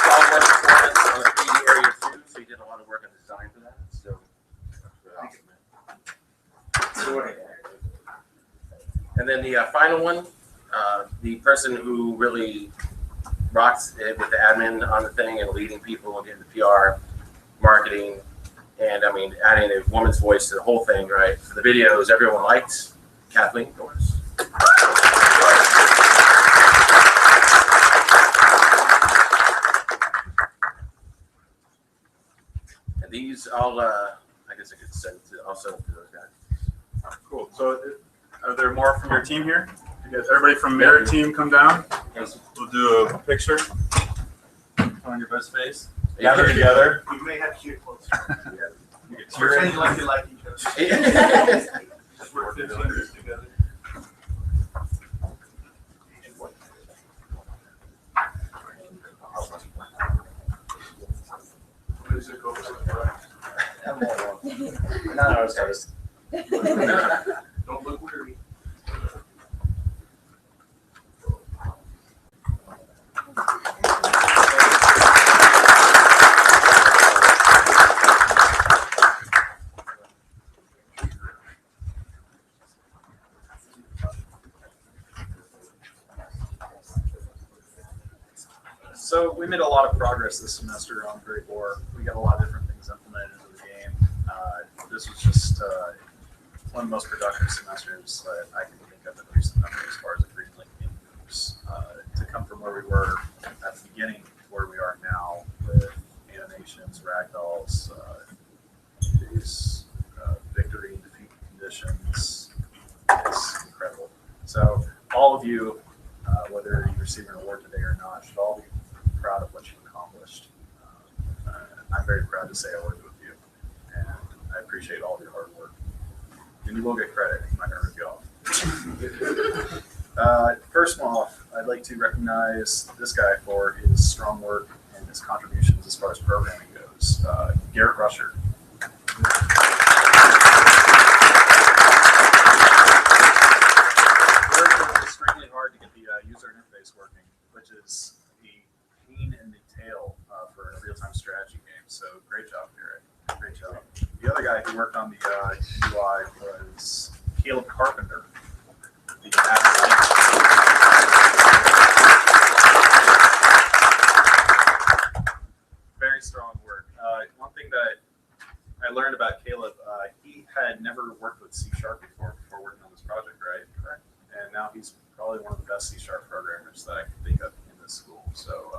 solid work performance on the 3D area too. So he did a lot of work on design for that. So really awesome, man. And then the final one, the person who really rocks it with the admin on the thing and leading people and getting the PR, marketing, and I mean adding a woman's voice to the whole thing, right? For the videos, everyone liked Kathleen Norris. And these, I guess I could send it to those guys. Cool. So, are there more from your team here? You guys, everybody from your team, come down. We'll do a picture. put on your best face. Gather together. We may have to get closer. You get Pretend cheering. like you like each other. Just work 15 years together. Music over the Not ours, guys. Don't look weary. So we made a lot of progress this semester on Great War. We got a lot of different things implemented into the game. This was just one of the most productive semesters that I can think of in recent memory as far as a Greenlight game goes. To come from where we were at the beginning to where we are now with animations, ragdolls, these victory and defeat conditions, it's incredible. So all of you, whether you receive an award today or not, should all be proud of what you've accomplished. I'm very proud to say I worked with you, and I appreciate all of your hard work. And you will get credit. I'm not going to rip you off. First off, I'd like to recognize this guy for his strong work and his contributions as far as programming goes. Garrett Rusher. Worked extremely hard to get the user interface working, which is the pain in the tail for a real-time strategy game. So great job, Garrett. Great job. The other guy who worked on the UI was Caleb Carpenter. The very strong work. One thing that I learned about Caleb, he had never worked with C# before working on this project, right? Correct. And now he's probably one of the best C# programmers that I can think of in this school. So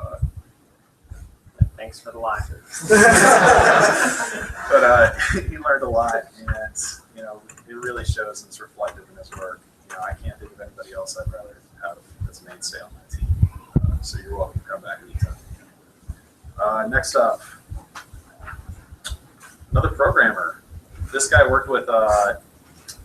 Thanks for the lie. but he learned a lot, and you know, it really shows and it's reflected in his work. You know, I can't think of anybody else I'd rather have as a mainstay on my team. So you're welcome to come back anytime. Next up, another programmer. This guy worked with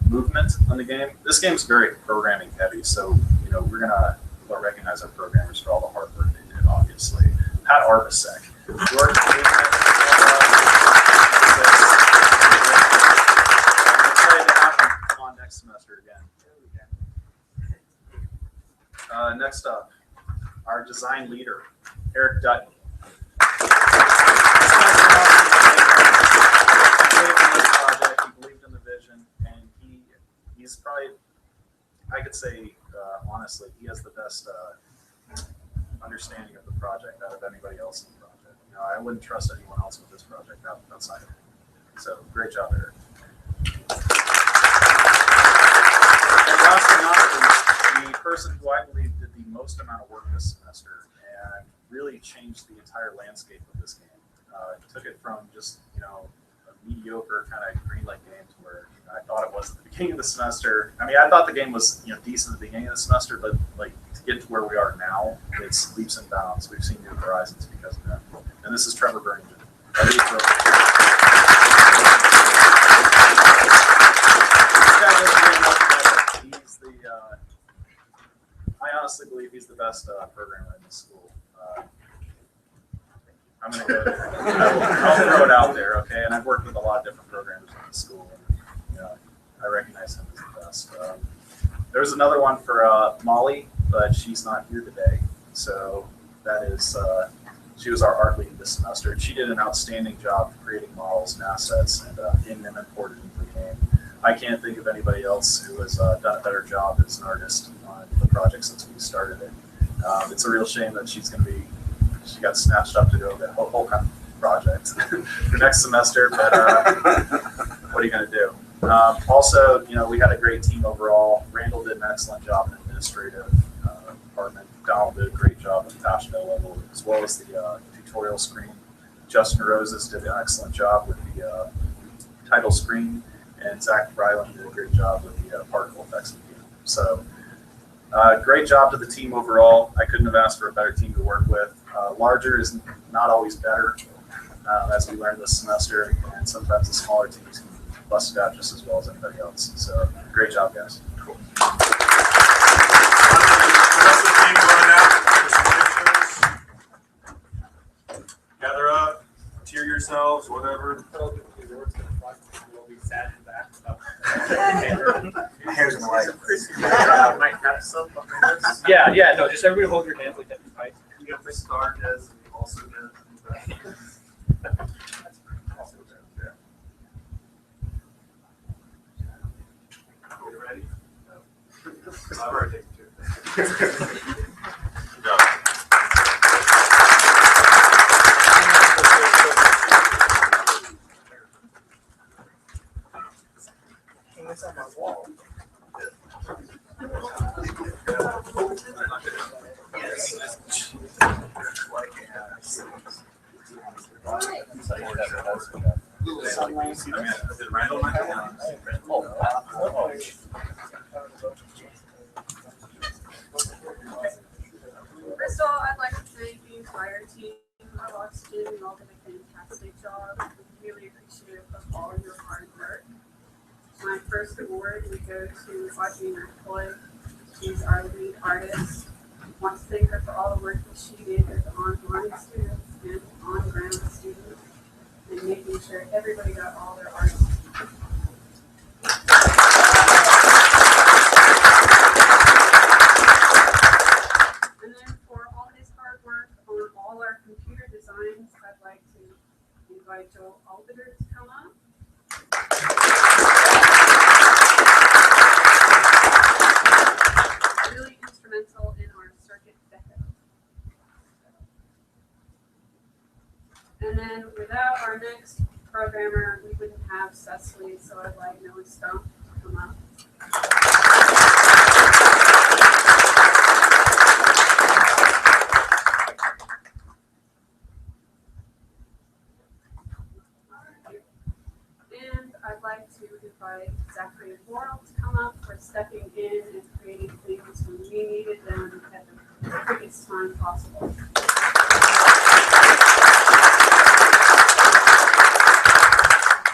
movement on the game. This game's very programming heavy, so you know we're gonna recognize our programmers for all the hard work they did. Obviously, Pat Arbasek. George Movement. I'm excited to have him come on next semester again. Next up, our design leader, Eric Dutton. He believed in the vision, and he's probably, I could say, honestly, he has the best understanding of the project out of anybody else in the project. You know, I wouldn't trust anyone else with this project outside of him. So great job, Eric. And last but not least, the person who I believe did the most amount of work this semester and really changed the entire landscape of this game. Took it from just, you know, a mediocre kind of Greenlight game to where I thought it was at the beginning of the semester. I mean, I thought the game was, you know, decent at the beginning of the semester, but like to get to where we are now, it's leaps and bounds. We've seen new horizons because of that. And this is Trevor Burrington. He's the, I honestly believe he's the best programmer in the school. I'm gonna go. I'll throw it out there, okay? And I've worked with a lot of different programmers in the school, and you know, I recognize him as the best. There was another one for Molly, but she's not here today. So that is, she was our art lead this semester. She did an outstanding job creating models and assets and getting them imported into the game. I can't think of anybody else who has done a better job as an artist on the project since we started it. It's a real shame that she got snatched up to do the whole kind of project for next semester, but what are you going to do? Also, you know, we had a great team overall. Randall did an excellent job in the administrative department. Donald did a great job at the passionate level, as well as the tutorial screen. Justin Roses did an excellent job with the title screen, and Zach Bryland did a great job with the particle effects. So, great job to the team overall. I couldn't have asked for a better team to work with. Larger is not always better, as we learned this semester, and sometimes the smaller teams can bust it out just as well as anybody else. So great job, guys. Cool. Gather up, cheer yourselves, whatever. My hair's in the way. Might have some behind us. Yeah, no, just everybody hold your hands like that, right? We got the star does, also does. You ready? I've already taken two. Good job. Hang this on my wall. First of all, I'd like to thank the entire team of Oxygen. You all did a fantastic job. I'm really appreciative of all your hard work. My first award would go to Audrey McCoy. She's our lead artist. I want to thank her for all the work that she did with the online students and on-ground students and making sure everybody got all their art. And then for all his hard work on all our computer designs, I'd like to invite Joel Albiter to come up. Really instrumental in our circuit deco. And then without our next programmer, we wouldn't have Cecily, so I'd like Noah Stump to come up. And I'd like to invite Zachary Worrell to come up for stepping in and creating things when we needed them at the quickest time possible.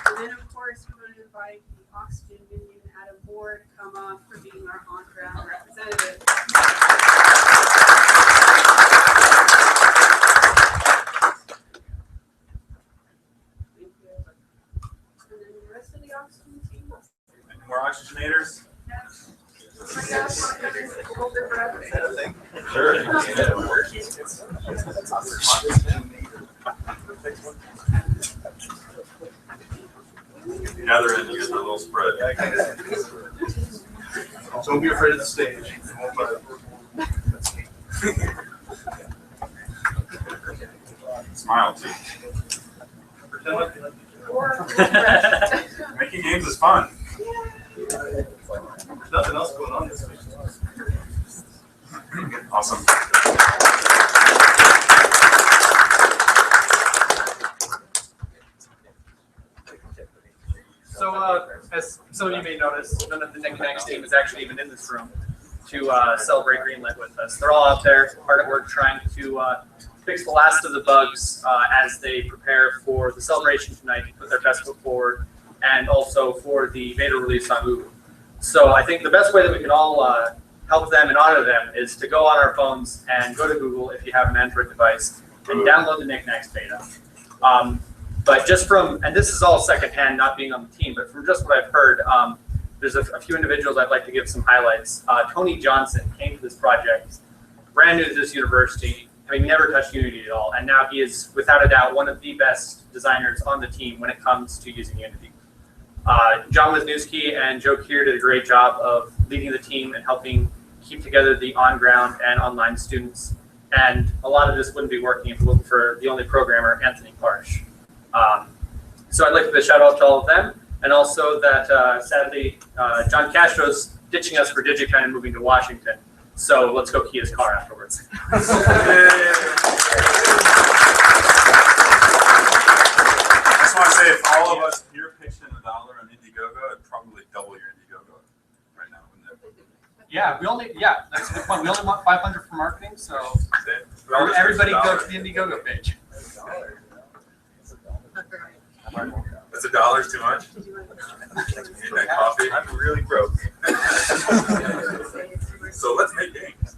And then, of course, we're going to invite the Oxygen Minion Adam Ward to come up for being our on-ground representative. Thank you. And then the rest of the Oxygen team. Any more oxygenators? Sure. Gather in, you get a little spread. Don't be afraid of the stage. Smile too. Making games is fun. There's nothing else going on this week. Awesome. So, as some of you may notice, none of the Knickknacks team is actually even in this room to celebrate Greenlight with us. They're all out there, hard at work, trying to fix the last of the bugs as they prepare for the celebration tonight, put their best foot forward, and also for the beta release on Google. So I think the best way that we can all help them and honor them is to go on our phones and go to Google if you have an Android device and download the Knickknacks beta. But just from, and this is all secondhand, not being on the team, but from just what I've heard, there's a few individuals I'd like to give some highlights. Tony Johnson came to this project brand new to this university, having never touched Unity at all, and now he is, without a doubt, one of the best designers on the team when it comes to using Unity. John Wisniewski and Joe Keir did a great job of leading the team and helping keep together the on-ground and online students. And a lot of this wouldn't be working if it wasn't for the only programmer, Anthony Parsh. So I'd like to give a shout out to all of them, and also that sadly, John Castro's ditching us for DigiCon and moving to Washington. So let's go key his car afterwards. I just want to say, if all of us here pitched in $1 on Indiegogo, it'd probably double your Indiegogo right now, wouldn't it? Yeah, that's a good point. We only want 500 for marketing, so. Everybody go to the Indiegogo page. That's $1 too much. Need that coffee. I'm really broke. So let's make games.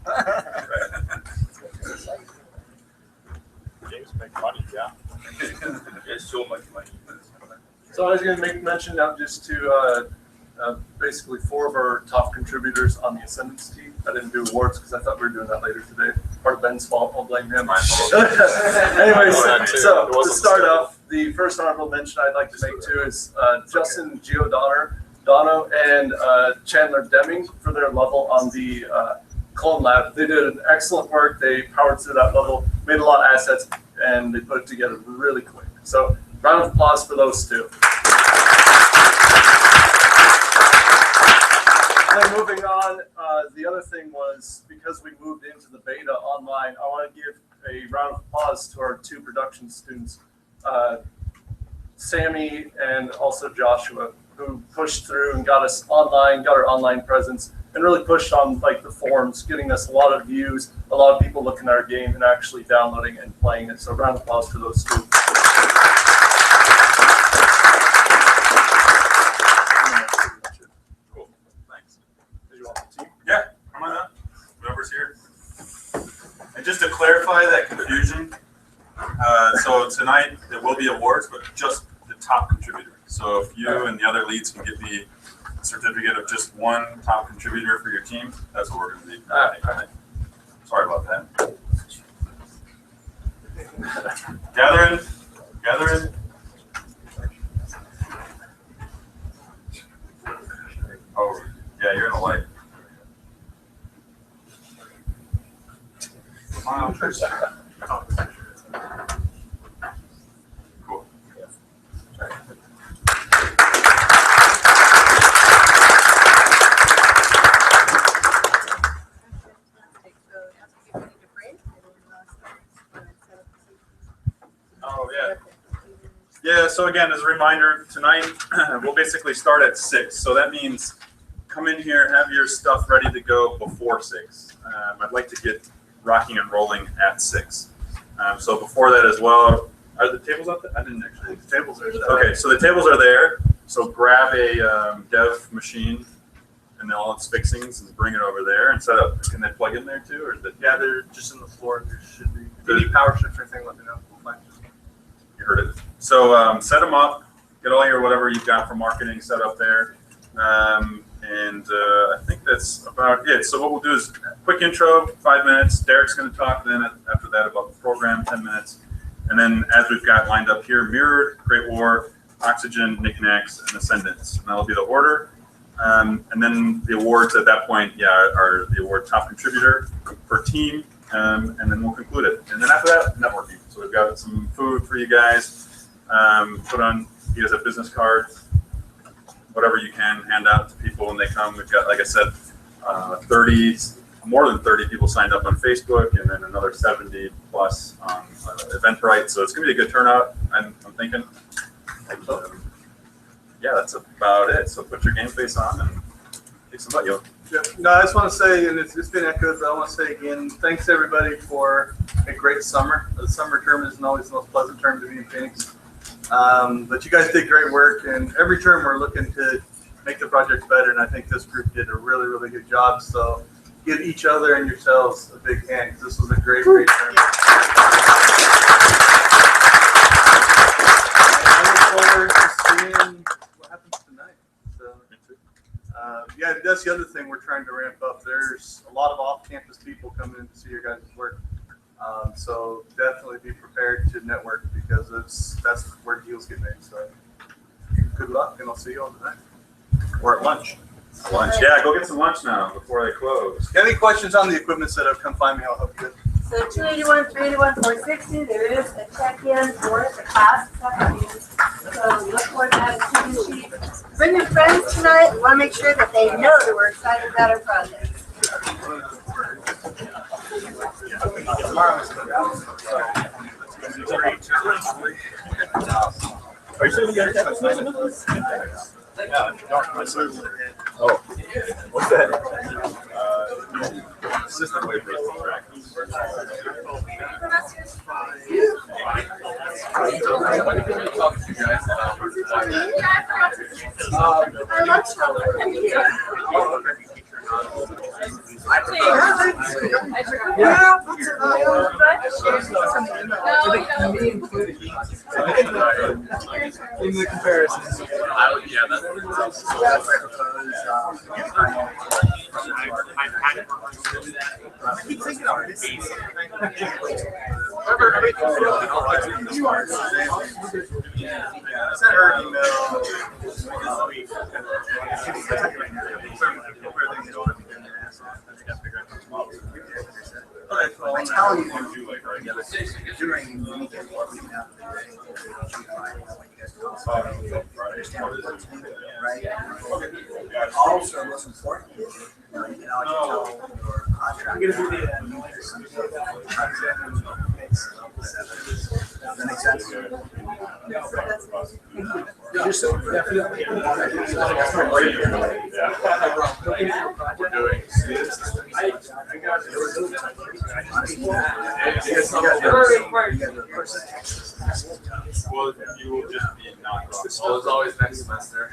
Games make money, yeah. It's so much money. So I was going to make mention of just to basically 4 of our top contributors on the Ascendance team. I didn't do awards because I thought we were doing that later today. Part of Ben's fault. I'll blame him. Anyways, so to start off, the first honorable mention I'd like to make too is Justin Giordano and Chandler Deming for their level on the Clone Lab. They did an excellent work. They powered through that level, made a lot of assets, and they put it together really quick. So round of applause for those two. And then moving on, the other thing was because we moved into the beta online, I want to give a round of applause to our 2 production students, Sammy and also Joshua, who pushed through and got us online, got our online presence, and really pushed on like the forums, getting us a lot of views, a lot of people looking at our game and actually downloading and playing it. So round of applause for those 2. Cool. Thanks. Yeah, come on up. Whoever's here. And just to clarify that confusion, so tonight there will be awards, but just the top contributor. So if you and the other leads can get me a certificate of just one top contributor for your team, that's what we're going to be. Sorry about that. Gathering. Oh, yeah, you're in the light. Cool. Oh, yeah. Yeah, so again, as a reminder, tonight we'll basically start at 6. So that means come in here, have your stuff ready to go before 6. I'd like to get rocking and rolling at 6. So before that as well, are the tables up there? I didn't actually. The tables are there. Okay, so the tables are there. So grab a dev machine and all its fixings and bring it over there and set up. Can they plug in there too? Or is it, Yeah, they're just in the floor. There should be. If you need power strips or anything, let me know. We'll find you. You heard it. So set them up. Get all your whatever you've got for marketing set up there. I think that's about it. So what we'll do is quick intro, 5 minutes. Derek's going to talk then after that about the program, 10 minutes. And then as we've got lined up here, Mirrored, Great War, Oxygen, Knickknacks, and Ascendance. And that'll be the order. And then the awards at that point, are the award top contributor per team. And then we'll conclude it. And then after that, networking. So we've got some food for you guys. Put on, you guys have business cards. Whatever you can hand out to people when they come. We've got, like I said, more than 30 people signed up on Facebook, and then another 70 plus on Eventbrite. So it's going to be a good turnout, I'm thinking. And, yeah, that's about it. So put your game face on and kick some butt, yo. Yeah. No, I just want to say, and it's been echoed, but I want to say again, thanks everybody for a great summer. The summer term isn't always the most pleasant term to be in Phoenix. But you guys did great work, and every term we're looking to make the project better, and I think this group did a really, really good job. So give each other and yourselves a big hand, because this was a great, great term. And I look forward to seeing what happens tonight. So, yeah, that's the other thing we're trying to ramp up. There's a lot of off-campus people coming in to see your guys' work. So definitely be prepared to network, because that's where deals get made. So good luck, and I'll see you all tonight. Or at lunch. Lunch. Yeah, go get some lunch now before they close. Any questions on the equipment setup, come find me. I'll help you. So 281, 381, 460, there is a check-in for the class activities. So we look forward to having a student sheet. Bring your friends tonight. We want to make sure that they know that we're excited about our project. Are you saying you guys have Oh, what's that? System wave racing track. When can we talk to you guys about In the comparison. Yeah, that's Sent her an email this week. Where things going. I tell you, during the weekend, right? Also, most important is, you can tell your contractor. Does that make sense? Just definitely. we're doing. Well, you will just be not. So it's always next semester.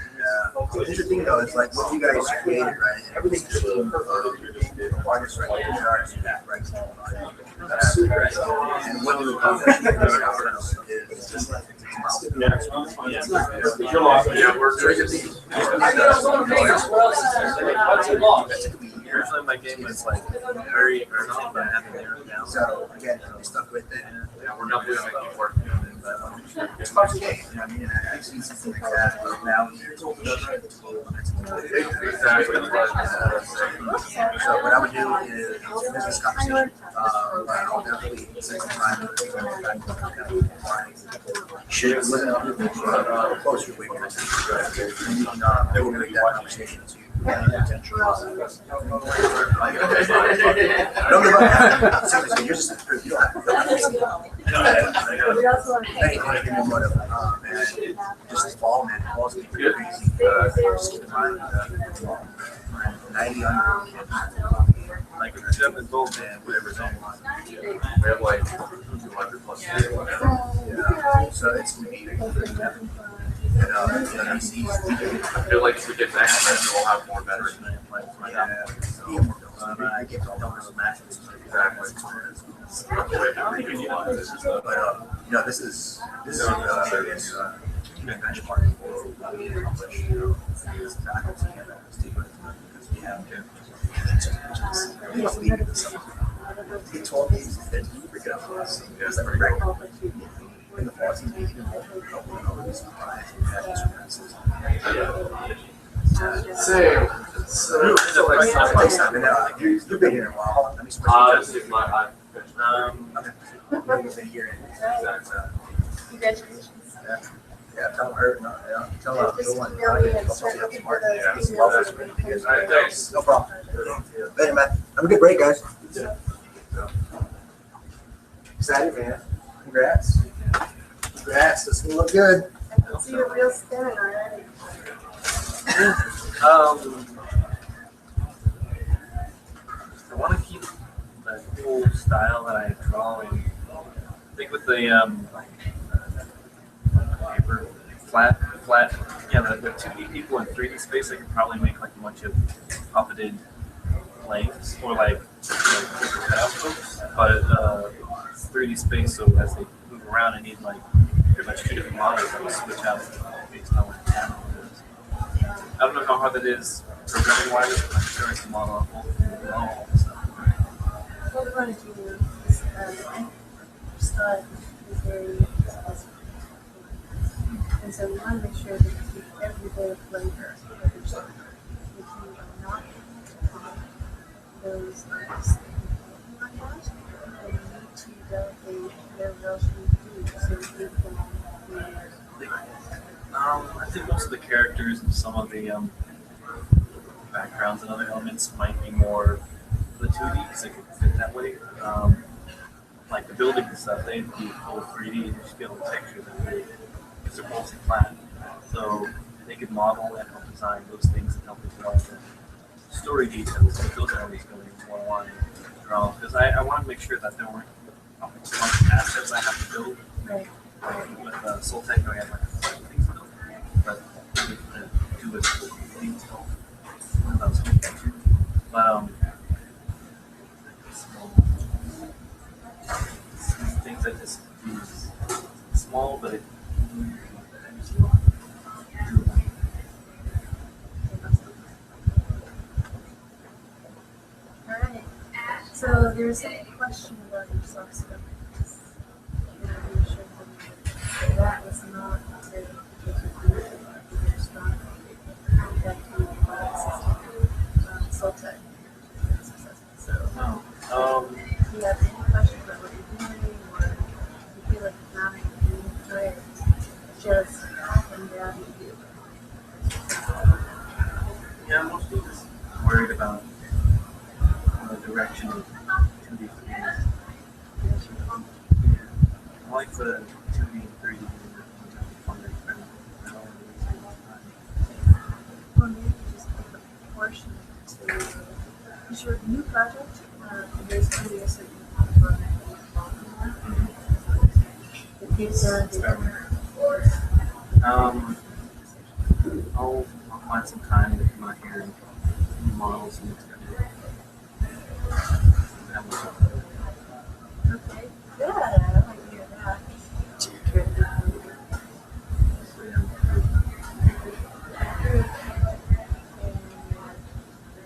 The interesting though is like what you guys created, right? Everything's just artists, right? And what you accomplish is just like Yeah, we're doing. Usually my game was like very early, but I haven't narrowed down. So again, we stuck with it. Yeah, we're not doing it work. It's part of the game. I mean, I've seen something like that. Now so what I would do is business conversation. I'll definitely spend some time. Should it wasn't closer to where they will make that conversation to you. Don't give up. Seriously, you're just you don't have just fall, man. Fall's pretty crazy. Just keep in mind, 90 under. Like Jeff and Gold, man, whatever's on. We have like 200 plus. Yeah. So it's gonna be. I feel like if we get next semester, we'll have more veterans. I get all those matches. Exactly. But this is benchmark for what we accomplish. As faculty and as teachers, because we have to. 12 days is dead. Freak it out for us. Because that regular. In the fall season, we can always surprise and have experiences. Same. You've been here a while. Let me surprise This is my You've been here. Congratulations. Yeah, tell her. Tell her. Just email me and start looking for those emails. Alright, thanks. No problem. Later, man. Have a good break, guys. Excited, man. Congrats. Congrats. This will look good. I can see your real skin already. I want to keep the cool style that I draw in. I think with the paper, flat. Yeah, the 2D people in 3D space, I could probably make like a bunch of puppeted legs or like but 3D space. So as they move around, I need like pretty much 2 different models that will switch out based on what the camera is. I don't know how hard that is programming wise, but I'm sure it's a model of both. What we want to do is start is very specific. And so we want to make sure that we keep every bit of flavor of each other. If you are not those legs that you want to then you need to delegate whatever else you do so that you can I think most of the characters and some of the backgrounds and other elements might be more the 2D because they could fit that way. Like the buildings and stuff, they'd be full 3D and just get a texture that way because they're mostly flat. So they could model and help design those things and help design the story details. Like those are always going to want to draw because I want to make sure that there weren't a bunch of assets I have to build Right. With Soul Techno, we have like things built, but we could do with detail. That was cool. But things that just use small, but it. Alright. So there's a question about your soft stuff. And I'm sure that was not very strong. That Soltec. So, do you have any questions about what you're doing, or you feel like it's not anything to it? Just come down and do. Yeah, I'm mostly just worried about the direction of 2D, 3D. Yeah, I like the 2D and 3D. Or maybe just pick a portion to, is your new project, there's going to be a certain amount of work that takes I'll find some time to come out here and do models and schedule. Okay, good, I like to hear that.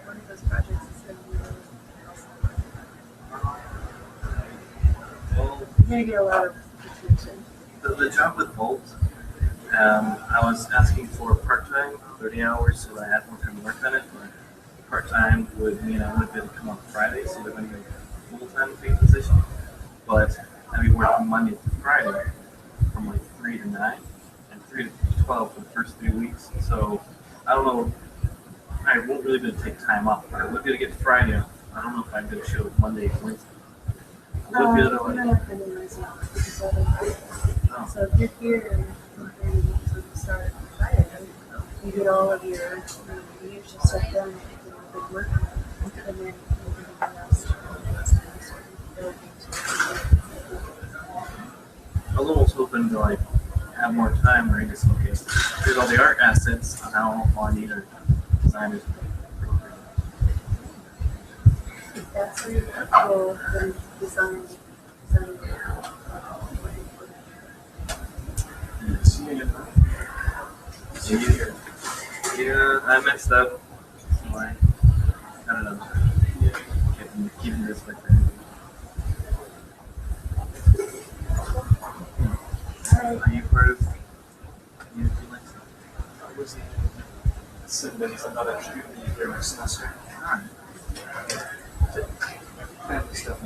One of those projects is going to be you're going to get a lot of attention. The job with Volt, I was asking for part-time, 30 hours, so I had more time to work on it, but part-time would mean I wouldn't be able to come on Friday, so they're going to be a full-time paid position. But I'd be working Monday to Friday from like 3 to 9 and 3 to 12 for the first 3 weeks. So I don't know, I won't really be able to take time off, but I would be able to get Friday off. I don't know if I'd be able to show Monday and Wednesday. I would be able to, You're not going to lose out because of it. So if you're here and you start on Friday, you get all of your usual stuff done, you get all the good work, and then everything else. I was hoping to like have more time where I just okay, here's all the art assets, and now all I need are designers. If that's where you're comfortable, then design. See you here. Yeah, I messed up. So I don't know. Keeping this like that. Are you part of UAT next? I was submitting another student during the semester. Family stuff.